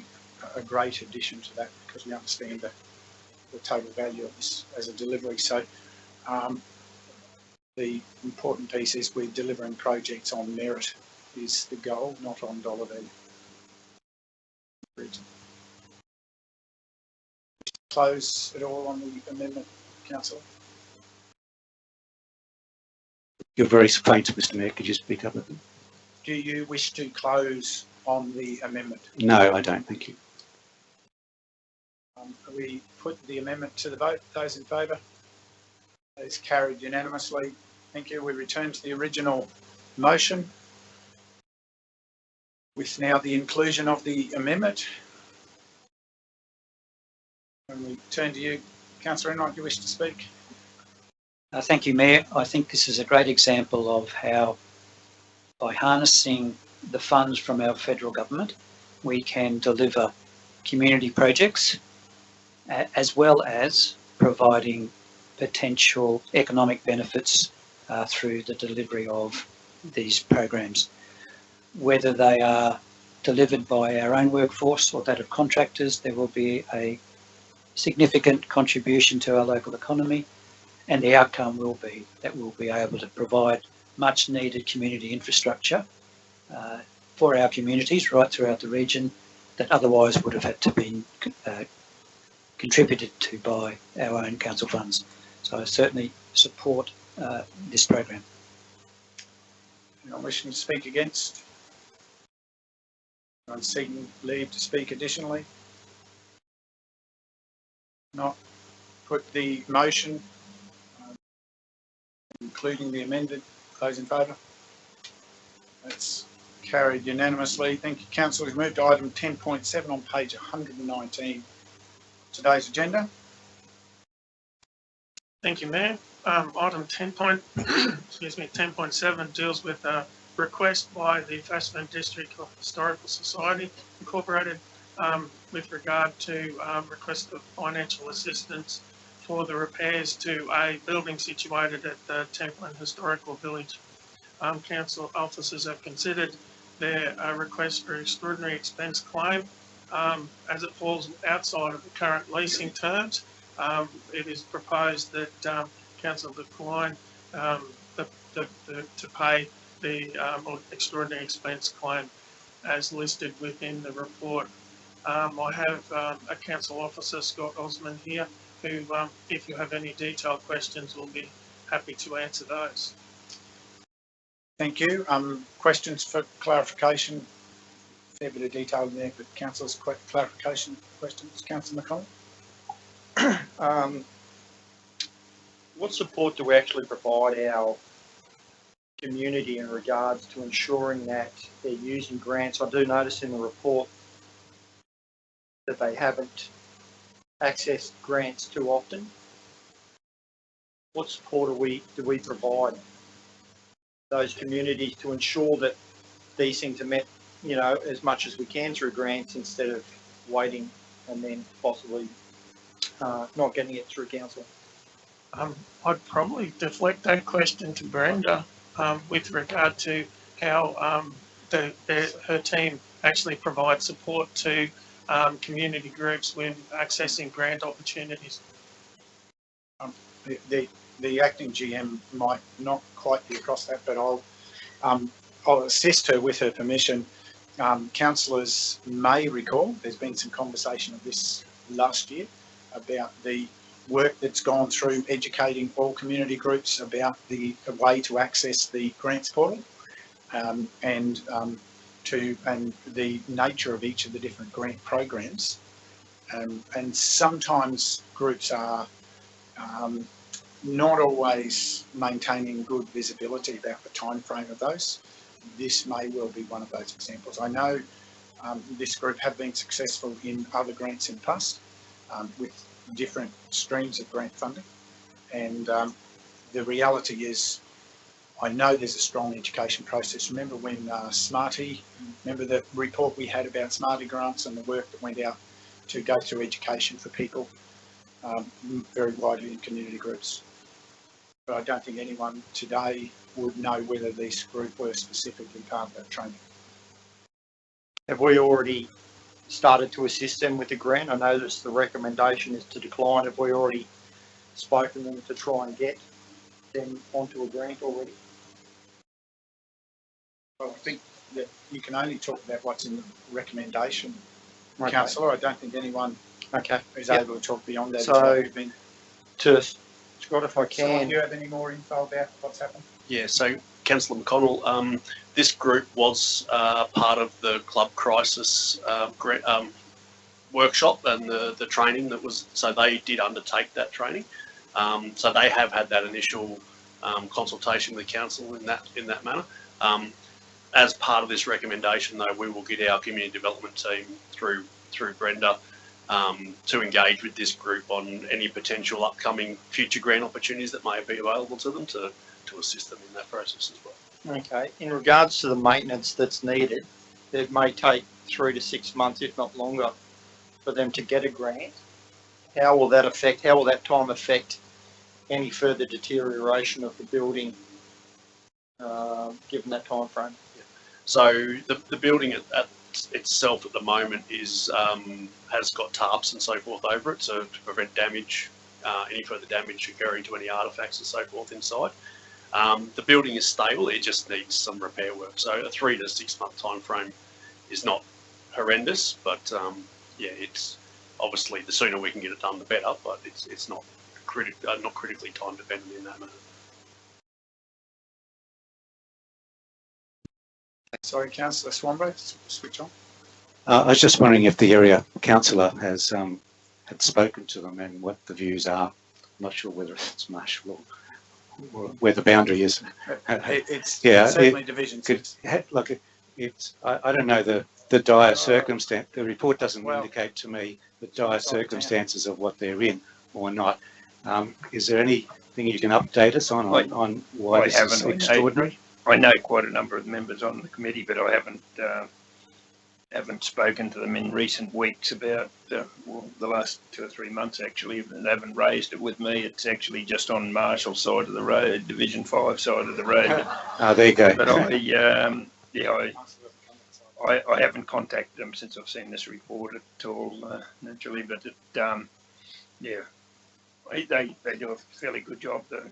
a great addition to that because we understand the total value of this as a delivery. So the important piece is we're delivering projects on merit is the goal, not on dollar value. Close at all on the amendment, Councillor? You're very faint, Mr. Mayor. Could you speak up a bit? Do you wish to close on the amendment? No, I don't. Thank you. We put the amendment to the vote. Those in favour? That is carried unanimously. Thank you. We return to the original motion with now the inclusion of the amendment. And we turn to you, Councillor Enright, you wish to speak? Thank you, Mayor. I think this is a great example of how, by harnessing the funds from our federal government, we can deliver community projects as well as providing potential economic benefits through the delivery of these programs. Whether they are delivered by our own workforce or that of contractors, there will be a significant contribution to our local economy, and the outcome will be that we'll be able to provide much needed community infrastructure for our communities right throughout the region that otherwise would have had to be contributed to by our own council funds. So I certainly support this program. Anyone wishing to speak against? Anyone seeking leave to speak additionally? Not. Put the motion, including the amended. Those in favour? That's carried unanimously. Thank you, Councillor. We've moved to item 10.7 on page 119. Today's agenda. Thank you, Mayor. Item 10.7 deals with a request by the Fassman District Historical Society Incorporated with regard to request of financial assistance for the repairs to a building situated at the Templin Historical Village. Council officers have considered their request for extraordinary expense claim as it falls outside of the current leasing terms. It is proposed that Council decline to pay the extraordinary expense claim as listed within the report. I have a council officer, Scott Osmond, here, who, if you have any detailed questions, will be happy to answer those. Thank you. Questions for clarification? Fair bit of detail in there, but Councillor's clarification questions. Councillor McConnell. What support do we actually provide our community in regards to ensuring that they're using grants? I do notice in the report that they haven't accessed grants too often. What support do we provide those communities to ensure that these things are met, you know, as much as we can through grants instead of waiting and then possibly not getting it through council? I'd probably deflect that question to Brenda with regard to how her team actually provides support to community groups with accessing grant opportunities. The acting GM might not quite be across that, but I'll assist her with her permission. Councillors may recall there's been some conversation of this last year about the work that's gone through educating all community groups about the way to access the grants portal and the nature of each of the different grant programs. and sometimes groups are not always maintaining good visibility about the time frame of those. This may well be one of those examples. I know this group have been successful in other grants in the past with different streams of grant funding, and the reality is I know there's a strong education process. Remember when Smarty, remember the report we had about Smarty grants and the work that went out to go through education for people very widely in community groups. But I don't think anyone today would know whether this group were specifically part of that training. Have we already started to assist them with the grant? I know that the recommendation is to decline. Have we already spoken to them to try and get them onto a grant already? Well, I think that you can only talk about what's in the recommendation, Okay. Councillor. I don't think anyone is able to talk beyond that. So, to Scott, if I can. Do you have any more info about what's happened? Yeah, so Councillor McConnell, this group was part of the club crisis workshop and the training that was, so they did undertake that training. So they have had that initial consultation with council in that manner. As part of this recommendation, though, we will get our community development team through Brenda to engage with this group on any potential upcoming future grant opportunities that may be available to them to assist them in that process as well. Okay. In regards to the maintenance that's needed, it may take 3 to 6 months, if not longer, for them to get a grant. How will that time affect any further deterioration of the building, given that time frame? So the building itself at the moment is has got tarps and so forth over it, so to prevent damage, any further damage occurring to any artefacts and so forth inside. The building is stable; it just needs some repair work. So a 3 to 6 month time frame is not horrendous, but yeah, it's obviously the sooner we can get it done, the better. But it's not critically time dependent in that manner. Sorry, Councillor Swanborough, switch on. I was just wondering if the area councillor has had spoken to them and what the views are. I'm not sure whether it's Marshall or where the boundary is. It's certainly Division 6. Look, I don't know the dire circumstance. The report doesn't indicate to me the dire circumstances of what they're in or not. Is there anything you can update us on why this is extraordinary? I know quite a number of members on the committee, but I haven't spoken to them in recent weeks about the last 2 or 3 months. Actually, they haven't raised it with me. It's actually just on Marshall's side of the road, Division 5 side of the road. There you go. But I haven't contacted them since I've seen this report at all, naturally. But yeah, they do a fairly good job though.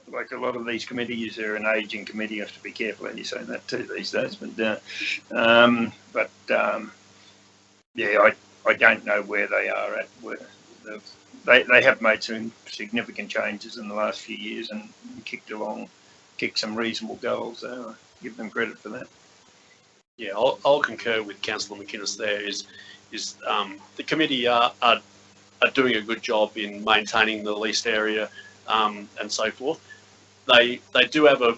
Like a lot of these committees, they're an ageing committee. You have to be careful how you say that too these days. But yeah, I don't know where they are at. They have made some significant changes in the last few years and kicked some reasonable goals. So I give them credit for that. Yeah, I'll concur with Councillor McInnes. There is the committee are doing a good job in maintaining the leased area and so forth. They do have a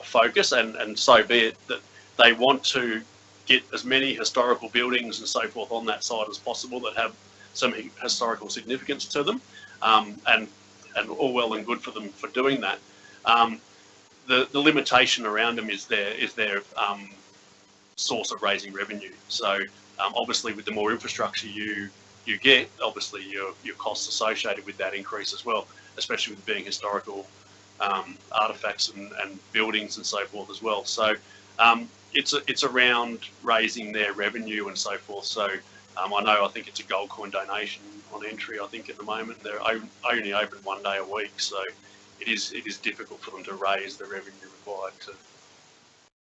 focus, and so be it, that they want to get as many historical buildings and so forth on that side as possible that have some historical significance to them, and all well and good for them for doing that. The limitation around them is their source of raising revenue. So obviously, with the more infrastructure you get, obviously your costs associated with that increase as well, especially with being historical artifacts and buildings and so forth as well. So it's around raising their revenue and so forth. So I think it's a gold coin donation on entry. I think at the moment they're only open 1 day a week, so it is difficult for them to raise the revenue required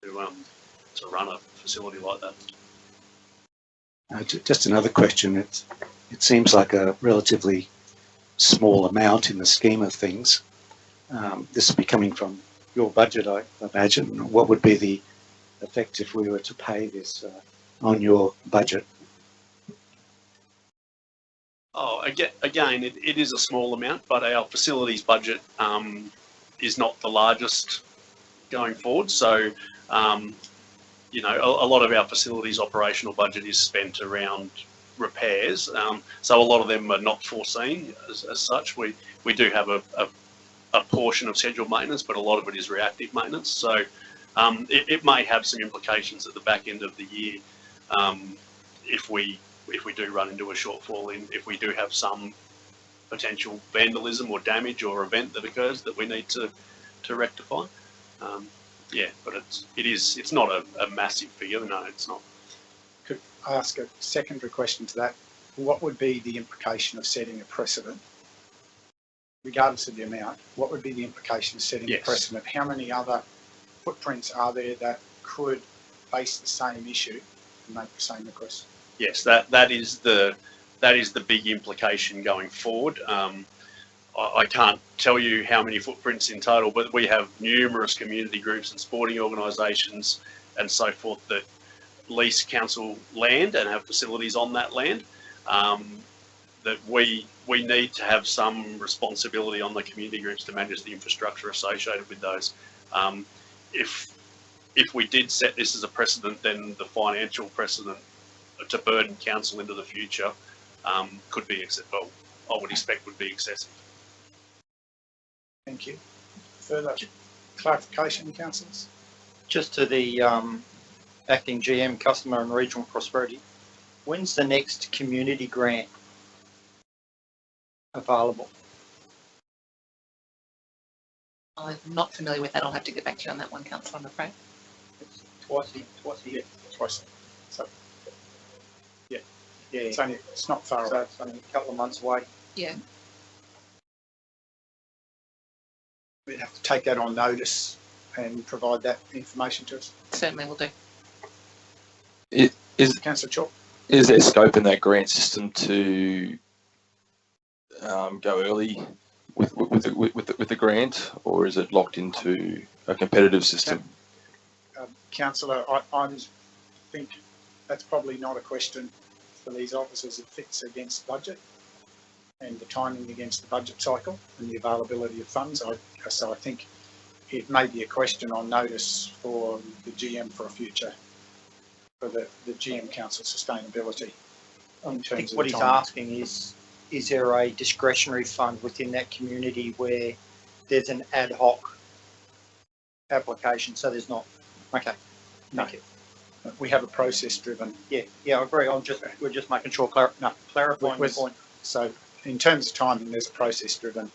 to run a facility like that. Just another question. It seems like a relatively small amount in the scheme of things. This will be coming from your budget, I imagine. What would be the effect if we were to pay this on your budget? Oh, again, it is a small amount, but our facilities budget is not the largest going forward. So, you know, a lot of our facilities operational budget is spent around repairs. So a lot of them are not foreseen as such. We do have a portion of scheduled maintenance, but a lot of it is reactive maintenance. So it may have some implications at the back end of the year if we do run into a shortfall if we do have some potential vandalism or damage or event that occurs that we need to rectify. Yeah, but it's not a massive figure. No, it's not. Could I ask a secondary question to that? What would be the implication of setting a precedent, regardless of the amount? What would be the implication of setting a precedent? How many other footprints are there that could face the same issue and make the same request? Yes, that is the big implication going forward. I can't tell you how many footprints in total, but we have numerous community groups and sporting organisations and so forth that lease council land and have facilities on that land. That we need to have some responsibility on the community groups to manage the infrastructure associated with those. If we did set this as a precedent, then the financial precedent to burden council into the future could be, well, I would expect would be excessive. Thank you. Further clarification, councillors? Just to the acting GM, Customer and Regional Prosperity, when's the next community grant available? I'm not familiar with that. I'll have to get back to you on that one, Councillor, I'm afraid. It's twice a year. Twice. So, yeah, Yeah, it's not far so away. it's only a couple of months away. Yeah. We'd have to take that on notice and provide that information to us. Certainly will do. Councillor Chalk? Is there scope in that grant system to go early with the grant, or is it locked into a competitive system? Councillor, I think that's probably not a question for these officers. It fits against budget and the timing against the budget cycle and the availability of funds. So I think it may be a question on notice for the GM for a future, for the GM Council sustainability. I think what he's asking is there a discretionary fund within that community where there's an ad hoc application? So there's not. Okay. Thank you. We have a process driven. Yeah, I agree. We're just making sure clarifying the point. So in terms of timing, there's a process driven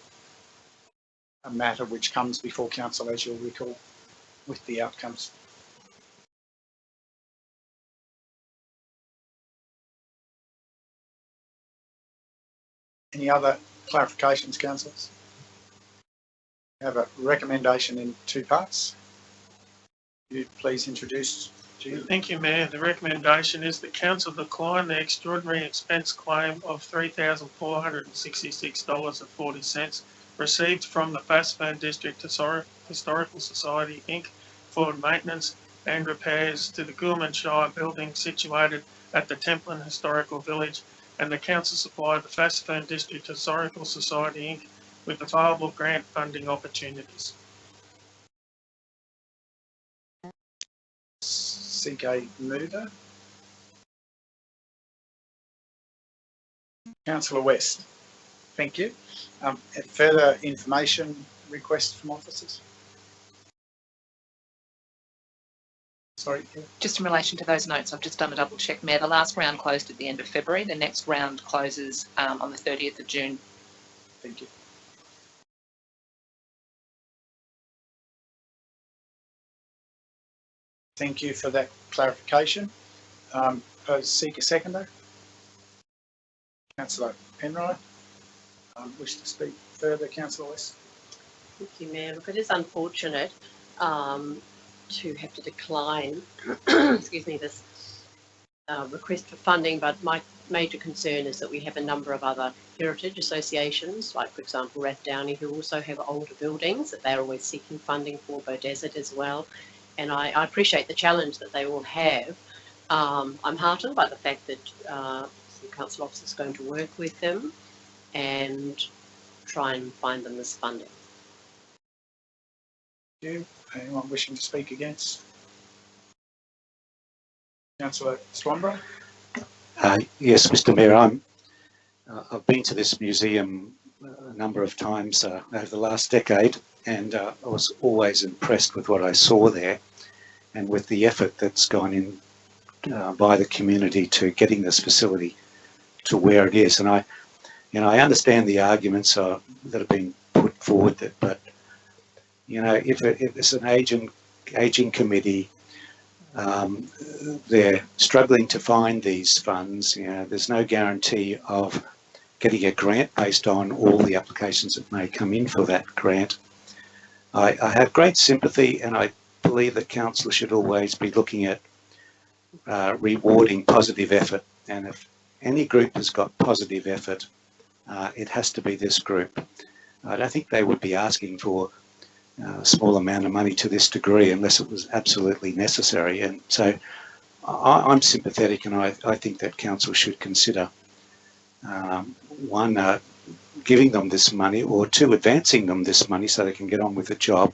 a matter which comes before council, as you'll recall, with the outcomes. Any other clarifications, councillors? We have a recommendation in two parts. You please introduce. Thank you, Mayor. The recommendation is that council decline the extraordinary expense claim of $3,466.40 received from the Bassburn District Historical Society, Inc. for maintenance and repairs to the Goulman Shire building situated at the Templin Historical Village, and the council supply the Bassburn District Historical Society, Inc. with available grant funding opportunities. Seek a mover. Councillor West. Thank you. Further information requests from officers? Sorry. Just in relation to those notes, I've just done a double check, Mayor. The last round closed at the end of February. The next round closes on the 30th of June. Thank you. Thank you for that clarification. Seek a seconder. Councillor Penrod, wish to speak further, Councillor West. Thank you, Mayor. Look, it is unfortunate to have to decline, excuse me, this request for funding, but my major concern is that we have a number of other heritage associations, like for example Rath Downey, who also have older buildings that they're always seeking funding for, Beaudesert as well. And I appreciate the challenge that they all have. I'm heartened by the fact that some council officers going to work with them and try and find them this funding. Anyone wishing to speak against? Councillor Swanborough? Yes, Mr. Mayor, I've been to this museum a number of times over the last decade, and I was always impressed with what I saw there and with the effort that's gone in by the community to getting this facility to where it is. And I understand the arguments that have been put forward, but if it's an aging committee, they're struggling to find these funds. There's no guarantee of getting a grant based on all the applications that may come in for that grant. I have great sympathy, and I believe that council should always be looking at rewarding positive effort. And if any group has got positive effort, it has to be this group. I don't think they would be asking for a small amount of money to this degree unless it was absolutely necessary. And so I'm sympathetic, and I think that council should consider one, giving them this money, or two, advancing them this money so they can get on with the job,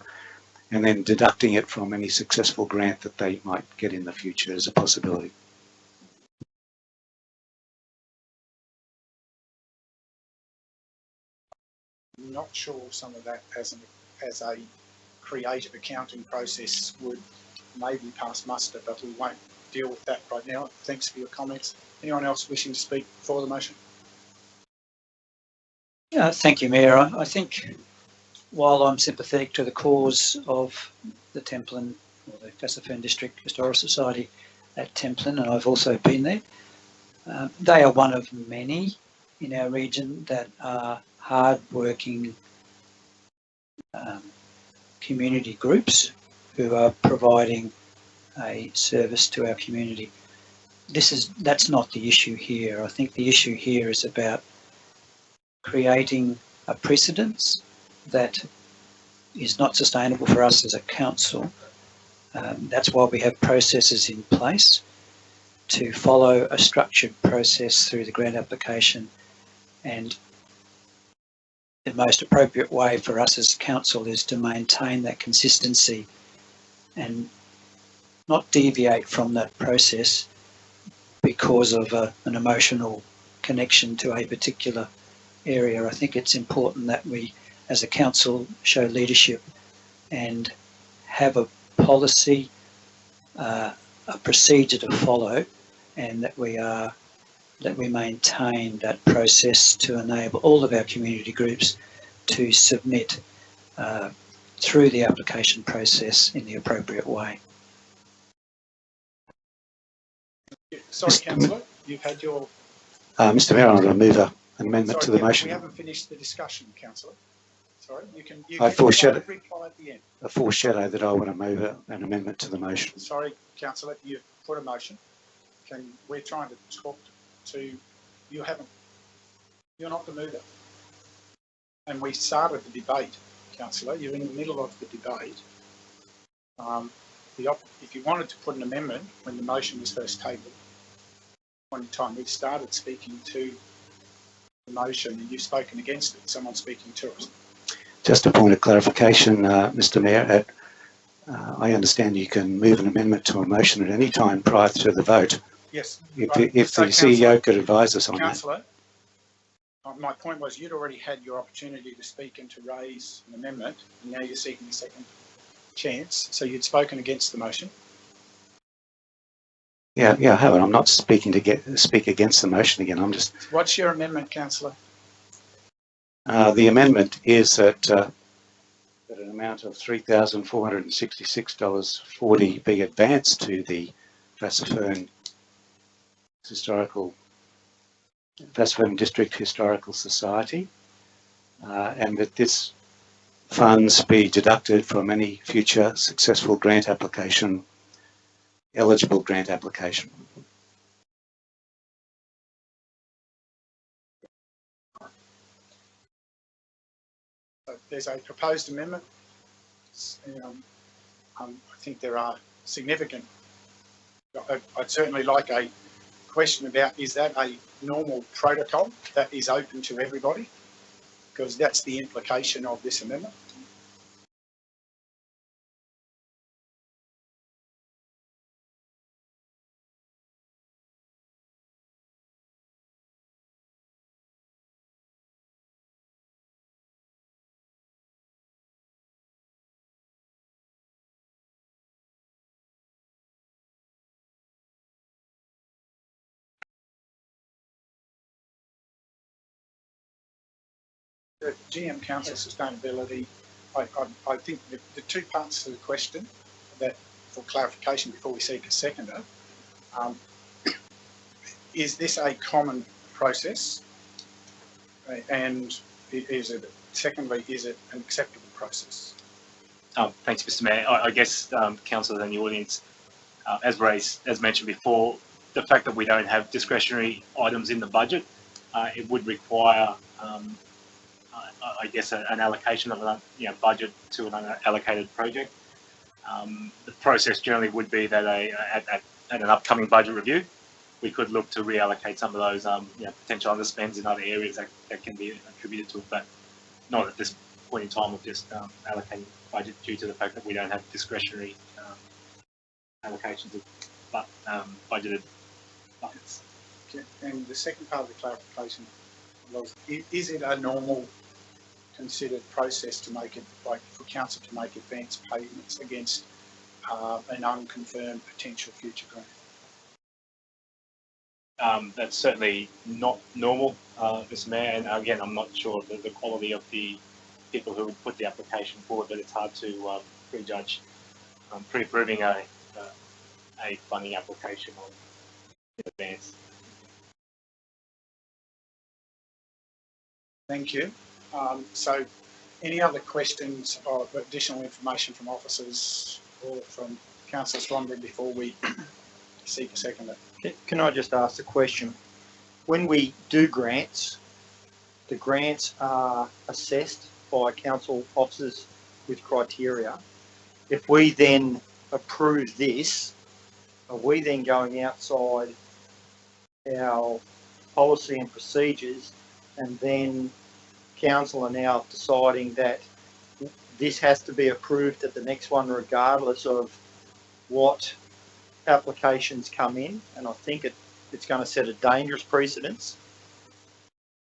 and then deducting it from any successful grant that they might get in the future as a possibility. I'm not sure some of that as a creative accounting process would maybe pass muster, but we won't deal with that right now. Thanks for your comments. Anyone else wishing to speak for the motion? Thank you, Mayor. I think while I'm sympathetic to the cause of the Templin, or the Cassafern District Historical Society at Templin, and I've also been there, they are one of many in our region that are hard-working community groups who are providing a service to our community. That's not the issue here. I think the issue here is about creating a precedence that is not sustainable for us as a council. That's why we have processes in place to follow a structured process through the grant application, and the most appropriate way for us as council is to maintain that consistency and not deviate from that process because of an emotional connection to a particular area. I think it's important that we as a council show leadership and have a policy, a procedure to follow, and that we maintain that process to enable all of our community groups to submit through the application process in the appropriate way. Sorry, Councillor, you've had your... Mr Mayor, I'm going to move an amendment to the motion. We haven't finished the discussion, Councillor. Sorry, you can reply at the end. I foreshadow that I want to move an amendment to the motion. Sorry, Councillor, you've put a motion. We're trying to talk to you. You're not the mover. And we started the debate, Councillor. You're in the middle of the debate. If you wanted to put an amendment when the motion was first tabled, one time we started speaking to the motion and you've spoken against it. Someone's speaking to us. Just a point of clarification, Mr Mayor. I understand you can move an amendment to a motion at any time prior to the vote. Yes. If the CEO could advise us on Councillor, my point was you'd already had your opportunity to speak and to raise an amendment, and now you're seeking a second chance. So you'd spoken against the motion. Yeah, I haven't. I'm not speaking to speak against the motion again. I'm just... What's your amendment, Councillor? The amendment is that an amount of $3,466.40 be advanced to the Cassafern District Historical Society, and that this funds be deducted from any future successful grant application, eligible grant application. There's a proposed amendment. I think there are significant... I'd certainly like a question about, is that a normal protocol that is open to everybody? Because that's the implication of this amendment. The GM Council Sustainability, I think the two parts to the question that, for clarification before we seek a seconder, is this a common process? And secondly, is it an acceptable process? Thanks, Mr. Mayor. I guess councillors and the audience, as mentioned before, the fact that we don't have discretionary items in the budget, it would require I guess an allocation of a budget to an unallocated project. The process generally would be that at an upcoming budget review, we could look to reallocate some of those potential underspends in other areas that can be attributed to it, but not at this point in time of just allocating budget due to the fact that we don't have discretionary allocations of budgeted buckets. Okay. And the second part of the clarification was, is it a normal considered process to make it, like for council to make advance payments against an unconfirmed potential future grant? That's certainly not normal, Mr. Mayor, and again, I'm not sure of the quality of the people who would put the application forward, but it's hard to prejudge pre-approving a funding application in advance. Thank you. So any other questions or additional information from officers or from Councillor Swanberry before we seek a seconder? Can I just ask a question? When we do grants, the grants are assessed by council officers with criteria. If we then approve this, are we then going outside our policy and procedures, and then council are now deciding that this has to be approved at the next one regardless of what applications come in? And I think it's going to set a dangerous precedence.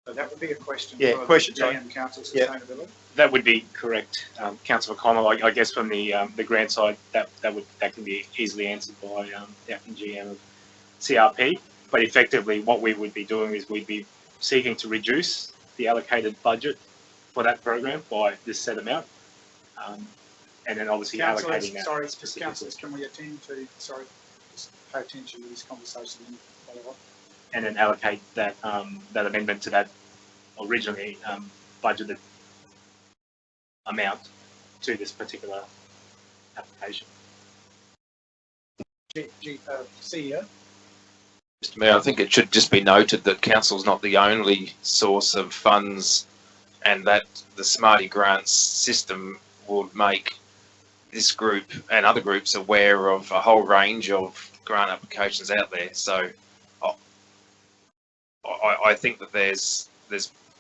So that would be a question for GM Council Sustainability. Yeah, that would be correct, Councillor O'Connell. I guess from the grant side, that can be easily answered by the acting GM of CRP. But effectively, what we would be doing is we'd be seeking to reduce the allocated budget for that program by this set amount, and then obviously allocating that. Sorry, just councillors, can we attend to? Sorry, just pay attention to this conversation and follow up. And then allocate that that amendment to that originally budgeted amount to this particular application. CEO. Mr. Mayor, I think it should just be noted that council is not the only source of funds, and that the Smarty Grants system will make this group and other groups aware of a whole range of grant applications out there. So I think that there's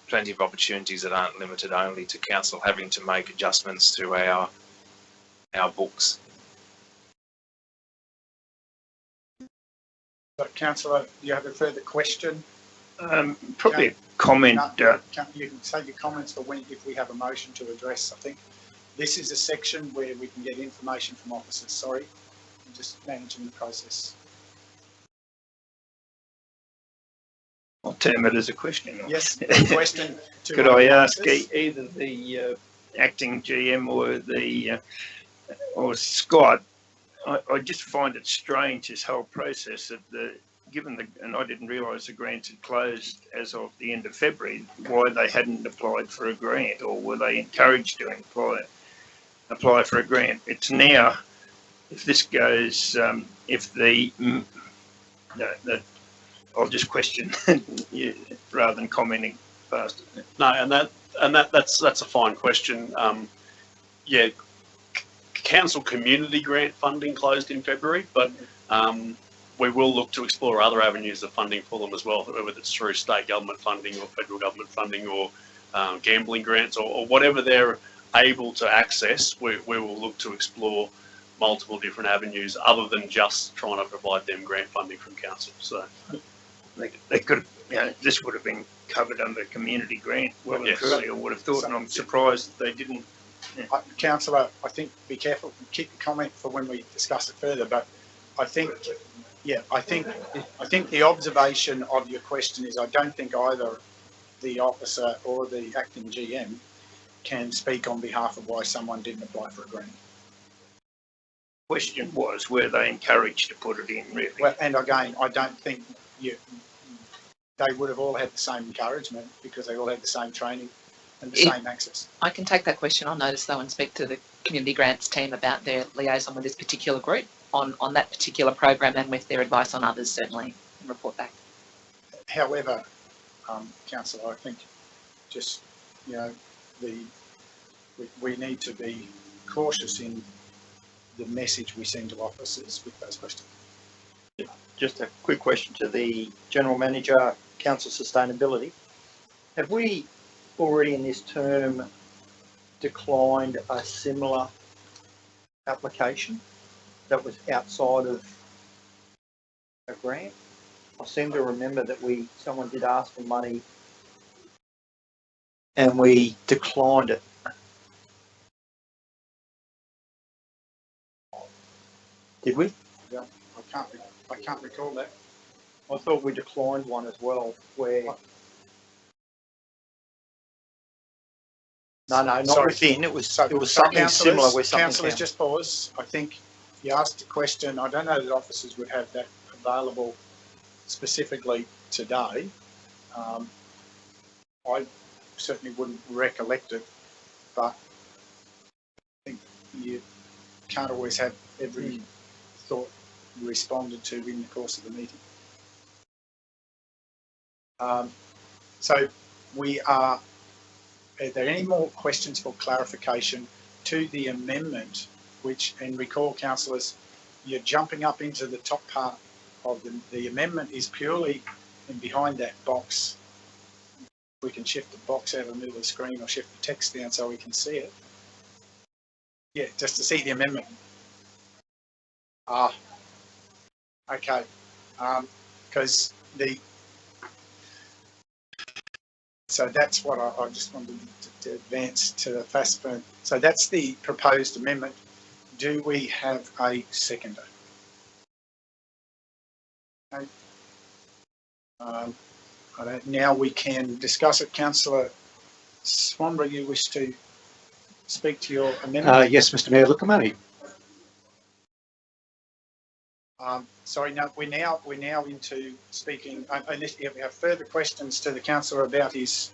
plenty of opportunities that aren't limited only to council having to make adjustments to our books. So, Councillor, do you have a further question? Probably a comment. You can say your comments for when, if we have a motion to address. I think this is a section where we can get information from officers. Sorry, I'm just managing the process. I'll term it as a question. Yes, question. Could I ask either the acting GM or Scott? I just find it strange, this whole process, that and I didn't realise the grants had closed as of the end of February, why they hadn't applied for a grant, or were they encouraged to apply for a grant? It's now, if this goes, I'll just question rather than commenting fast. No, that's a fine question. Yeah. Council community grant funding closed in February, but we will look to explore other avenues of funding for them as well, whether it's through state government funding or federal government funding or gambling grants or whatever they're able to access. We will look to explore multiple different avenues other than just trying to provide them grant funding from council. So they could, this would have been covered under community grant well and truly, I would have thought, and I'm surprised they didn't. Councillor, I think be careful, keep your comment for when we discuss it further, but I think, I think the observation of your question is I don't think either the officer or the acting GM can speak on behalf of why someone didn't apply for a grant. Question was, were they encouraged to put it in, really? Well, and again, I don't think they would have all had the same encouragement because they all had the same training and the same access. I can take that question on notice though and speak to the community grants team about their liaison with this particular group on that particular program and with their advice on others, certainly, and report back. However, Councillor, I think just, we need to be cautious in the message we send to officers with those questions. Just a quick question to the General Manager, Council Sustainability. Have we already in this term declined a similar application that was outside of a grant? I seem to remember that someone did ask for money and we declined it. Did we? Yeah, I can't recall that. I thought we declined one as well where... No, not within. It was something similar where something. Councillors, just pause. I think you asked a question. I don't know that officers would have that available specifically today. I certainly wouldn't recollect it, but I think you can't always have every thought responded to in the course of the meeting. So we are. Are there any more questions for clarification to the amendment, and recall, councillors, you're jumping up into the top part of the amendment is purely in behind that box. We can shift the box out of the middle of the screen or shift the text down so we can see it. Yeah, just to see the amendment. Okay. Because so that's what I just wanted to advance to the FASPERN. So that's the proposed amendment. Do we have a seconder? Okay. Now we can discuss it. Councillor Swanborough, you wish to speak to your amendment? Yes, Mr. Mayor. Look, I'm only. Sorry, no, we're now into speaking. Unless you have further questions to the councillor about his.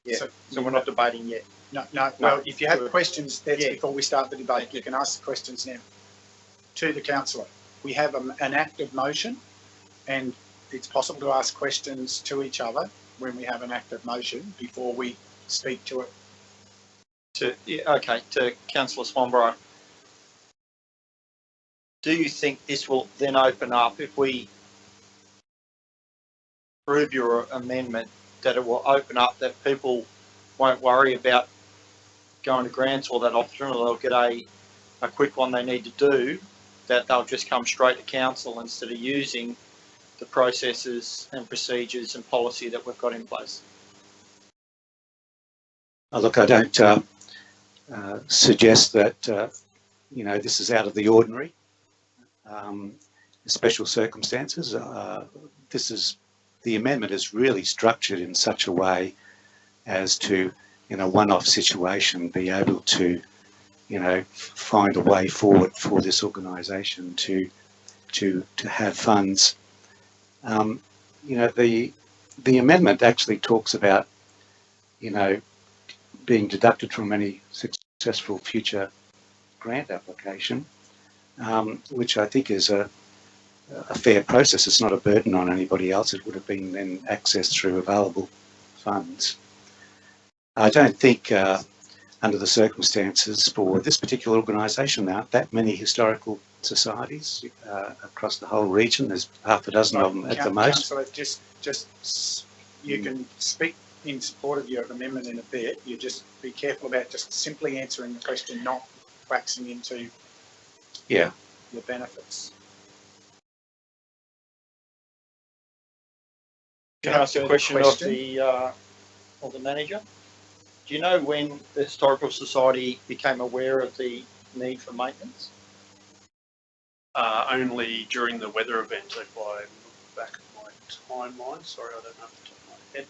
Yeah. So we're not debating yet. No. Well, if you have questions, that's before we start the debate. You can ask the questions now to the councillor. We have an active motion, and it's possible to ask questions to each other when we have an active motion before we speak to it. To Councillor Swanborough. Do you think this will then open up, if we approve your amendment, that it will open up that people won't worry about going to grants all that often, or they'll get a quick one they need to do, that they'll just come straight to council instead of using the processes and procedures and policy that we've got in place? Look, I don't suggest that, this is out of the ordinary. Special circumstances. The amendment is really structured in such a way as to, in a one-off situation, be able to, find a way forward for this organisation to have funds. The amendment actually talks about, being deducted from any successful future grant application, which I think is a fair process. It's not a burden on anybody else. It would have been then accessed through available funds. I don't think under the circumstances for this particular organisation there aren't that many historical societies across the whole region. There's half a dozen of them at the most. Councillor, you can speak in support of your amendment in a bit. You just be careful about just simply answering the question, not waxing into your benefits. Can I ask a question of the manager? Do you know when the Historical Society became aware of the need for maintenance? Only during the weather event, if I look back at my timeline. Sorry, I don't know off the top of my head.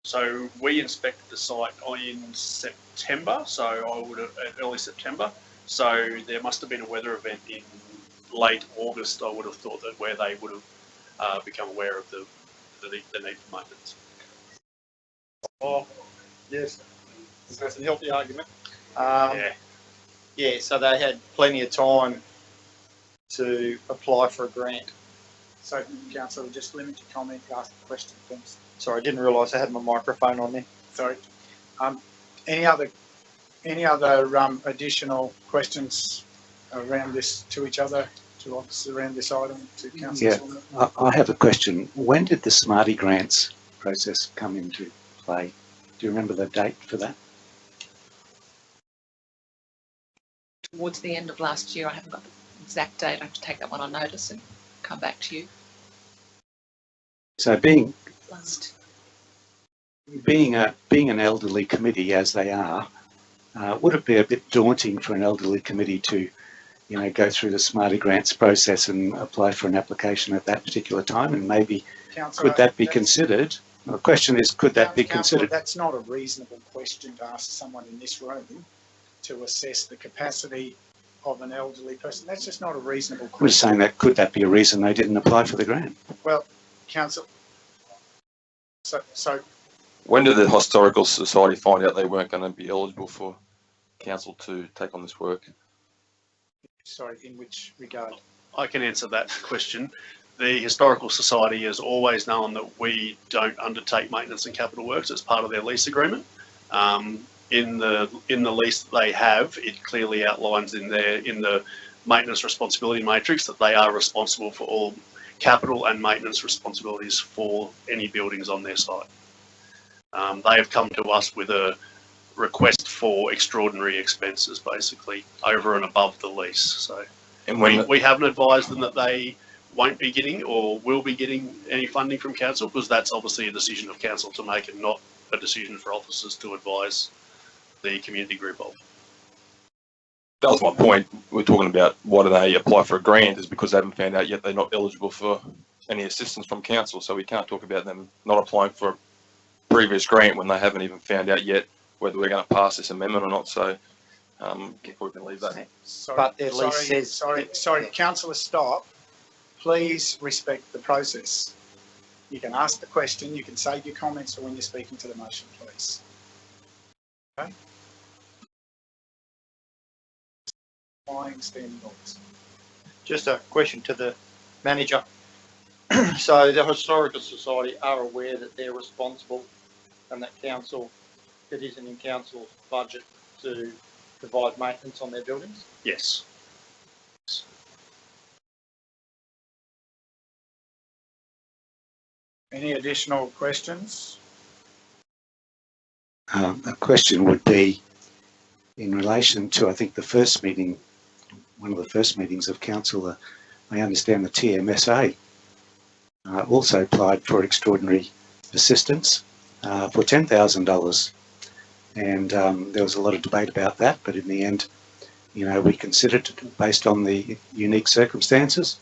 So we inspected the site in September, so I would have early September. So there must have been a weather event in late August. I would have thought that where they would have become aware of the need for maintenance. Oh, yes, that's a healthy argument. Yeah, so they had plenty of time to apply for a grant. So, Councillor, just limit your comment to ask the question, thanks. Sorry, I didn't realise I had my microphone on there. Sorry. Any other additional questions around this to each other, to officers around this item, to councillors? Yeah, I have a question. When did the Smarty Grants process come into play? Do you remember the date for that? Towards the end of last year. I haven't got the exact date. I have to take that one on notice and come back to you. So being an elderly committee, as they are, would it be a bit daunting for an elderly committee to, go through the Smarty Grants process and apply for an application at that particular time? And maybe could that be considered? The question is, could that be considered? That's not a reasonable question to ask someone in this room to assess the capacity of an elderly person. That's just not a reasonable question. I'm just saying that could that be a reason they didn't apply for the grant? Well, Council. So when did the Historical Society find out they weren't going to be eligible for council to take on this work? Sorry, in which regard? I can answer that question. The Historical Society has always known that we don't undertake maintenance and capital works as part of their lease agreement. In the lease that they have, it clearly outlines in the maintenance responsibility matrix that they are responsible for all capital and maintenance responsibilities for any buildings on their site. They have come to us with a request for extraordinary expenses, basically over and above the lease. So, and we haven't advised them that they won't be getting or will be getting any funding from council, because that's obviously a decision of council to make and not a decision for officers to advise the community group of. That was my point. We're talking about why do they apply for a grant is because they haven't found out yet they're not eligible for any assistance from council. So we can't talk about them not applying for a previous grant when they haven't even found out yet whether we're going to pass this amendment or not. So if we can leave that. Sorry, Councillor, stop. Please respect the process. You can ask the question, you can save your comments for when you're speaking to the motion, please. Okay? Standing orders. Just a question to the manager. So the Historical Society are aware that they're responsible and that council, it isn't in council's budget to provide maintenance on their buildings? Yes. Any additional questions? A question would be in relation to, I think, the first meeting, one of the first meetings of council, I understand the TMSA also applied for extraordinary assistance for $10,000. And there was a lot of debate about that, but in the end, we considered, based on the unique circumstances,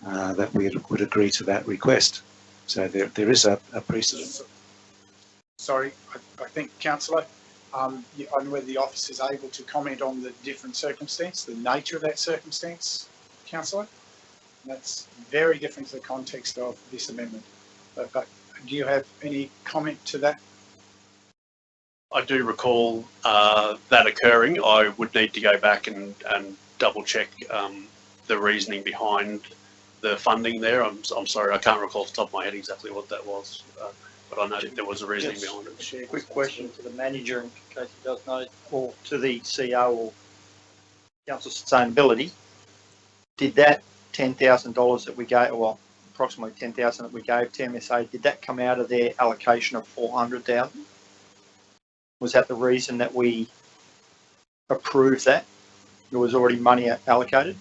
that we would agree to that request. So there is a precedent. Sorry, I think, Councillor, I don't know whether the office is able to comment on the different circumstance, the nature of that circumstance, Councillor. That's very different to the context of this amendment. But do you have any comment to that? I do recall that occurring. I would need to go back and double check the reasoning behind the funding there. I'm sorry, I can't recall off the top of my head exactly what that was, but I know that there was a reasoning behind it. Quick question to the manager in case he does know, or to the CEO or Council Sustainability. Did that $10,000 that we gave, well, approximately 10,000 that we gave to MSA, did that come out of their allocation of 400,000? Was that the reason that we approved that? There was already money allocated?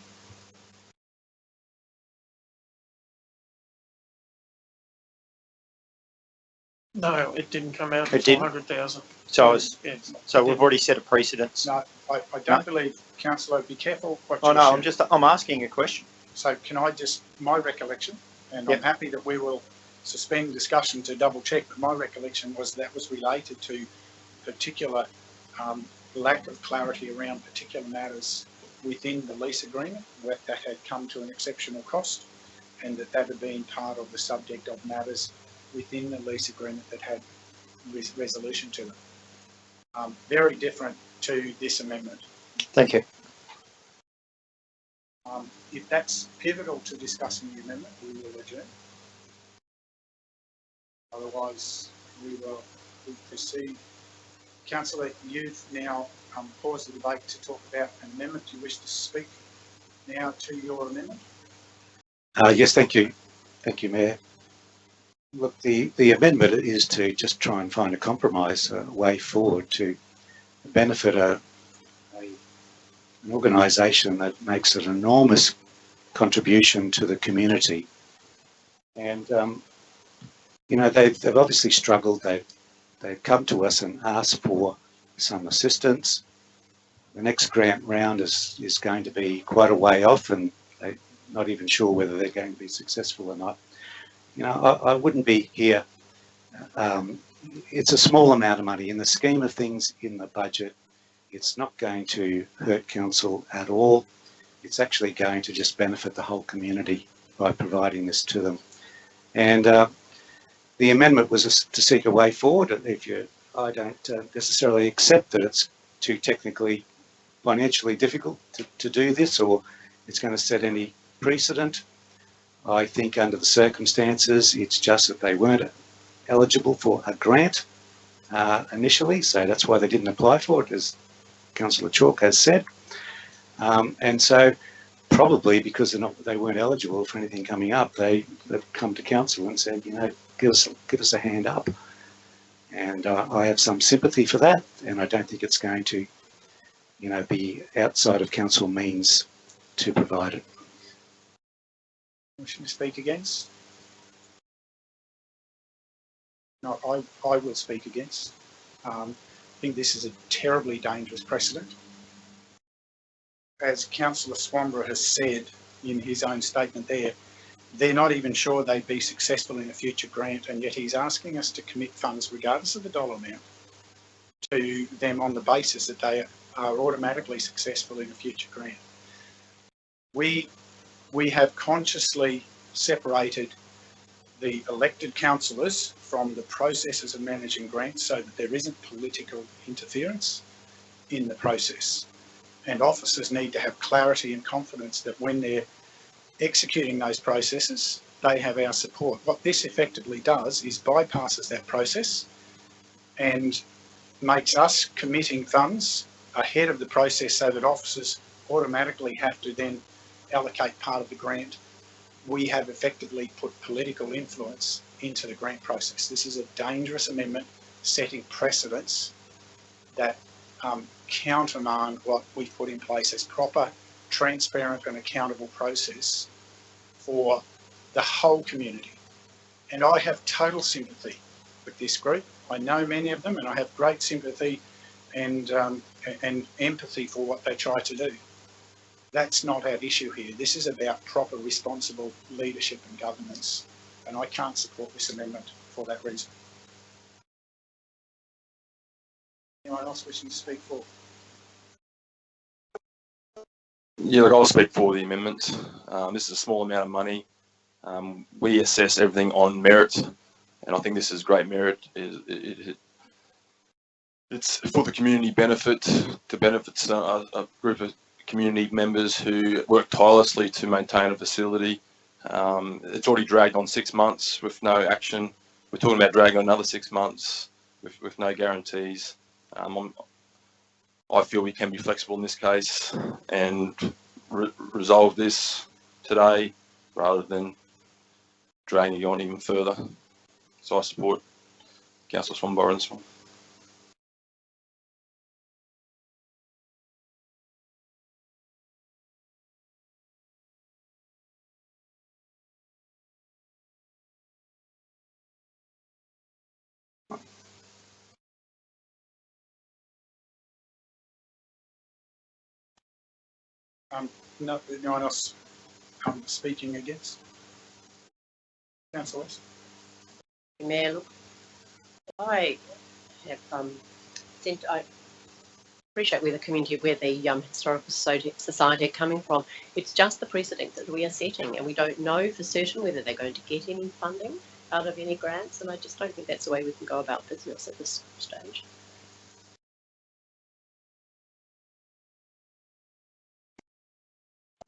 No, it didn't come out It of didn't? 400,000. So, so we've didn't. already set a precedence. No, I don't believe, Councillor, be careful what Oh you no, share. I'm asking a question. So can I just, my recollection, and I'm happy that we will suspend discussion to double check, but my recollection was that was related to particular lack of clarity around particular matters within the lease agreement that had come to an exceptional cost, and that had been part of the subject of matters within the lease agreement that had resolution to them. Very different to this amendment. Thank you. If that's pivotal to discussing the amendment, we will adjourn. Otherwise, we will proceed. Councillor, you've now paused the debate to talk about an amendment. Do you wish to speak now to your amendment? Yes, thank you. Thank you, Mayor. Look, the amendment is to just try and find a compromise, way forward to benefit an organisation that makes an enormous contribution to the community. And, you know, they've obviously struggled. They've come to us and asked for some assistance. The next grant round is going to be quite a way off, and they're not even sure whether they're going to be successful or not. You know, I wouldn't be here. It's a small amount of money in the scheme of things in the budget. It's not going to hurt council at all. It's actually going to just benefit the whole community by providing this to them. And the amendment was to seek a way forward. I don't necessarily accept that it's too technically, financially difficult to do this, or it's going to set any precedent. I think under the circumstances, it's just that they weren't eligible for a grant initially, so that's why they didn't apply for it, as Councillor Chalk has said. And so probably because they weren't eligible for anything coming up, they've come to council and said, you know, give us a hand up. And I have some sympathy for that, and I don't think it's going to, you know, be outside of council means to provide it. Wishing to speak against? No, I will speak against. I think this is a terribly dangerous precedent. As Councillor Swanborough has said in his own statement there, they're not even sure they'd be successful in a future grant, and yet he's asking us to commit funds, regardless of the dollar amount, to them on the basis that they are automatically successful in a future grant. We have consciously separated the elected councillors from the processes of managing grants so that there isn't political interference in the process. And officers need to have clarity and confidence that when they're executing those processes, they have our support. What this effectively does is bypasses that process and makes us committing funds ahead of the process so that officers automatically have to then allocate part of the grant. We have effectively put political influence into the grant process. This is a dangerous amendment setting precedents that countermand what we've put in place as proper, transparent and accountable process for the whole community. And I have total sympathy with this group. I know many of them, and I have great sympathy and empathy for what they try to do. That's not our issue here. This is about proper, responsible leadership and governance, and I can't support this amendment for that reason. Anyone else wishing to speak for? Yeah, look, I'll speak for the amendment. This is a small amount of money. We assess everything on merit, and I think this is great merit. It's for the community benefit, to benefit a group of community members who work tirelessly to maintain a facility, It's already dragged on 6 months with no action. We're talking about dragging on another 6 months with no guarantees. I feel we can be flexible in this case and resolve this today rather than dragging it on even further. So I support Councillor Swanborough on this one. No one else speaking against? Councillors? Mayor, look, I have I appreciate where the community, where the historical society are coming from. It's just the precedent that we are setting, and we don't know for certain whether they're going to get any funding out of any grants, and I just don't think that's the way we can go about business at this stage.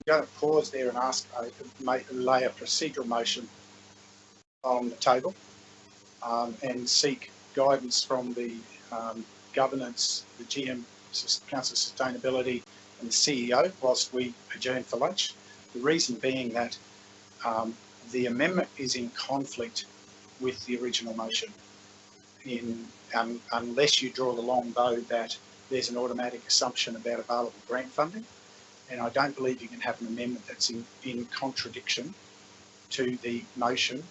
I'm going to pause there and ask, lay a procedural motion on the table and seek guidance from the governance, the GM, Council Sustainability and the CEO whilst we adjourn for lunch. The reason being that the amendment is in conflict with the original motion unless you draw the long bow that there's an automatic assumption about available grant funding. And I don't believe you can have an amendment that's in contradiction to the motion.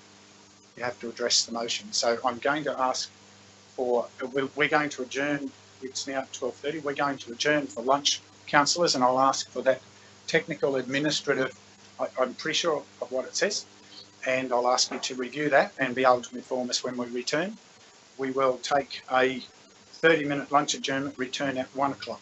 You have to address the motion. So I'm going to ask for, we're going to adjourn, it's now 12:30, we're going to adjourn for lunch, councillors, and I'll ask for that technical administrative, I'm pretty sure of what it says, and I'll ask you to review that and be able to inform us when we return. We will take a 30-minute lunch adjournment, return at 1 o'clock.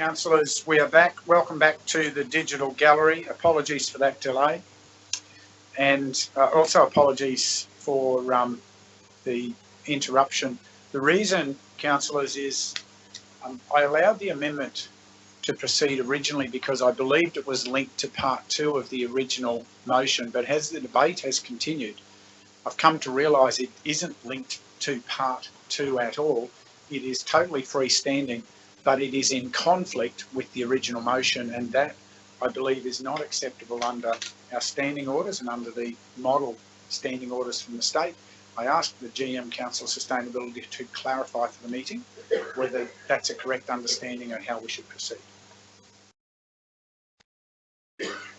Councillors, we are back. Welcome back to the digital gallery. Apologies for that delay. And also apologies for the interruption. The reason, councillors, is I allowed the amendment to proceed originally because I believed it was linked to part 2 of the original motion, but as the debate has continued, I've come to realise it isn't linked to part 2 at all. It is totally freestanding, but it is in conflict with the original motion, and that, I believe, is not acceptable under our standing orders and under the model standing orders from the state. I asked the GM Council Sustainability to clarify for the meeting whether that's a correct understanding of how we should proceed.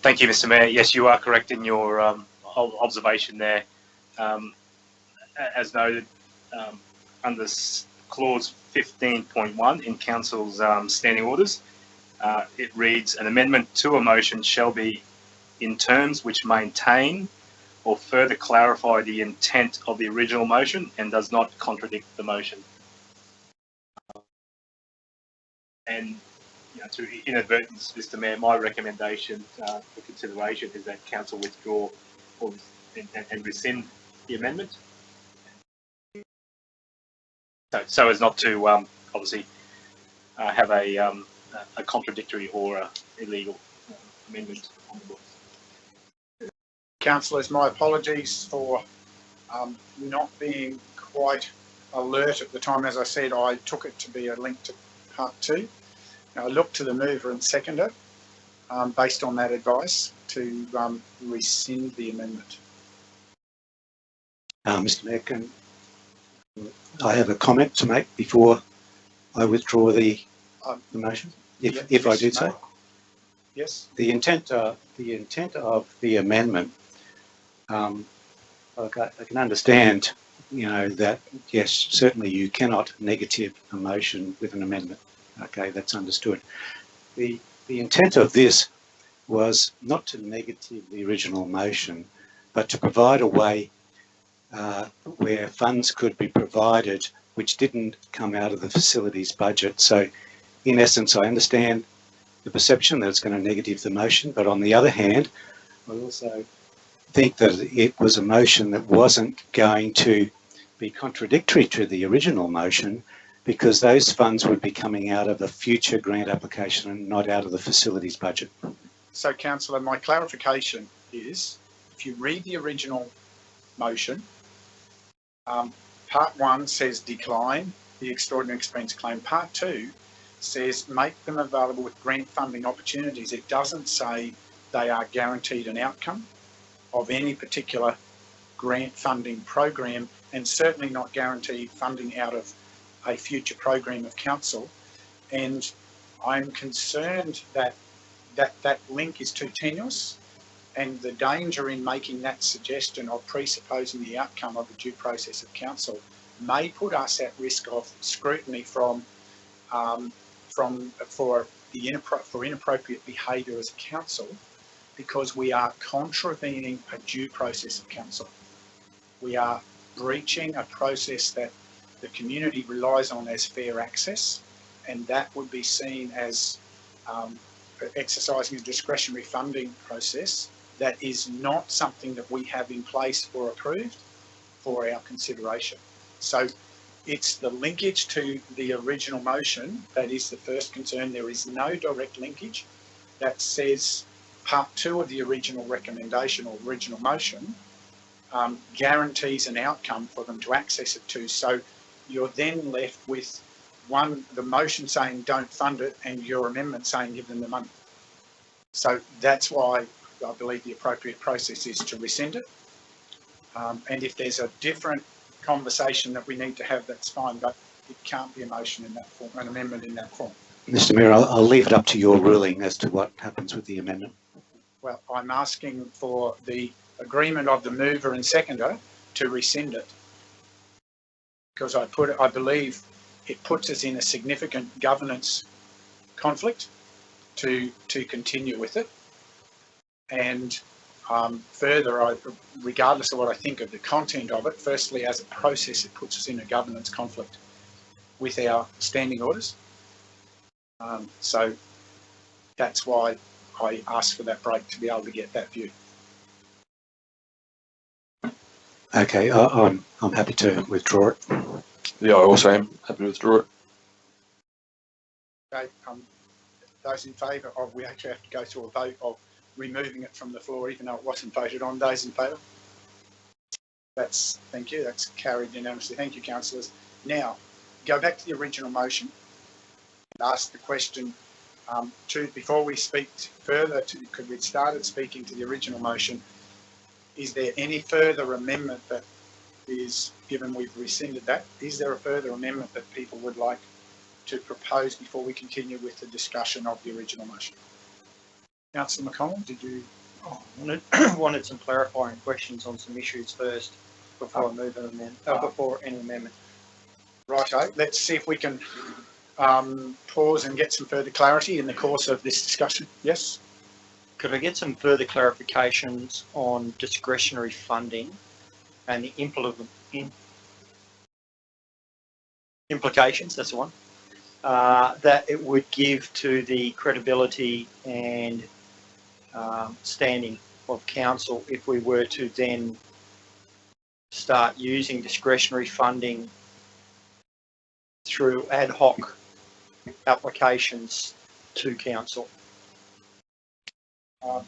Thank you, Mr. Mayor. Yes, you are correct in your observation there. As noted, under clause 15.1 in Council's standing orders, it reads, an amendment to a motion shall be in terms which maintain or further clarify the intent of the original motion and does not contradict the motion. And through inadvertence, Mr. Mayor, my recommendation for consideration is that Council withdraw and rescind the amendment, so as not to obviously have a contradictory or a illegal amendment on the books. Councillors, my apologies for not being quite alert at the time. As I said, I took it to be a link to part 2. Now, I looked to the mover and seconder based on that advice to rescind the amendment. Mr. Mayor, I have a comment to make before I withdraw the motion, if I do so. Yes. The intent of the amendment, I can understand, that yes, certainly you cannot negative a motion with an amendment. Okay, that's understood. The intent of this was not to negative the original motion, but to provide a way where funds could be provided which didn't come out of the facilities budget. So in essence, I understand the perception that it's going to negative the motion, but on the other hand, I also think that it was a motion that wasn't going to be contradictory to the original motion, because those funds would be coming out of the future grant application and not out of the facilities budget. So, Councillor, my clarification is, if you read the original motion, part 1 says decline the extraordinary expense claim. Part 2 says make them available with grant funding opportunities. It doesn't say they are guaranteed an outcome of any particular grant funding program, and certainly not guaranteed funding out of a future program of council. And I'm concerned that that link is too tenuous, and the danger in making that suggestion of presupposing the outcome of the due process of council may put us at risk of scrutiny for inappropriate behaviour as a council, because we are contravening a due process of council. We are breaching a process that the community relies on as fair access, and that would be seen as exercising a discretionary funding process that is not something that we have in place or approved for our consideration. So it's the linkage to the original motion that is the first concern. There is no direct linkage that says part 2 of the original recommendation or original motion guarantees an outcome for them to access it to. So you're then left with the motion saying don't fund it, and your amendment saying give them the money. So that's why I believe the appropriate process is to rescind it. And if there's a different conversation that we need to have, that's fine, but it can't be a motion in that form, an amendment in that form. Mr. Mayor, I'll leave it up to your ruling as to what happens with the amendment. Well, I'm asking for the agreement of the mover and seconder to rescind it, because I believe it puts us in a significant governance conflict to continue with it. And further, regardless of what I think of the content of it, firstly, as a process, it puts us in a governance conflict with our standing orders. So that's why I asked for that break, to be able to get that view. Okay, I'm happy to withdraw it. Yeah, I also am happy to withdraw it. Okay, those in favour of, we actually have to go to a vote of removing it from the floor, even though it wasn't voted on. Those in favour? Thank you, that's carried unanimously. Thank you, councillors. Now, go back to the original motion and ask the question, before we speak further, because we'd started speaking to the original motion, is there any further amendment that is, given we've rescinded that, is there a further amendment that people would like to propose before we continue with the discussion of the original motion? Councillor McConnell, did you? Oh, I wanted some clarifying questions on some issues first before I move an amendment, before any amendment. Righto, let's see if we can pause and get some further clarity in the course of this discussion. Yes? Could I get some further clarifications on discretionary funding and the implications, that's the one, that it would give to the credibility and standing of council if we were to then start using discretionary funding through ad hoc applications to council? I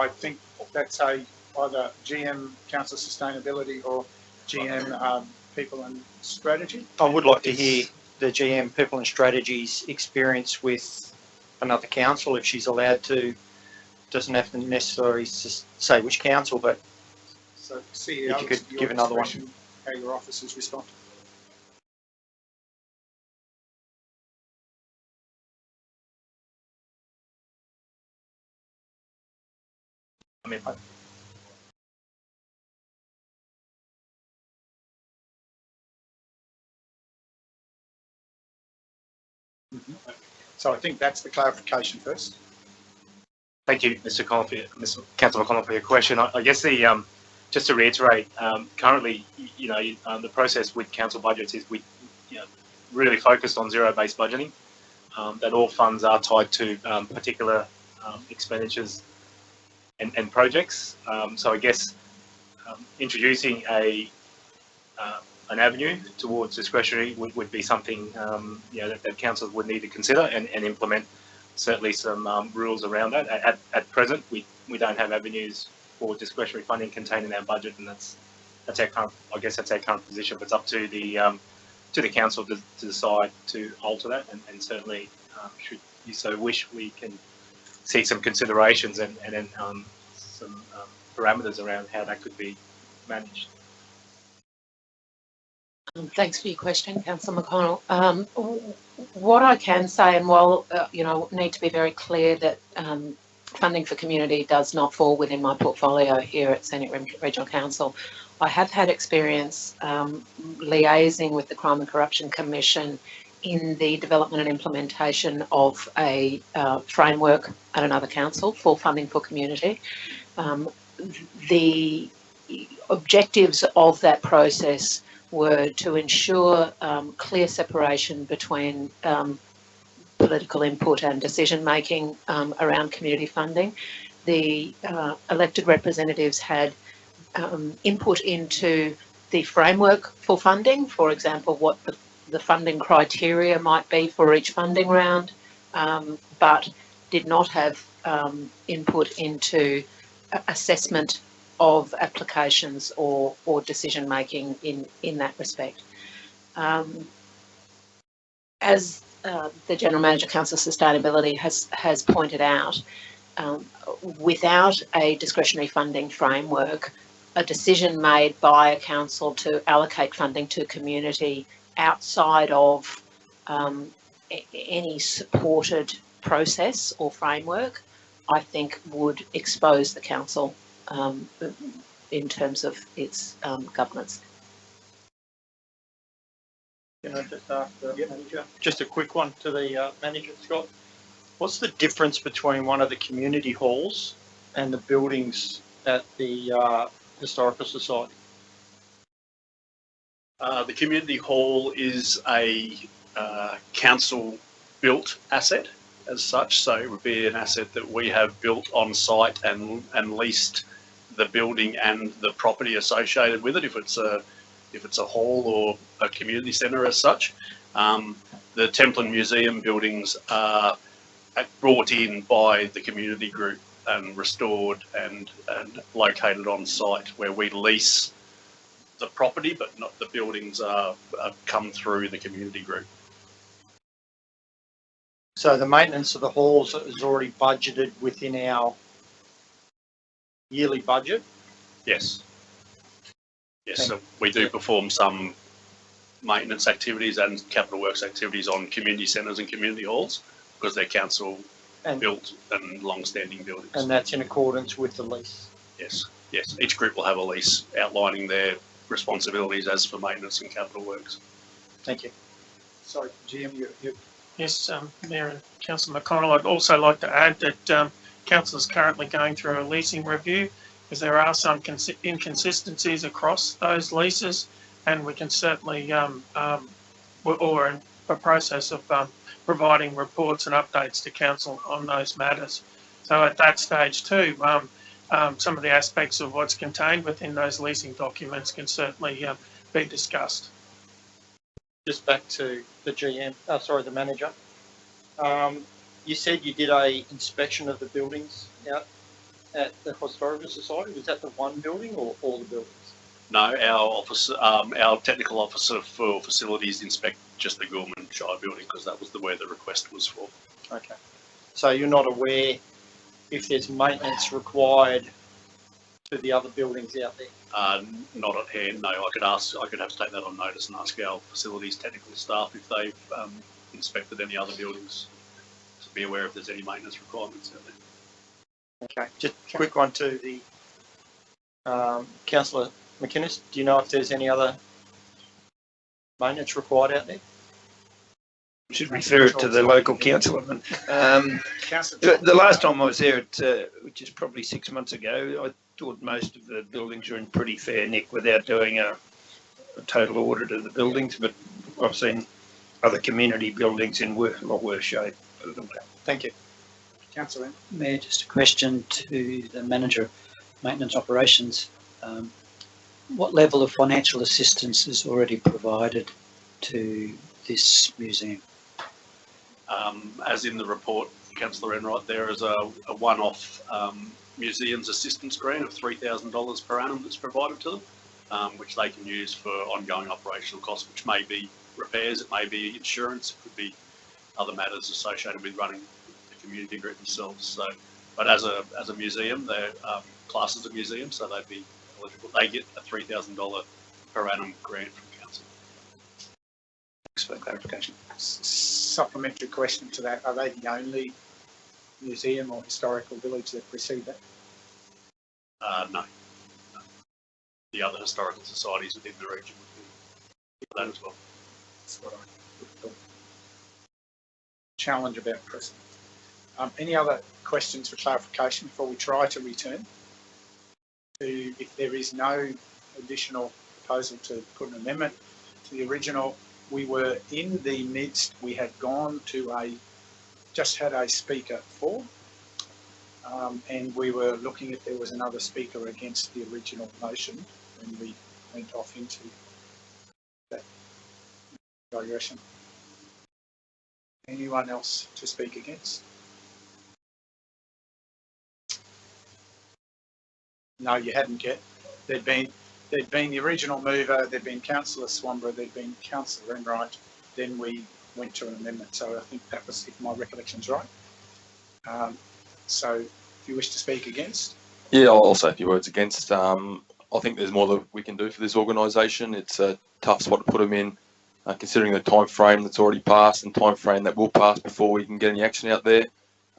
think that's either GM Council Sustainability or GM People and Strategy. I would like to hear the GM People and Strategy's experience with another council, if she's allowed to. Doesn't have to necessarily say which council, but so CEO, if you could give another one. How your officers respond. I mean, So I think that's the clarification first. thank you, Mr. Councillor McConnell, for your question. I guess the just to reiterate, currently, the process with council budgets is we, really focused on zero-based budgeting. That all funds are tied to particular expenditures and projects. So I guess introducing an avenue towards discretionary would be something that councils would need to consider and implement. Certainly some rules around that. At present, we don't have avenues for discretionary funding contained in our budget, and that's our current, I guess that's our current position. But it's up to the council to decide to alter that, and certainly should you so wish, we can see some considerations and then some parameters around how that could be managed. Thanks for your question, Councillor McConnell. What I can say, and while need to be very clear that funding for community does not fall within my portfolio here at Scenic Regional Council, I have had experience liaising with the Crime and Corruption Commission in the development and implementation of a framework at another council for funding for community. The objectives of that process were to ensure clear separation between political input and decision making around community funding. The elected representatives had input into the framework for funding, for example, what the funding criteria might be for each funding round, but did not have input into assessment of applications or decision making in that respect. As the General Manager Council Sustainability has pointed out, without a discretionary funding framework, a decision made by a council to allocate funding to community outside of any supported process or framework, I think would expose the council in terms of its governance. Can I just ask the manager? Just a quick one to the manager, Scott. What's the difference between one of the community halls and the buildings at the Historical Society? The community hall is a council built asset as such, so it would be an asset that we have built on site and leased the building and the property associated with it, if it's a hall or a community centre as such. The Templin Museum buildings are brought in by the community group and restored and located on site, where we lease the property, but not the buildings are come through the community group. So the maintenance of the halls is already budgeted within our yearly budget? Yes. Yes, so we do perform some maintenance activities and capital works activities on community centres and community halls, because they're council built and long-standing buildings. And that's in accordance with the lease? Yes, yes. Each group will have a lease outlining their responsibilities as for maintenance and capital works. Thank you. Sorry, GM, you. Yes, Mayor and Councillor McConnell, I'd also like to add that Council is currently going through a leasing review, because there are some inconsistencies across those leases, and we can certainly, or in a process of providing reports and updates to Council on those matters. So at that stage too, some of the aspects of what's contained within those leasing documents can certainly be discussed. Just back to the GM, the manager. You said you did a inspection of the buildings out at the Historical Society. Was that the one building or all the buildings? No, our office, our technical officer for facilities inspect just the Gorman Shire building, because that was where the request was for. Okay. So you're not aware if there's maintenance required to the other buildings out there? Not at hand, no. I could have to take that on notice and ask our facilities technical staff if they've inspected any other buildings, to be aware if there's any maintenance requirements out there. Okay, just a quick one to the Councillor McInnes. Do you know if there's any other maintenance required out there? Should refer it to the local council. The last time I was there, which is probably 6 months ago, I thought most of the buildings are in pretty fair nick without doing a total audit of the buildings, but I've seen other community buildings in a lot worse shape. Thank you. Councillor. Mayor, just a question to the manager of maintenance operations. What level of financial assistance is already provided to this museum? As in the report, Councillor Enright, there is a one-off museums assistance grant of $3,000 per annum that's provided to them, which they can use for ongoing operational costs, which may be repairs, it may be insurance, it could be other matters associated with running the community group themselves. So, but as a museum, they're classed as a museum, so they'd be eligible. They get a $3,000 per annum grant from council. Thanks for the clarification. Supplementary question to that: are they the only museum or historical village that receive that? No. The other historical societies within the region would be that as well. That's what I would have thought. Challenge about precedent. Any other questions for clarification before we try to return to, if there is no additional proposal to put an amendment to the original? We were in the midst, we had gone to just had a speaker for, and we were looking if there was another speaker against the original motion, and we went off into that digression. Anyone else to speak against? No, you hadn't yet. There'd been the original mover, there'd been Councillor Swamborough, there'd been Councillor Enright, then we went to an amendment. So I think that was, if my recollection's right. So if you wish to speak against? Yeah, I'll say a few words against. I think there's more that we can do for this organisation. It's a tough spot to put them in, considering the time frame that's already passed and time frame that will pass before we can get any action out there.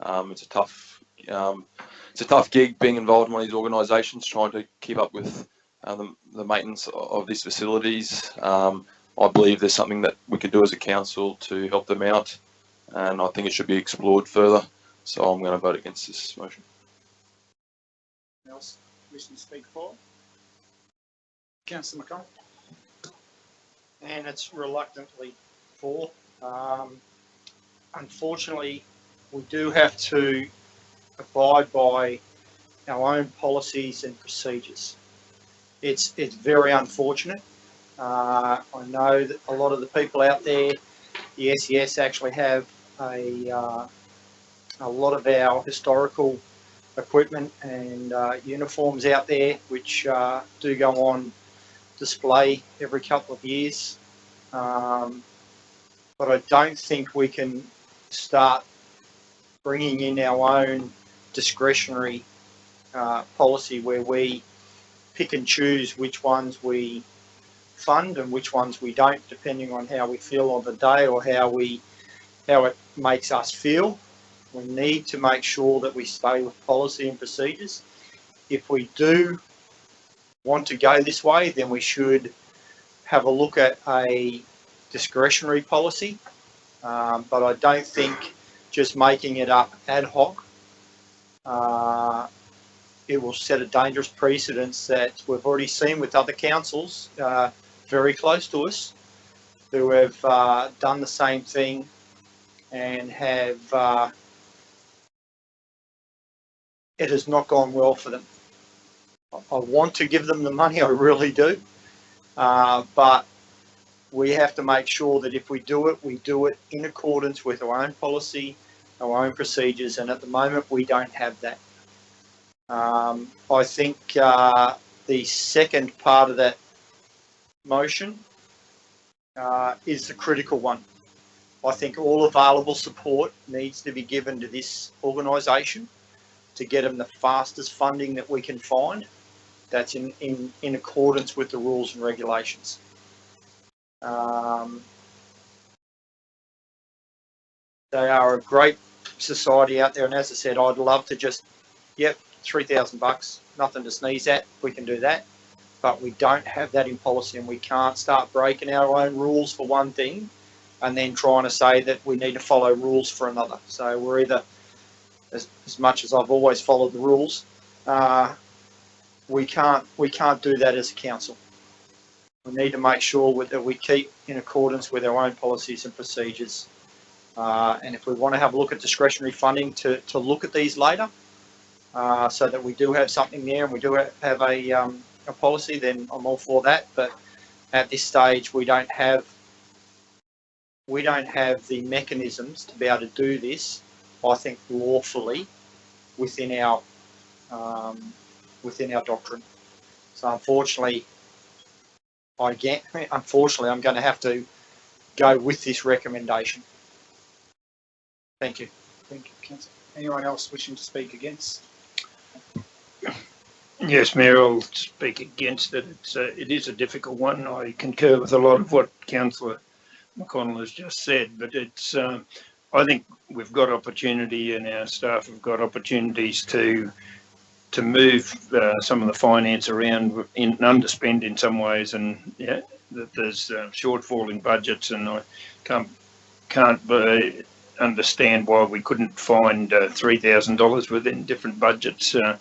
It's a tough gig being involved in one of these organisations, trying to keep up with the maintenance of these facilities. I believe there's something that we could do as a council to help them out, and I think it should be explored further. So I'm going to vote against this motion. Anyone else wishing to speak for? Councillor McConnell. And it's reluctantly for. unfortunately, we do have to abide by our own policies and procedures. It's very unfortunate. I know that a lot of the people out there, the SES actually have a lot of our historical equipment and uniforms out there, which do go on display every couple of years. But I don't think we can start bringing in our own discretionary policy where we pick and choose which ones we fund and which ones we don't, depending on how we feel on the day or how it makes us feel. We need to make sure that we stay with policy and procedures. If we do want to go this way, then we should have a look at a discretionary policy, but I don't think just making it up ad hoc, it will set a dangerous precedence that we've already seen with other councils very close to us who have done the same thing and have it has not gone well for them. I want to give them the money, I really do, but we have to make sure that if we do it in accordance with our own policy, our own procedures, and at the moment we don't have that. I think the second part of that motion is the critical one. I think all available support needs to be given to this organisation to get them the fastest funding that we can find that's in accordance with the rules and regulations. They are a great society out there, and as I said, I'd love to just, yep, $3,000, nothing to sneeze at, we can do that, but we don't have that in policy, and we can't start breaking our own rules for one thing and then trying to say that we need to follow rules for another. So we're either, as much as I've always followed the rules, we can't do that as a council. We need to make sure that we keep in accordance with our own policies and procedures. And if we want to have a look at discretionary funding to look at these later, so that we do have something there and we do have a policy, then I'm all for that. But at this stage, we don't have the mechanisms to be able to do this, I think, lawfully within our doctrine. So unfortunately, I'm going to have to go with this recommendation. Thank you. Thank you, Councillor. Anyone else wishing to speak against? Yes, Mayor, I'll speak against it. It is a difficult one. I concur with a lot of what Councillor McConnell has just said, but I think we've got opportunity, and our staff have got opportunities to move some of the finance around in underspend in some ways, and yeah, that there's shortfall in budgets, and I can't understand why we couldn't find $3,000 within different budgets. I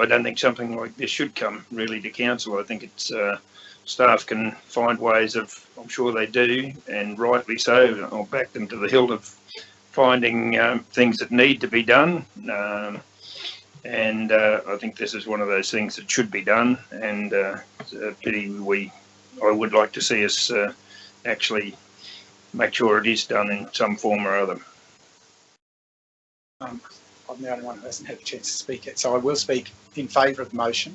don't think something like this should come really to council. I think it's staff can find ways of, I'm sure they do, and rightly so. I'll back them to the hilt of finding things that need to be done. And I think this is one of those things that should be done, and it's a pity I would like to see us actually make sure it is done in some form or other. I'm the only one who hasn't had a chance to speak yet, so I will speak in favour of the motion,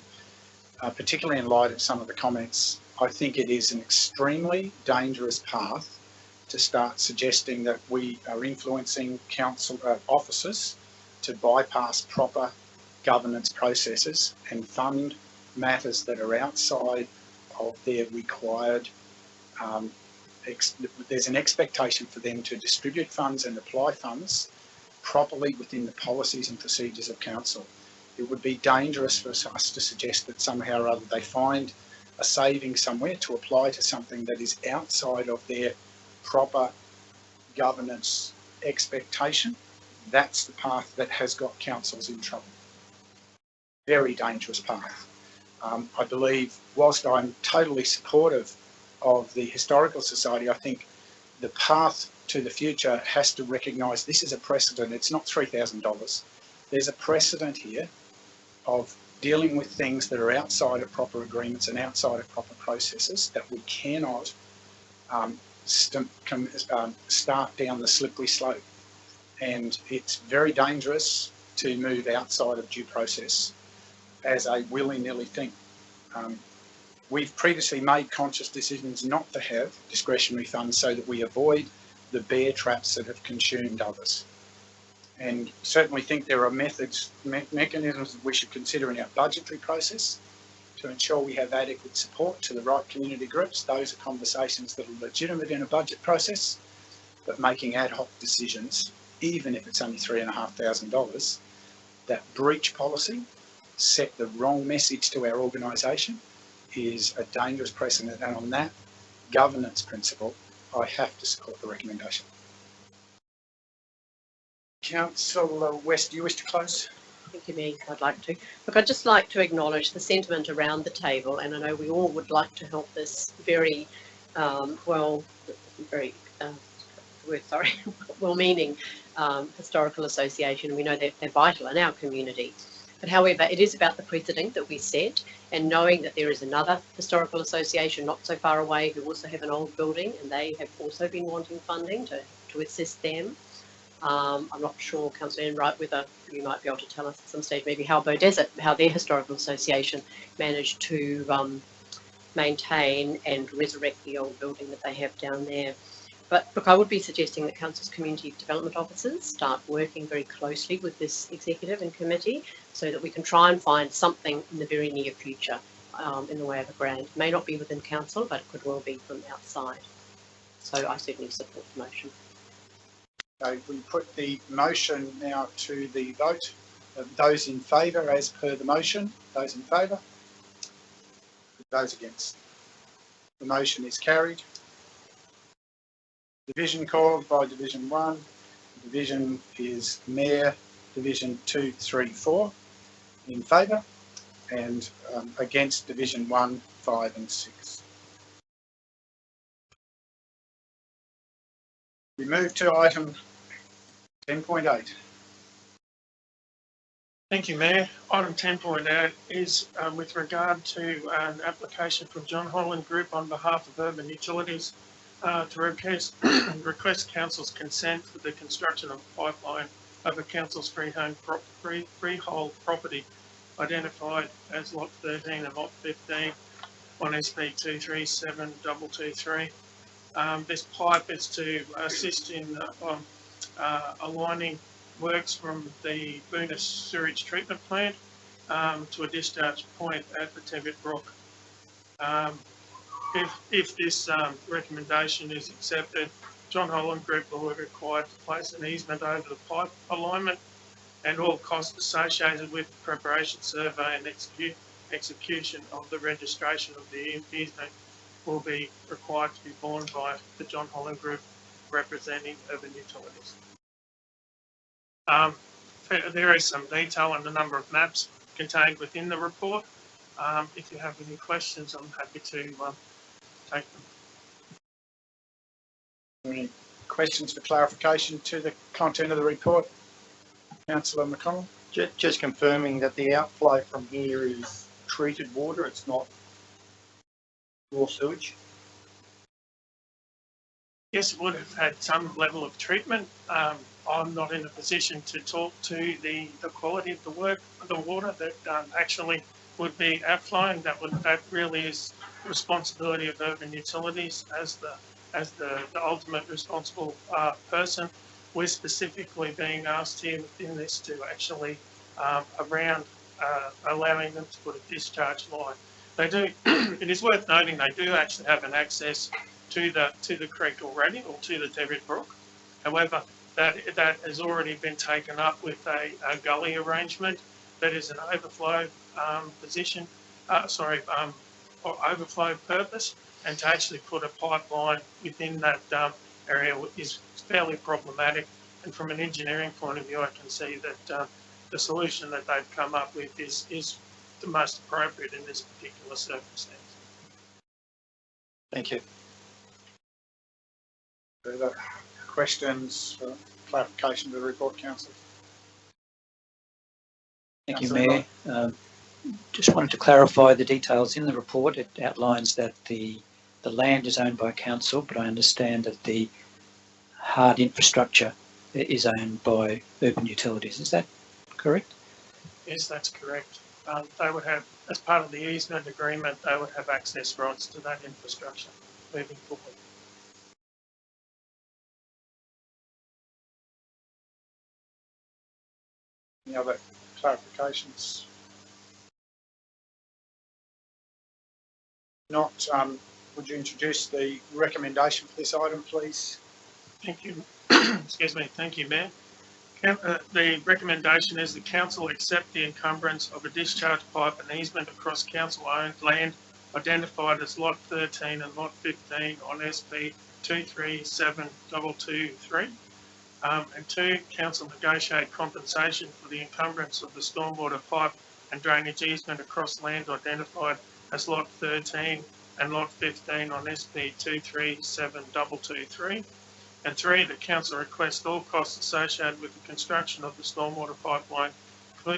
particularly in light of some of the comments. I think it is an extremely dangerous path to start suggesting that we are influencing council officers to bypass proper governance processes and fund matters that are outside of their required. There's an expectation for them to distribute funds and apply funds properly within the policies and procedures of council. It would be dangerous for us to suggest that somehow or other they find a saving somewhere to apply to something that is outside of their proper governance expectation. That's the path that has got councils in trouble. Very dangerous path. I believe, whilst I'm totally supportive of the Historical Society, I think the path to the future has to recognise this is a precedent. It's not $3,000. There's a precedent here of dealing with things that are outside of proper agreements and outside of proper processes that we cannot start down the slippery slope. And it's very dangerous to move outside of due process as a willy-nilly thing. We've previously made conscious decisions not to have discretionary funds so that we avoid the bear traps that have consumed others. And certainly think there are mechanisms that we should consider in our budgetary process to ensure we have adequate support to the right community groups. Those are conversations that are legitimate in a budget process, but making ad hoc decisions, even if it's only $3,500, that breach policy, set the wrong message to our organisation, is a dangerous precedent. And on that governance principle, I have to support the recommendation. Councillor West, do you wish to close? Thank you, Mayor. I'd like to. Look, I'd just like to acknowledge the sentiment around the table, and I know we all would like to help this very, well-meaning historical association. We know that they're vital in our community. But however, it is about the precedent that we set, and knowing that there is another historical association not so far away who also have an old building, and they have also been wanting funding to assist them. I'm not sure, Councillor Enright, whether you might be able to tell us at some stage maybe how Beaudesert, how their historical association managed to maintain and resurrect the old building that they have down there. But look, I would be suggesting that Council's community development officers start working very closely with this executive and committee so that we can try and find something in the very near future in the way of a grant. It may not be within council, but it could well be from outside. So I certainly support the motion. So we put the motion now to the vote. Those in favour as per the motion, those in favour, those against. The motion is carried. Division called by Division 1. Division is Mayor, Division 2, 3, 4 in favour, and against Division 1, 5 and 6. We move to item 10.8. Thank you, Mayor. Item 10.8 is with regard to an application from John Holland Group on behalf of Urban Utilities to request Council's consent for the construction of a pipeline over Council's freehold property identified as Lot 13 and Lot 15 on SP 237223. This pipe is to assist in aligning works from the Boonah sewage treatment plant to a discharge point at the Tevitt Brook. If this recommendation is accepted, John Holland Group will be required to place an easement over the pipe alignment, and all costs associated with the preparation, survey and execution of the registration of the easement will be required to be borne by the John Holland Group representing Urban Utilities. There is some detail on the number of maps contained within the report. If you have any questions, I'm happy to take them. Any questions for clarification to the content of the report? Councillor McConnell? Just confirming that the outflow from here is treated water, it's not raw sewage? Yes, it would have had some level of treatment. I'm not in a position to talk to the quality of the water that actually would be outflowing. That really is the responsibility of Urban Utilities as the ultimate responsible person. We're specifically being asked here within this to actually allowing them to put a discharge line. They do. It is worth noting they do actually have an access to the creek already, or to the Tevitt Brook. However, that has already been taken up with a gully arrangement that is an overflow position, or overflow purpose, and to actually put a pipeline within that area is fairly problematic. And from an engineering point of view, I can see that the solution that they've come up with is the most appropriate in this particular circumstance. Thank you. Further questions for clarification of the report, councillors? Thank you, Mayor. Just wanted to clarify the details in the report. It outlines that the land is owned by council, but I understand that the hard infrastructure is owned by urban utilities. Is that correct? Yes, that's correct. They would have, as part of the easement agreement, they would have access rights to that infrastructure moving forward. Any other clarifications? Not, would you introduce the recommendation for this item, please? Thank you. Excuse me. Thank you, Mayor. The recommendation is the council accept the encumbrance of a discharge pipe and easement across council-owned land identified as Lot 13 and Lot 15 on SP 237223. And 2, council negotiate compensation for the encumbrance of the stormwater pipe and drainage easement across land identified as Lot 13 and Lot 15 on SP 237223. And 3, the council requests all costs associated with the construction of the stormwater pipeline,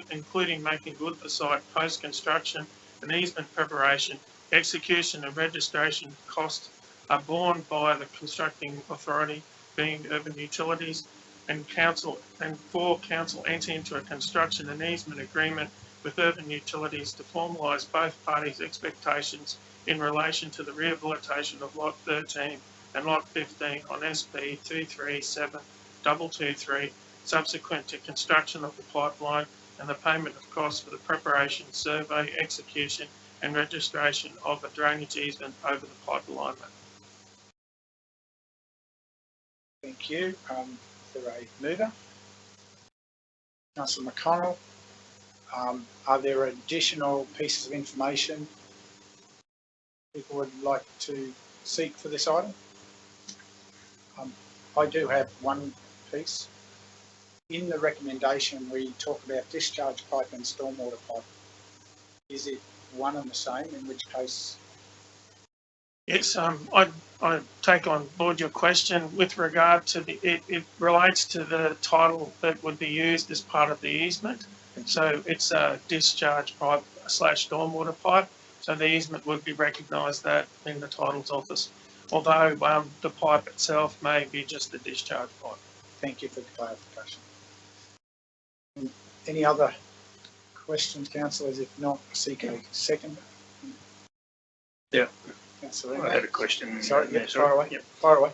including making good the site post-construction and easement preparation, execution and registration costs are borne by the constructing authority, being urban utilities, and council, and 4, council enter into a construction and easement agreement with urban utilities to formalise both parties' expectations in relation to the rehabilitation of Lot 13 and Lot 15 on SP 237223, subsequent to construction of the pipeline and the payment of costs for the preparation, survey, execution and registration of a drainage easement over the pipe alignment. Thank you. Is there a mover? Councillor McConnell. Are there additional pieces of information people would like to seek for this item? I do have one piece. In the recommendation, we talk about discharge pipe and stormwater pipe. Is it one and the same, in which case? Yes, I take on board your question with regard to it relates to the title that would be used as part of the easement. So it's a discharge pipe / stormwater pipe. So the easement would be recognised that in the titles office, although the pipe itself may be just a discharge pipe. Thank you for the clarification. Any other questions, councillors? If not, seek a second. Yeah. Councillor, I had a question. Sorry, there, fire away. Yep. Fire away.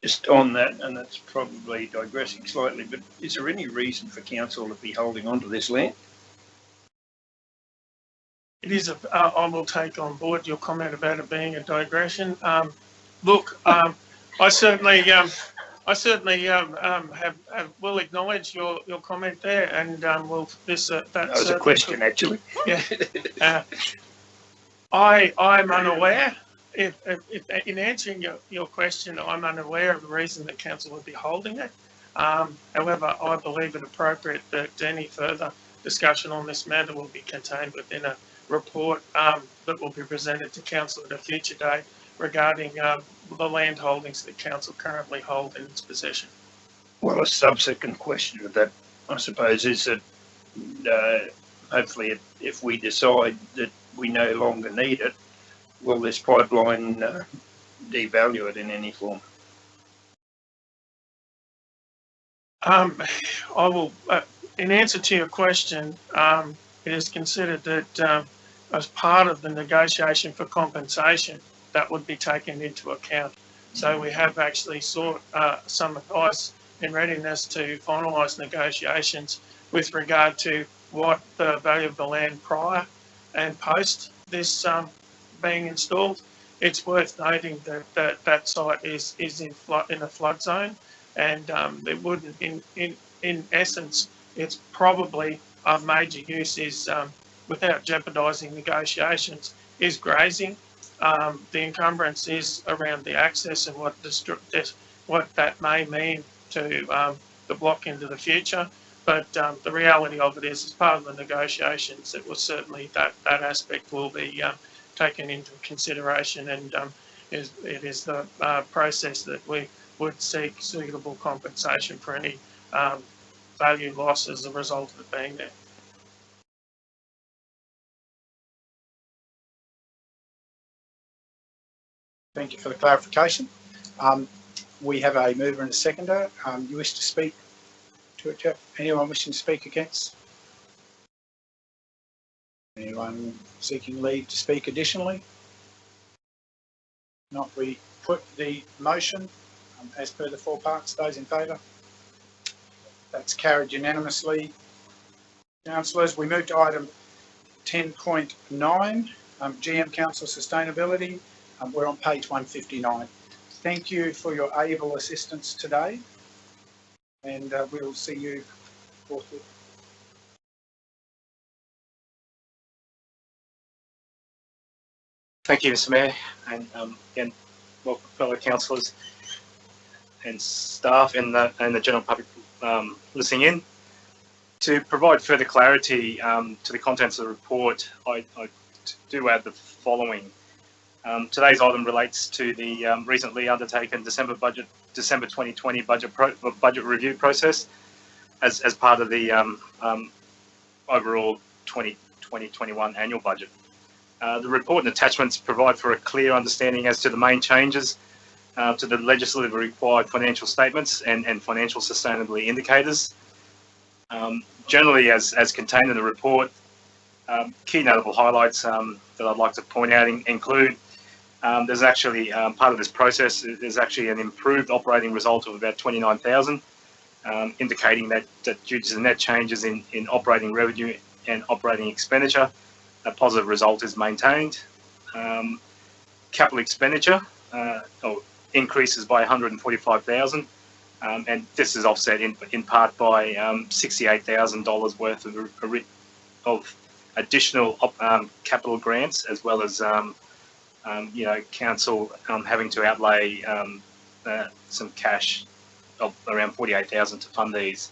Just on that, and that's probably digressing slightly, but is there any reason for council to be holding on to this land? It is I will take on board your comment about it being a digression. Look, I certainly will acknowledge your comment there, and will this that was a question actually. Yeah. I'm unaware. If in answering your question, I'm unaware of the reason that council would be holding it. However, I believe it appropriate that any further discussion on this matter will be contained within a report that will be presented to council at a future date regarding the land holdings that council currently hold in its possession. Well, a subsequent question to that, I suppose, is that hopefully if we decide that we no longer need it, will this pipeline devalue it in any form? I will, in answer to your question, it is considered that as part of the negotiation for compensation, that would be taken into account. So we have actually sought some advice in readiness to finalise negotiations with regard to what the value of the land prior and post this being installed. It's worth noting that that site is in a flood zone, and it wouldn't, in essence, it's probably a major use is without jeopardising negotiations is grazing. The encumbrance is around the access and what that may mean to the block into the future. But the reality of it is, as part of the negotiations, it was certainly that aspect will be taken into consideration, and it is the process that we would seek suitable compensation for any value loss as a result of it being there. Thank you for the clarification. We have a mover and a seconder. You wish to speak to it, Jeff? Anyone wishing to speak against? Anyone seeking leave to speak additionally? Not, we put the motion as per the 4 parts. Those in favour? That's carried unanimously. Councillors, we move to item 10.9, GM Council Sustainability. We're on page 159. Thank you for your able assistance today, and we'll see you forthwith. Thank you, Mr. Mayor, and again, welcome fellow councillors and staff and the general public listening in. To provide further clarity to the contents of the report, I do add the following. Today's item relates to the recently undertaken December 2020 budget review process as part of the overall 2020-21 annual budget. The report and attachments provide for a clear understanding as to the main changes to the legislatively required financial statements and financial sustainability indicators. Generally, as contained in the report, key notable highlights that I'd like to point out include there's actually part of this process is actually an improved operating result of about 29,000, indicating that due to the net changes in operating revenue and operating expenditure, a positive result is maintained. Capital expenditure increases by 145,000, and this is offset in part by $68,000 worth of additional capital grants, as well as council having to outlay some cash of around 48,000 to fund these.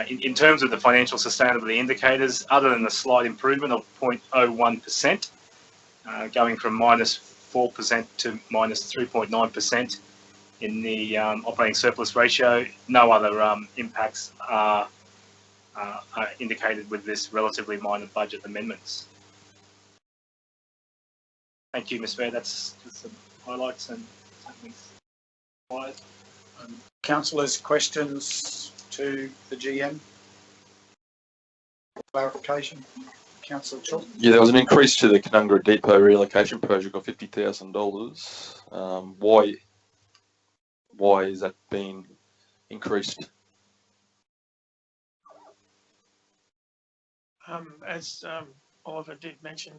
In terms of the financial sustainability indicators, other than the slight improvement of 0.01%, going from -4% to -3.9% in the operating surplus ratio, no other impacts are indicated with this relatively minor budget amendments. Thank you, Mr. Mayor. That's just some highlights and something. Councillors, questions to the GM? Clarification? Councillor Chalk? Yeah, there was an increase to the Canungra Depot relocation project of $50,000. Why is that being increased? As Oliver did mention,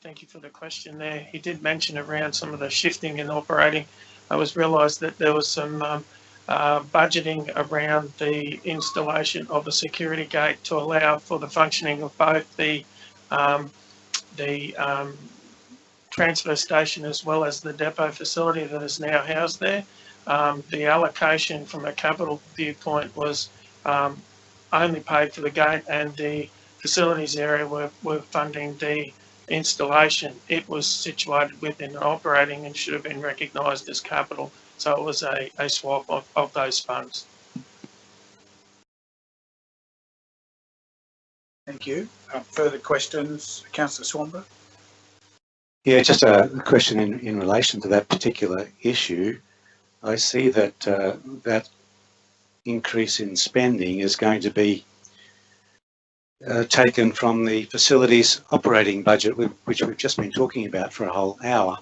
thank you for the question there. He did mention around some of the shifting in operating. I was realised that there was some budgeting around the installation of a security gate to allow for the functioning of both the transfer station as well as the depot facility that is now housed there. The allocation from a capital viewpoint was only paid for the gate, and the facilities area were funding the installation. It was situated within operating and should have been recognised as capital. So it was a swap of those funds. Thank you. Further questions? Councillor Swanberg? Yeah, just a question in relation to that particular issue. I see that that increase in spending is going to be taken from the facilities operating budget, which we've just been talking about for a whole hour,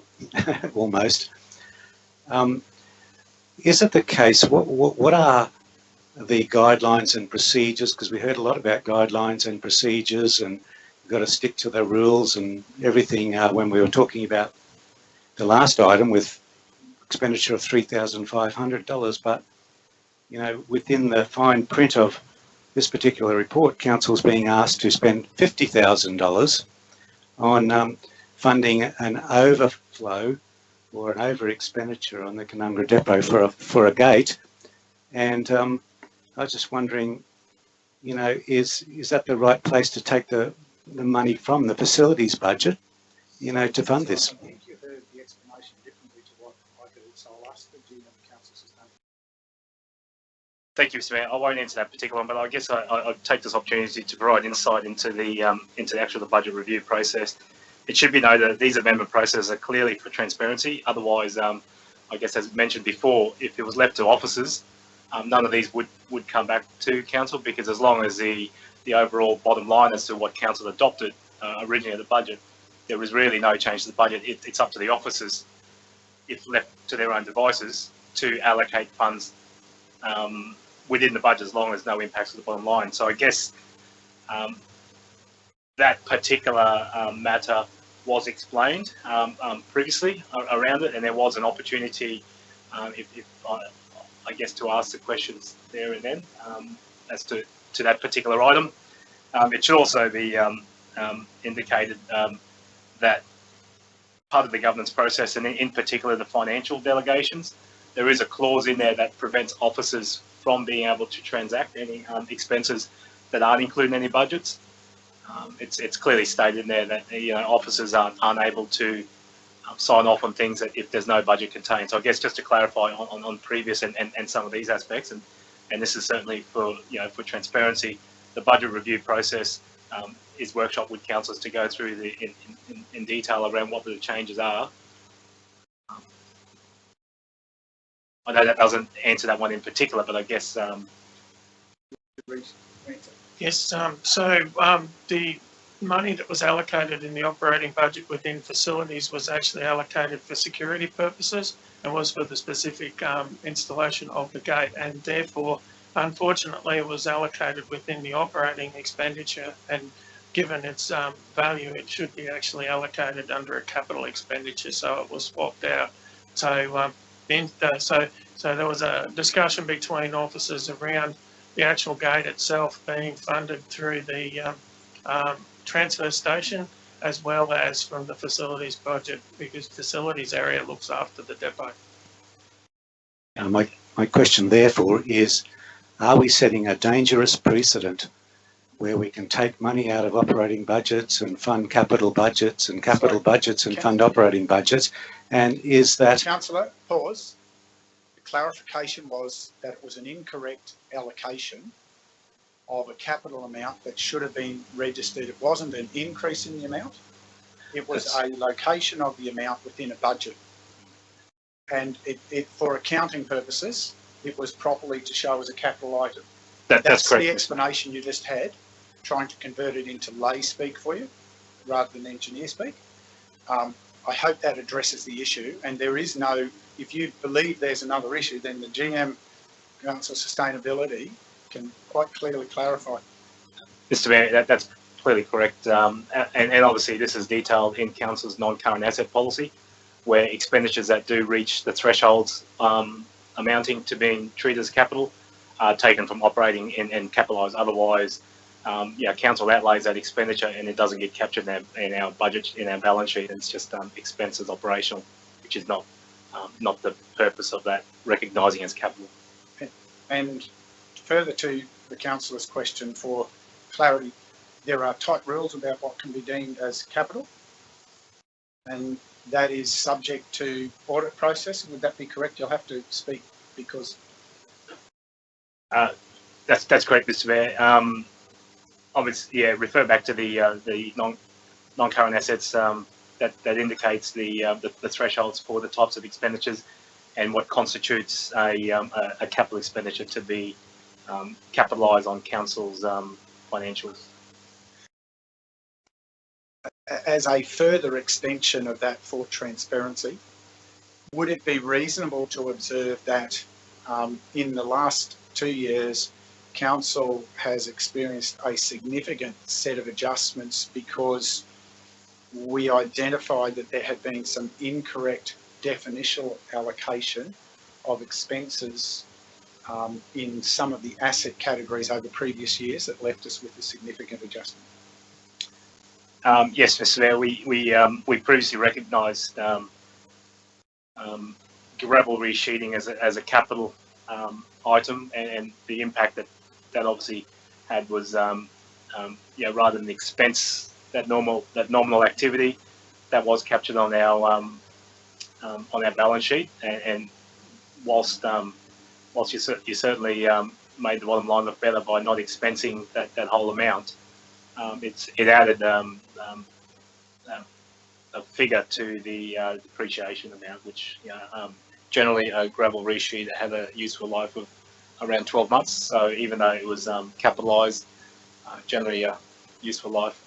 almost. Is it the case, what are the guidelines and procedures, because we heard a lot about guidelines and procedures and you've got to stick to the rules and everything when we were talking about the last item with expenditure of $3,500, but within the fine print of this particular report, council's being asked to spend $50,000 on funding an overflow or an over expenditure on the Canungra Depot for a gate, and I was just wondering, is that the right place to take the money from the facilities budget, to fund this? I think you heard the explanation differently to what I could, so I'll ask the GM Thank you, Mr. Mayor. I won't answer that particular one, but I guess I'll take this opportunity to provide insight into the actual budget review process. It should be noted that these amendment processes are clearly for transparency. Otherwise, I guess as mentioned before, if it was left to officers, none of these would come back to council, because as long as the overall bottom line as to what council adopted originally the budget, there was really no change to the budget. It's up to the officers, if left to their own devices, to allocate funds within the budget as long as no impacts to the bottom line. So I guess that particular matter was explained previously around it, and there was an opportunity, I guess, to ask the questions there and then as to that particular item. It should also be indicated that part of the governance process, and in particular the financial delegations, there is a clause in there that prevents officers from being able to transact any expenses that aren't included in any budgets. It's clearly stated in there that officers aren't able to sign off on things that if there's no budget contained. So I guess just to clarify on previous and some of these aspects, and this is certainly for for transparency, the budget review process is workshop with councillors to go through in detail around what the changes are. I know that doesn't answer that one in particular, but I guess. Yes, so the money that was allocated in the operating budget within facilities was actually allocated for security purposes and was for the specific installation of the gate, and therefore, unfortunately, it was allocated within the operating expenditure, and given its value, it should be actually allocated under a capital expenditure, so it was swapped out. So so there was a discussion between officers around the actual gate itself being funded through the transfer station, as well as from the facilities budget, because facilities area looks after the depot. My question therefore is, are we setting a dangerous precedent where we can take money out of operating budgets and fund capital budgets and capital budgets and fund operating budgets? And is that... Councillor, pause. The clarification was that it was an incorrect allocation of a capital amount that should have been registered. It wasn't an increase in the amount. It was a location of the amount within a budget. And it for accounting purposes, it was properly to show as a capital item. That's correct. The explanation you just had, trying to convert it into lay speak for you, rather than engineer speak. I hope that addresses the issue, and there is no, if you believe there's another issue, then the GM, Council Sustainability, can quite clearly clarify. Mr. Mayor, that's clearly correct, and obviously this is detailed in Council's non-current asset policy, where expenditures that do reach the thresholds amounting to being treated as capital are taken from operating and capitalised. Otherwise, council outlays that expenditure and it doesn't get captured in our budget, in our balance sheet. It's just expenses operational, which is not the purpose of that recognising as capital. And further to the councillor's question for clarity, there are tight rules about what can be deemed as capital, and that is subject to audit process. Would that be correct? You'll have to speak because... That's correct, Mr. Mayor. Obviously, refer back to the non-current assets that indicates the thresholds for the types of expenditures and what constitutes a capital expenditure to be capitalised on council's financials. As a further extension of that for transparency, would it be reasonable to observe that in the last 2 years, council has experienced a significant set of adjustments because we identified that there had been some incorrect definitional allocation of expenses in some of the asset categories over previous years that left us with a significant adjustment? Yes, Mr. Mayor, we previously recognised gravel resheeting as a capital item, and the impact that obviously had was rather than the expense, that nominal activity that was captured on our balance sheet, and whilst you certainly made the bottom line look better by not expensing that whole amount. It added a figure to the depreciation amount, which generally a gravel resheet had a useful life of around 12 months. So even though it was capitalised, generally a useful life.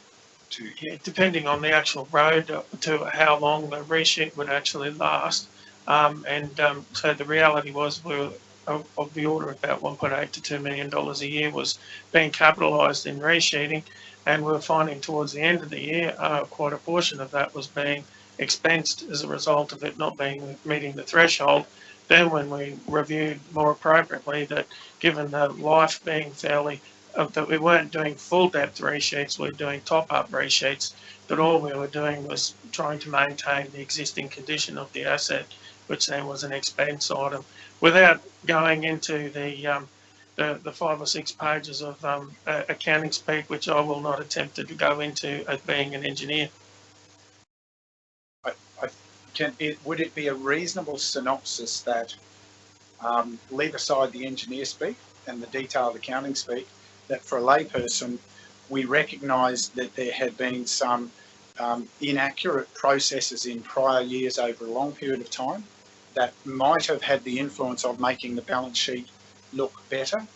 Yeah, depending on the actual road to how long the resheet would actually last. So the reality was we were of the order of about 1.8 to $2 million a year was being capitalised in resheeting, and we were finding towards the end of the year quite a portion of that was being expensed as a result of it not meeting the threshold. Then when we reviewed more appropriately that given the life being fairly that we weren't doing full depth resheets, we were doing top-up resheets, that all we were doing was trying to maintain the existing condition of the asset, which then was an expense item, without going into the 5 or 6 pages of accounting speak, which I will not attempt to go into as being an engineer. Would it be a reasonable synopsis that leave aside the engineer speak and the detailed accounting speak, that for a layperson, we recognise that there had been some inaccurate processes in prior years over a long period of time that might have had the influence of making the balance sheet look better,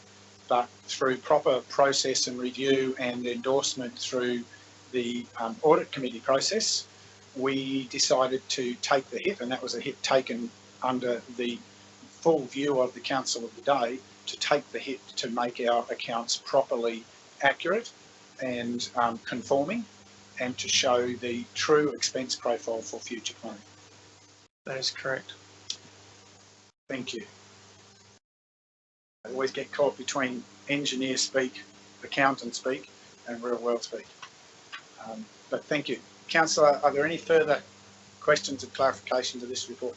but through proper process and review and endorsement through the audit committee process, we decided to take the hit, and that was a hit taken under the full view of the council of the day, to take the hit to make our accounts properly accurate and conforming, and to show the true expense profile for future planning. That is correct. Thank you. I always get caught between engineer speak, accountant speak, and real world speak. But thank you. Councillor, are there any further questions or clarification to this report?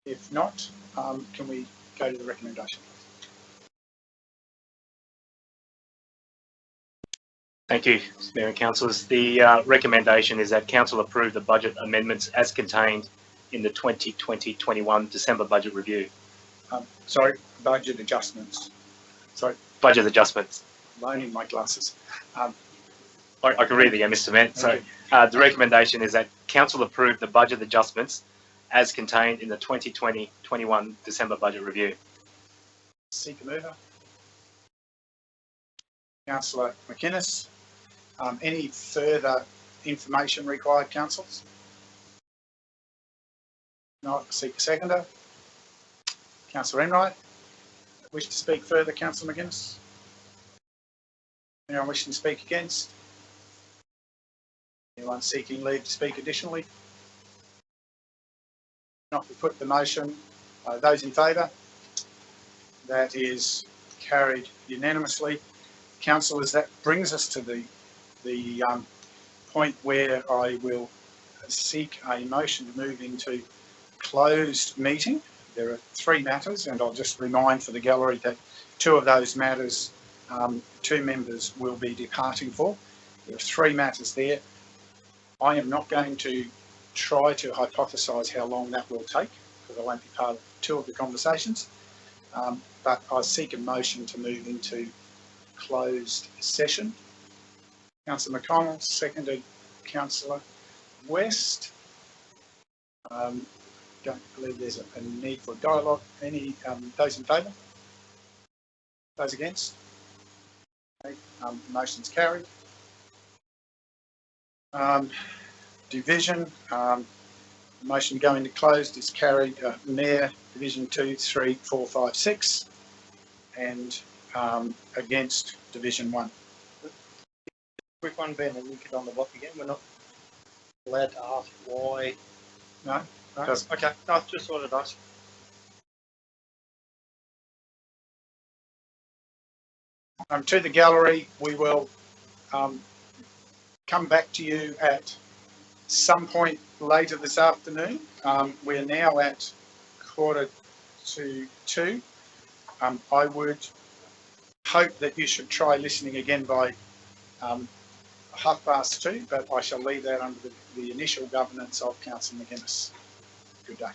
If not, can we go to the recommendation, please? Thank you, Mr. Mayor and Councillors. The recommendation is that Council approve the budget amendments as contained in the 2020-21 December budget review. Sorry, budget adjustments. Sorry. Budget adjustments. Loaning my glasses. I can read it again, Mr. Mayor. So the recommendation is that Council approve the budget adjustments as contained in the 2020-21 December budget review. Seek a mover. Councillor McInnes. Any further information required, councillors? Not. Seek a seconder. Councillor Enright. Wish to speak further, Councillor McInnes? Anyone wishing to speak against? Anyone seeking leave to speak additionally? Not to put the motion. Those in favour? That is carried unanimously. Councillors, that brings us to the point where I will seek a motion to move into closed meeting. There are 3 matters, and I'll just remind for the gallery that 2 of those matters 2 members will be departing for. There are 3 matters there. I am not going to try to hypothesise how long that will take, because I won't be part of 2 of the conversations, but I seek a motion to move into closed session. Councillor McConnell, seconded Councillor West. Don't believe there's a need for dialogue. Any those in favour? Those against? Okay, motion's carried. Division, motion to go into closed is carried. Mayor, Division 2, 3, 4, 5, 6, and against Division 1. Quick one, Ben, and you get on the block again. We're not allowed to ask why. No? No? Okay, no, I just wanted to ask. To the gallery, we will come back to you at some point later this afternoon. We're now at 1:45. I would hope that you should try listening again by 2:30, but I shall leave that under the initial governance of Councillor McInnes. Good day.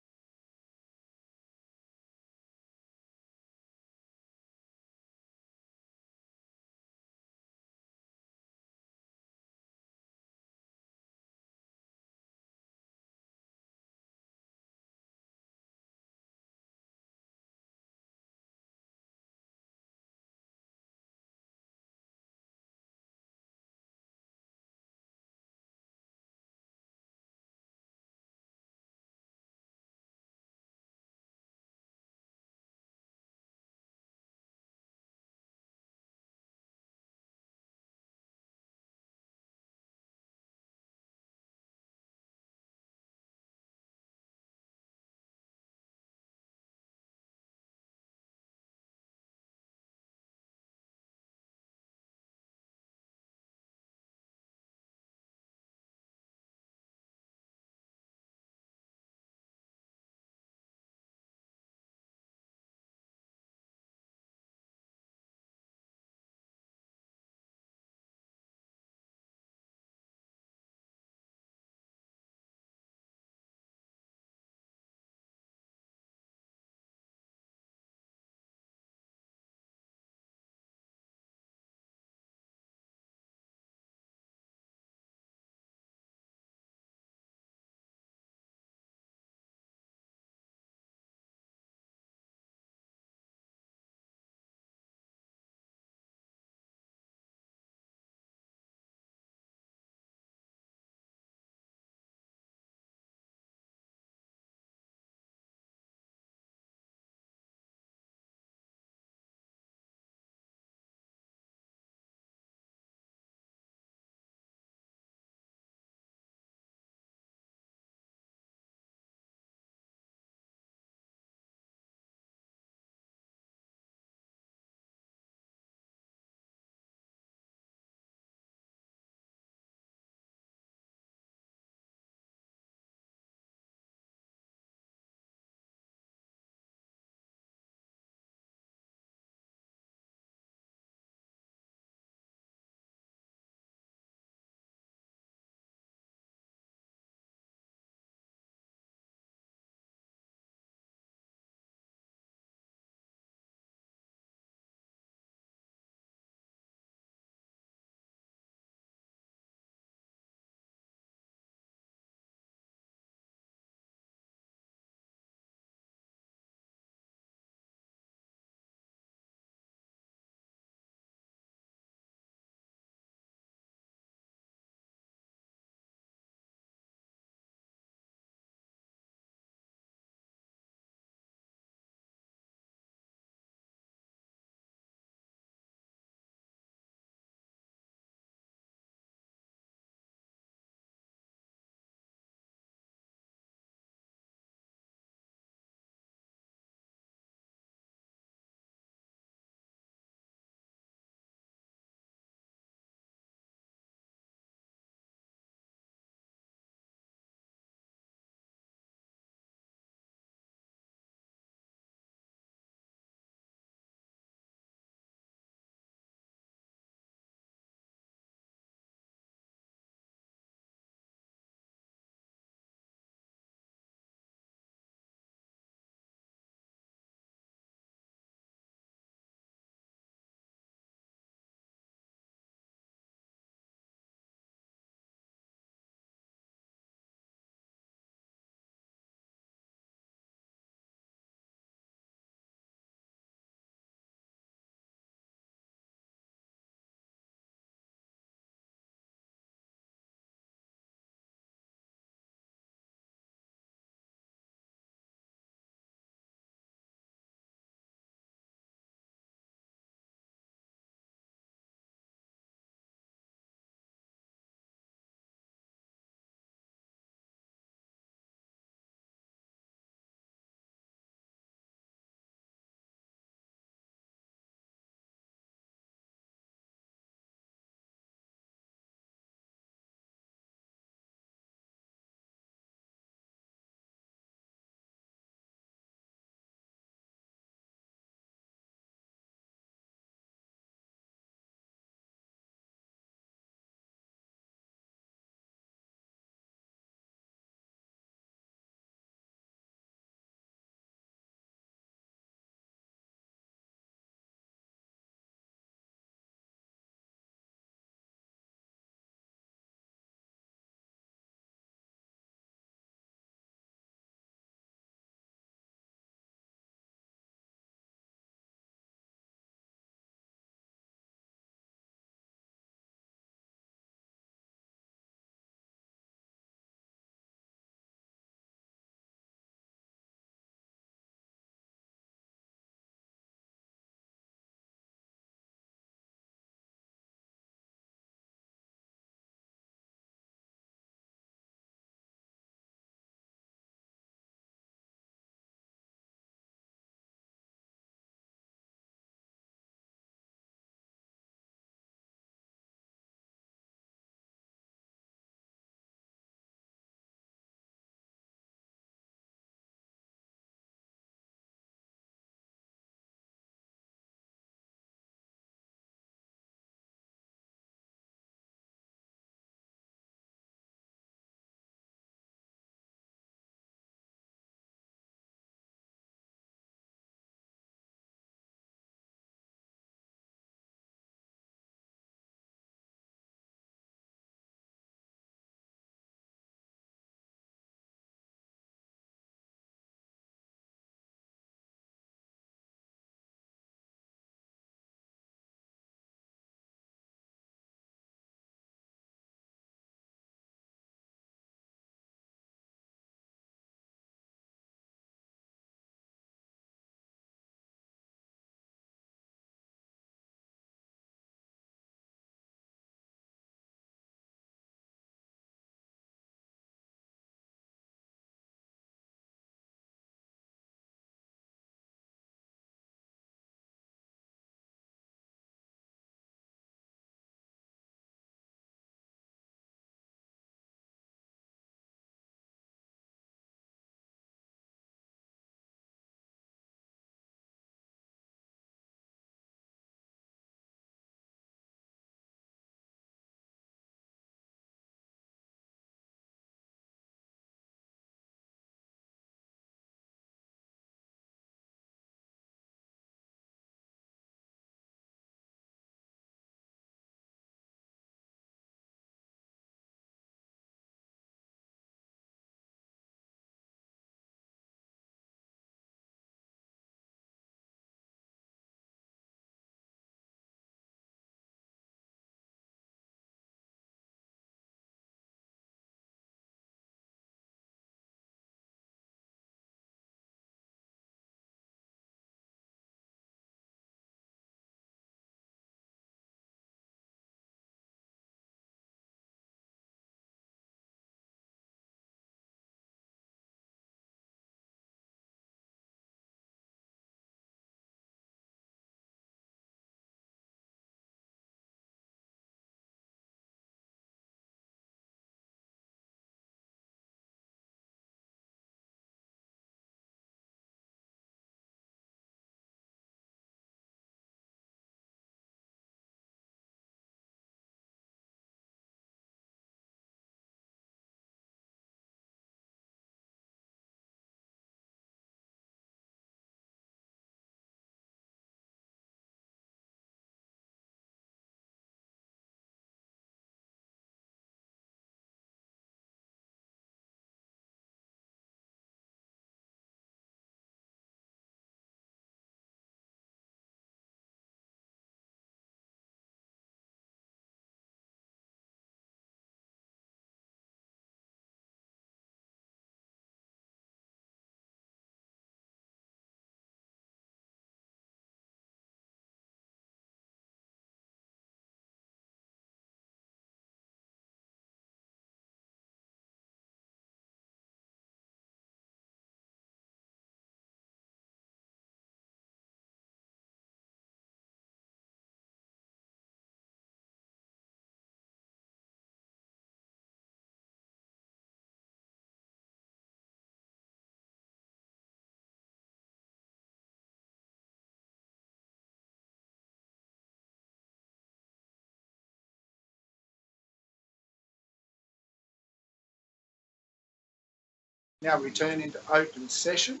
Now return into open session,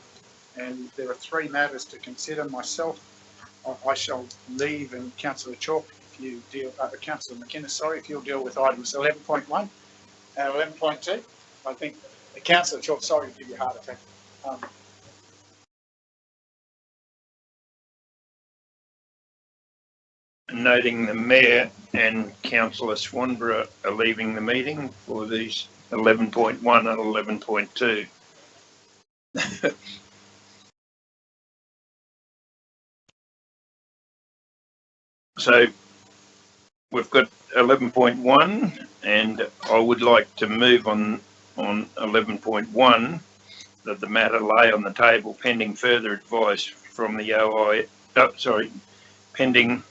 and there are three matters to consider. Myself, I shall leave, and Councillor Chalk, if you deal, Councillor McInnes, sorry, if you'll deal with items 11.1 and 11.2. I think Councillor Chalk, sorry to give you a heart attack. Noting the Mayor and Councillor Swanborough are leaving the meeting for these 11.1 and 11.2. So we've got 11.1, and I would like to move on 11.1 that the matter lay on the table pending further advice from the pending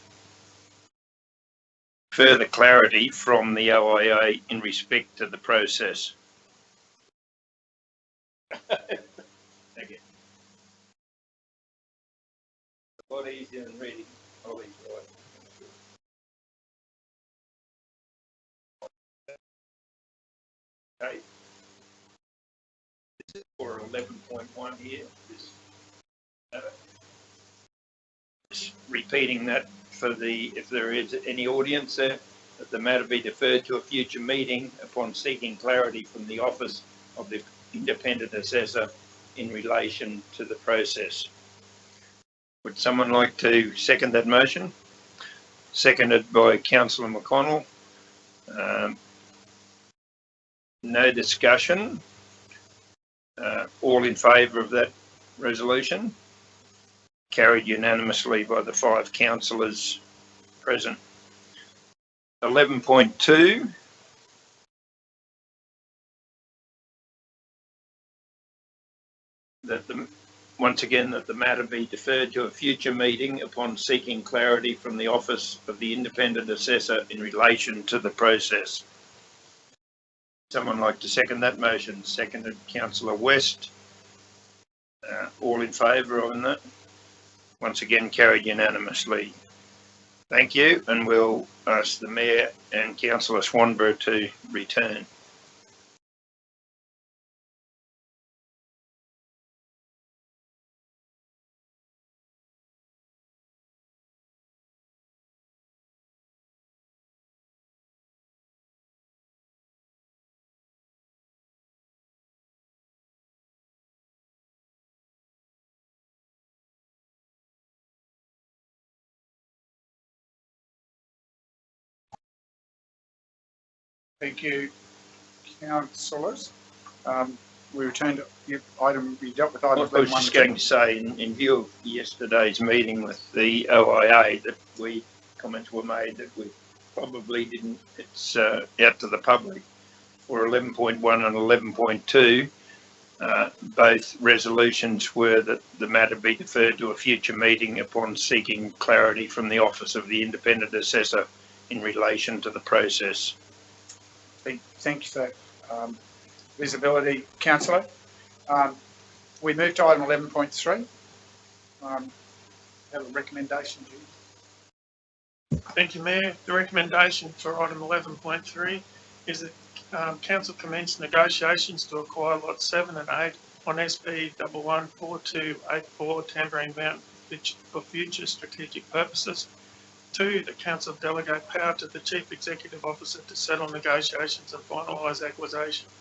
further clarity from the OIA in respect to the process. Thank you. A lot easier than reading Ollie's right. Okay. This is for 11.1 here. Just repeating that for the, if there is any audience there, that the matter be deferred to a future meeting upon seeking clarity from the Office of the Independent Assessor in relation to the process. Would someone like to second that motion? Seconded by Councillor McConnell. No discussion. All in favour of that resolution? Carried unanimously by the 5 councillors present. 11.2. That once again that the matter be deferred to a future meeting upon seeking clarity from the Office of the Independent Assessor in relation to the process. Someone like to second that motion? Seconded Councillor West. All in favour of that? Once again carried unanimously. Thank you, and we'll ask the Mayor and Councillor Swanborough to return. Thank you, councillors. We return to item, we dealt with item. I was just going to say, in view of yesterday's meeting with the OIA, that comments were made that we probably didn't, it's out to the public for 11.1 and 11.2. Both resolutions were that the matter be deferred to a future meeting upon seeking clarity from the Office of the Independent Assessor in relation to the process. Thank you for that visibility, Councillor. We move to item 11.3. Have a recommendation, Judy. Thank you, Mayor. The recommendation for item 11.3 is that Council commence negotiations to acquire lots 7 and 8 on SP 114284 Tambourine Mountain for future strategic purposes. 2, the Council delegate power to the Chief Executive Officer to settle negotiations and finalise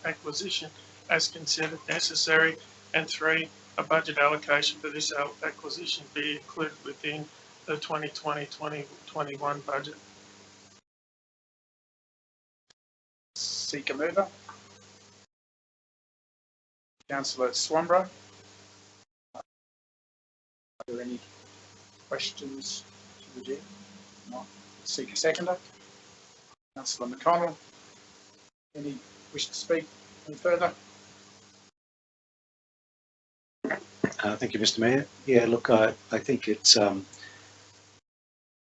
acquisition as considered necessary. And 3, a budget allocation for this acquisition be included within the 2020-2021 budget. Seek a mover. Councillor Swanborough. Are there any questions to the Chair? Not. Seek a seconder. Councillor McConnell. Any wish to speak any further? Thank you, Mr. Mayor. Yeah, look, I think it's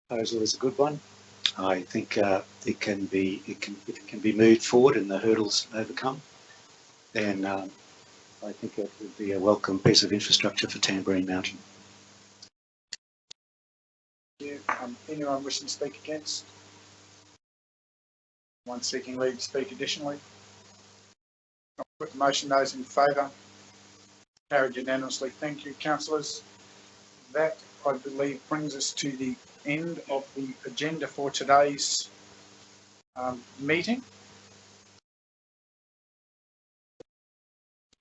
proposal is a good one. I think if it can be moved forward and the hurdles overcome, then I think it would be a welcome piece of infrastructure for Tambourine Mountain. Anyone wishing to speak against? One seeking leave to speak additionally? Put the motion, those in favour? Carried unanimously. Thank you, councillors. That, I believe, brings us to the end of the agenda for today's meeting.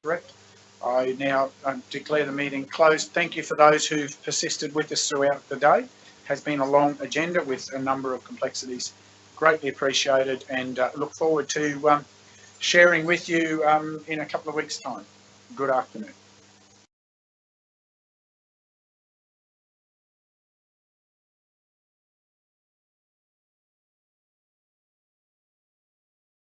Correct. I now declare the meeting closed. Thank you for those who've persisted with us throughout the day. It has been a long agenda with a number of complexities. Greatly appreciated, and look forward to sharing with you in a couple of weeks' time. Good afternoon.